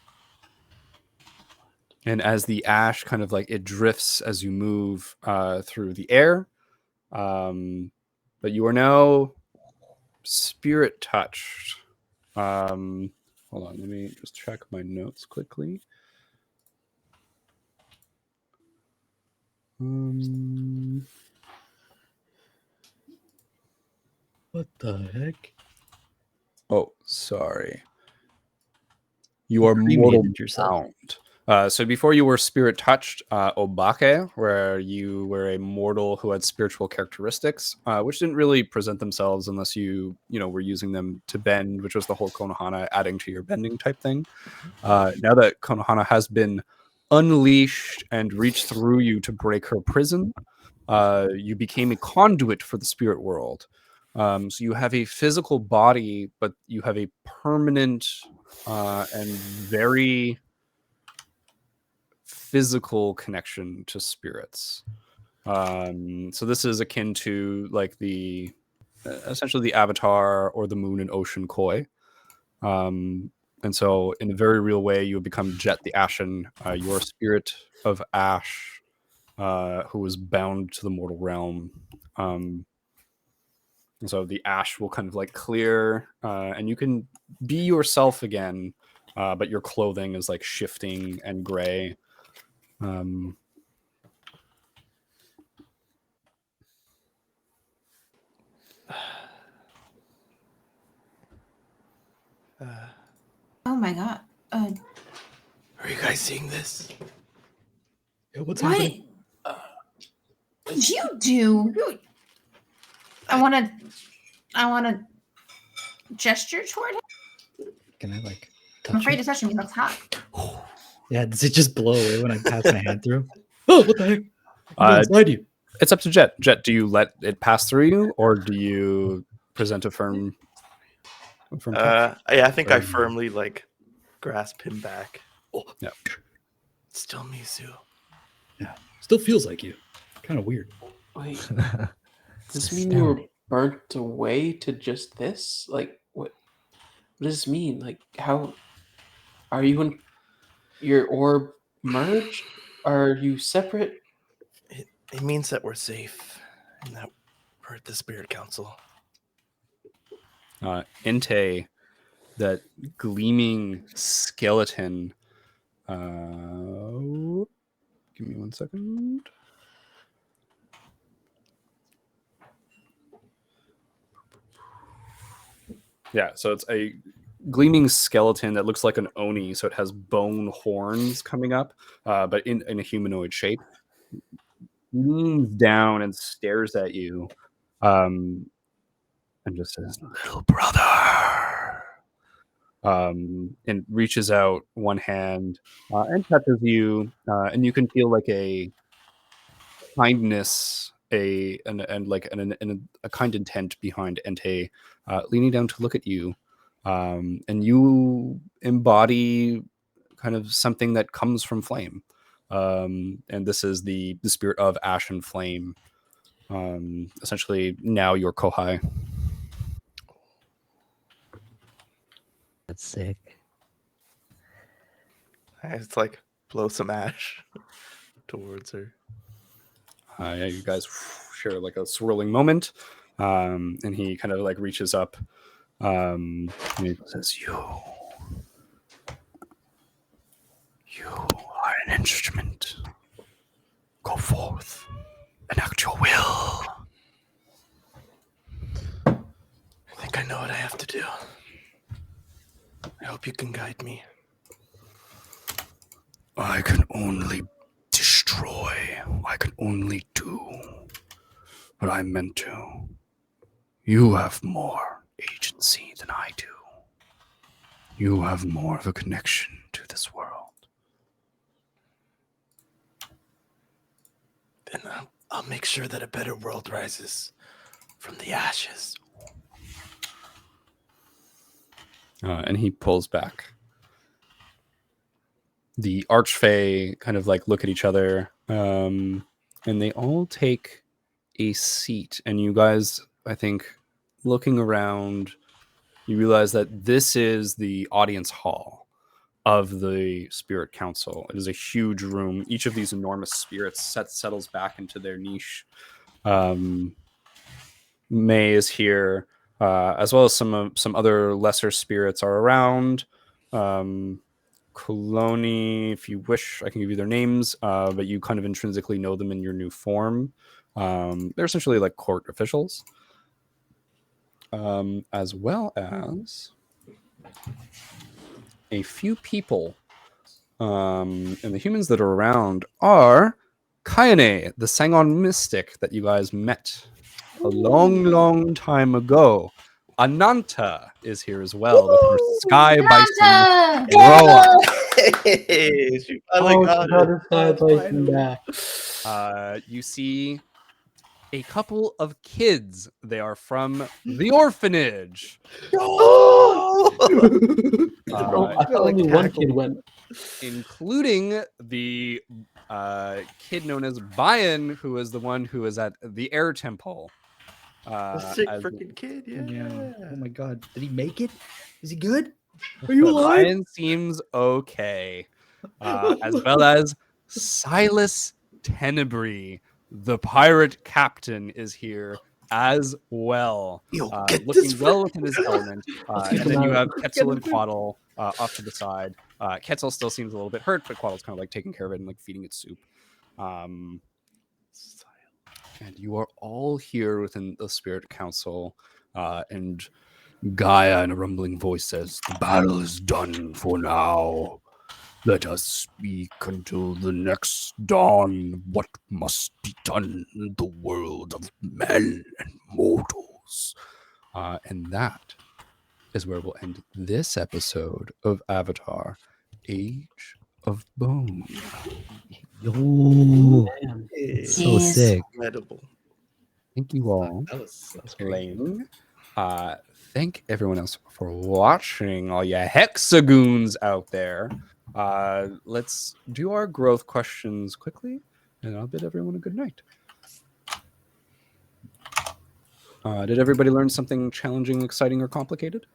as the ash kind of like it drifts as you move through the air, but you are now spirit touched. Hold on, let me just check my notes quickly. What the heck? Oh, sorry. You are cremated mortal yourself. bound. So before you were spirit touched, Obake, where you were a mortal who had spiritual characteristics, which didn't really present themselves unless you were using them to bend, which was the whole Konohana adding to your bending type thing. Now that Konohana has been unleashed and reached through you to break her prison, you became a conduit for the spirit world. So you have a physical body, but you have a permanent and very physical connection to spirits. So this is akin to like the essentially the Avatar or the Moon and Ocean Koi. And so in a very real way, you have become Jet the Ashen, your spirit of ash, who is bound to the mortal realm. And so the ash will kind of like clear, and you can be yourself again, but your clothing is like shifting and gray. Oh my god. Are you guys seeing this? Yeah, what's What happening? did you do? I wanna gesture toward him. Can I like touch I'm afraid him? to touch him, he looks hot. Yeah, does it just blow away when I pass my hand through? Oh, what the heck? I'm Uh, inside you. It's up to Jet. Jet, do you let it pass through you, or do you present a firm touch? Yeah, I think I Or- firmly like grasp him back. Oh, Yeah. It's still Mizu. yeah. Still feels like you. Kind of weird. Wait, It's does this mean you were astounding. burnt away to just this? Like, what does this mean? Like, how are you and your orb merged? Are you separate? It means that we're safe and that we're at the Spirit Council. Inte, that gleaming skeleton. Give me 1 second. Yeah, so it's a gleaming skeleton that looks like an oni, so it has bone horns coming up, but in a humanoid shape. Leans down and stares at you, and just says, "Little brother," and reaches out one hand and touches you, and you can feel like a kindness, a kind intent behind Entei, leaning down to look at you, and you embody kind of something that comes from flame, and this is the spirit of ash and flame. Essentially, now you're Kohai. That's sick. I just like blow some ash towards her. Yeah, you guys share like a swirling moment, and he kind of like reaches up, and he says, "You are an instrument. Go forth, enact your will." I think I know what I have to do. I hope you can guide me. I can only destroy. I can only do what I'm meant to. You have more agency than I do. You have more of a connection to this world. Then I'll make sure that a better world rises from the ashes. And he pulls back. The Archfey kind of like look at each other, and they all take a seat. And you guys, I think, looking around, you realize that this is the audience hall of the Spirit Council. It is a huge room. Each of these enormous spirits settles back into their niche. May is here, as well as some other lesser spirits are around. Kaloni, if you wish, I can give you their names, but you kind of intrinsically know them in your new form. They're essentially like court officials, as well as a few people. And the humans that are around are Kayane, the Sangon mystic that you guys met a long time ago. Ananta is here as well with her sky bison. Nanta! Roa. Hey, she finally got it. You see a couple of kids. They are from the orphanage. Only one kid went. Including the kid known as Bayan, who is the one who is at the air temple. The sick as- freaking kid, yeah. Oh my god. Did he make it? Is he good? Are you alive? Bayan seems okay. As well as Silas Tenebree, the pirate captain, is here as well. Yo, Looking this well within his element. keep And then him you out. have Quetzal and Quaddle off to the side. Quetzal still seems a little bit hurt, but Quaddle's kind of like taking care of it and like feeding it soup. And you are all here within the Spirit Council. And Gaia, in a rumbling voice, says, "The battle is done for now. Let us speak until the next dawn what must be done in the world of men and mortals." And that is where we'll end this episode of Avatar, Age of Bone. Yo, Damn. so Jeez. sick. Incredible. Thank you all That was great. playing. Thank everyone else for watching, all you hexagons out there. Let's do our growth questions quickly, and I'll bid everyone a good night. Did everybody learn something challenging, exciting, or complicated?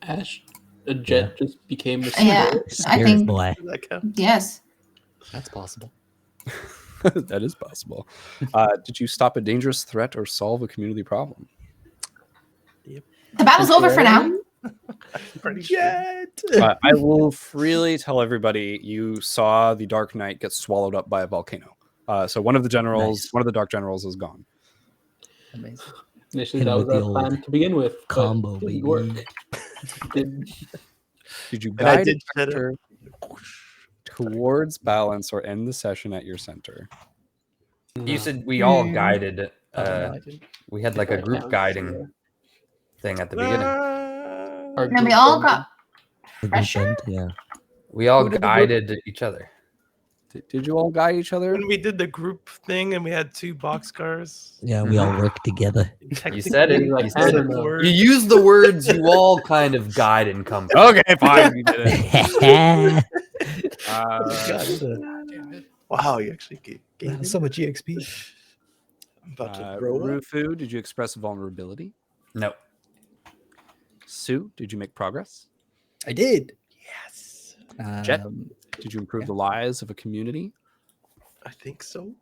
Ash, a jet just became a Yeah, spirit. I Spirit think boy. Does that count? yes. That's possible. That is possible. Did you stop a dangerous threat or solve a community problem? The battle's over for now. Pretty sure. I will freely tell everybody you saw the Dark Knight get swallowed up by a volcano. So one of the generals, Nice. one of the Dark Generals, is gone. Amazing. Initially, Hit that him was with the our plan old to begin with. but combo, didn't baby. work. Didn't- Did you And I guide did a set it. character towards balance or end the session at your center? You said we all Hmm. guided. No, I didn't. We had like a That group counts, guiding yeah. thing at the beginning. Our And we group all ended. got The group pressure. end, yeah. We all Who did the guided each other. Did you all guide each other? When we did the group thing and we had 2 boxcars. Yeah, we all work together. You said it. Technically, like, You said I it. don't know. You used the words you all kind of guide and come. Okay, fine. You did it. God, Wow, you actually gave wow, me so much EXP. I'm about to throw up. Rufu, did you express vulnerability? No. Sue, did you make progress? I did. Yes, Jet? Um, Did you improve the lives of a community? I think so.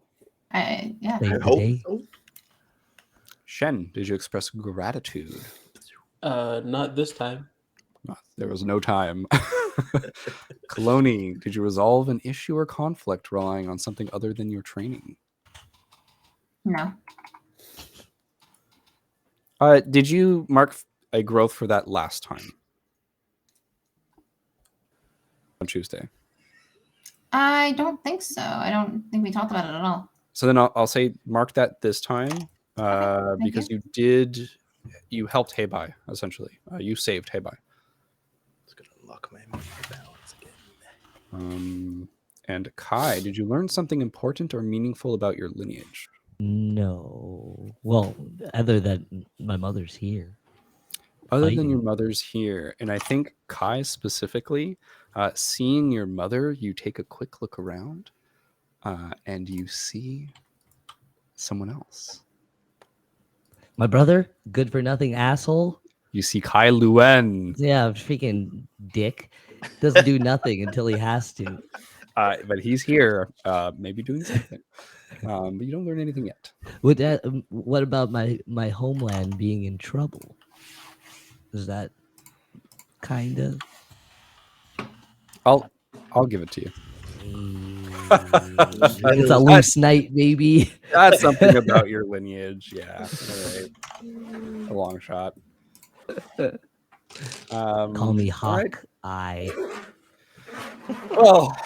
Yeah. Day I to hope day. so. Shen, did you express gratitude? Not this time. There was no time. Kaloni, did you resolve an issue or conflict relying on something other than your training? No. Did you mark a growth for that last time? On Tuesday. I don't think so. I don't think we talked about it at all. So then I'll say mark that this time. thank because you. you helped Heibai, essentially. You saved Heibai. It's gonna unlock my balance again. And Kai, did you learn something important or meaningful about your lineage? No. Well, other than my mother's here. Other than your Fighting. mother's here, and I think Kai specifically, seeing your mother, you take a quick look around, and you see someone else. My brother, good for nothing asshole. You see Kai Luen, Yeah, freaking dick. Doesn't do nothing until he has to. but he's here, maybe doing something. But you don't learn anything yet. What about my homeland being in trouble? Is that kind of? I'll give it to you. It's a loose night, maybe. That's something about your lineage. Yeah. All right. A long shot. Call me all right. Hawk Eye. Well,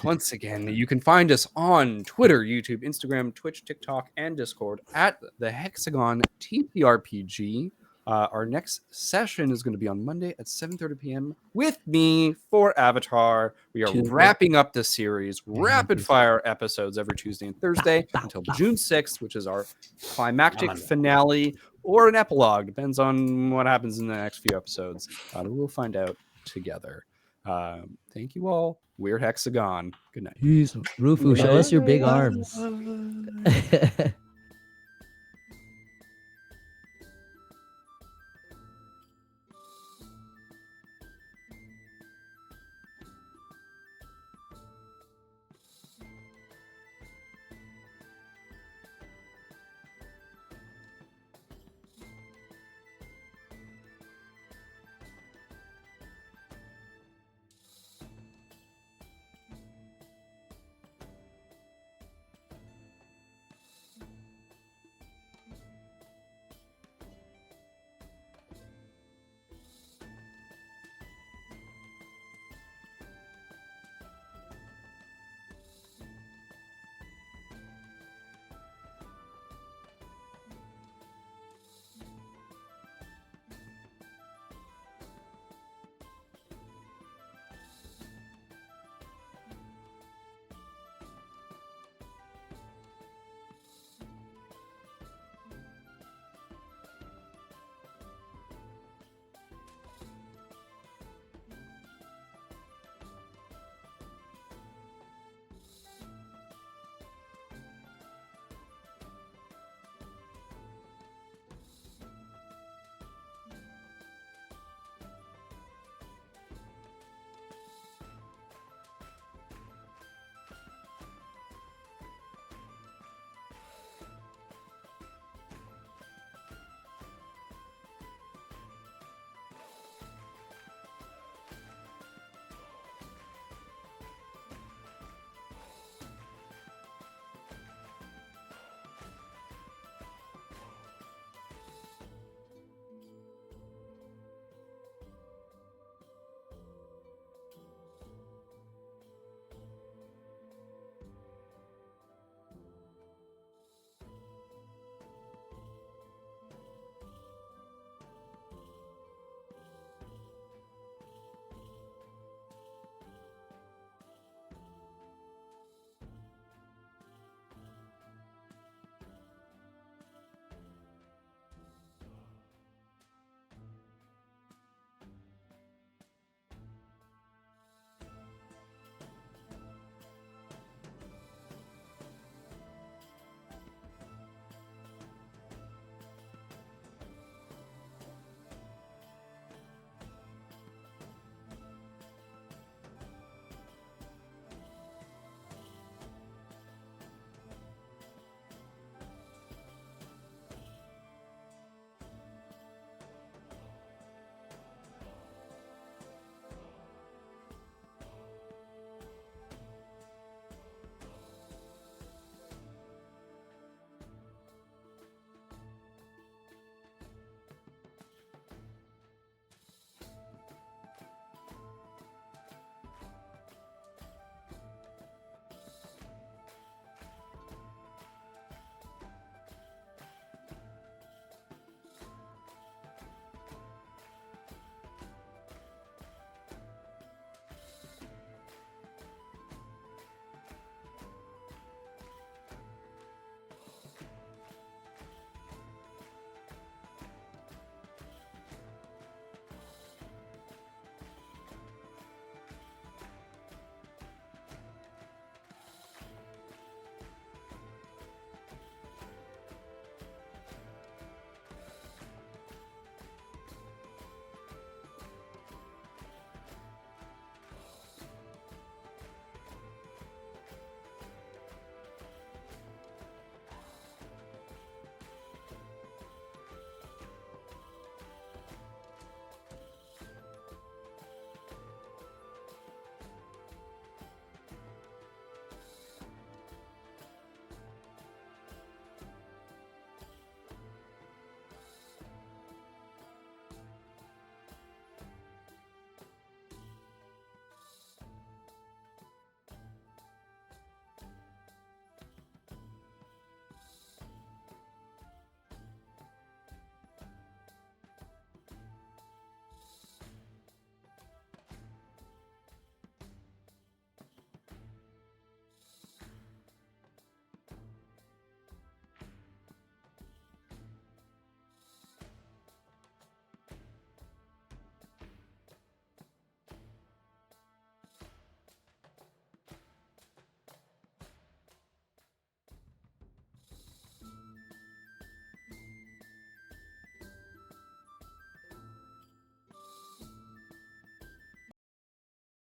once again, you can find us on Twitter, YouTube, Instagram, Twitch, TikTok, and Discord at the Hexagon TTRPG. Our next session is going to be on Monday at 7:30 p.m. with me for Avatar. We are wrapping up the series, rapid fire episodes every Tuesday and Thursday until June 6th, which is our climactic finale or an epilogue. Depends on what happens in the next few episodes. We'll find out together. Thank you all. We're Hexagon. Good night. Rufu, show us your big arms.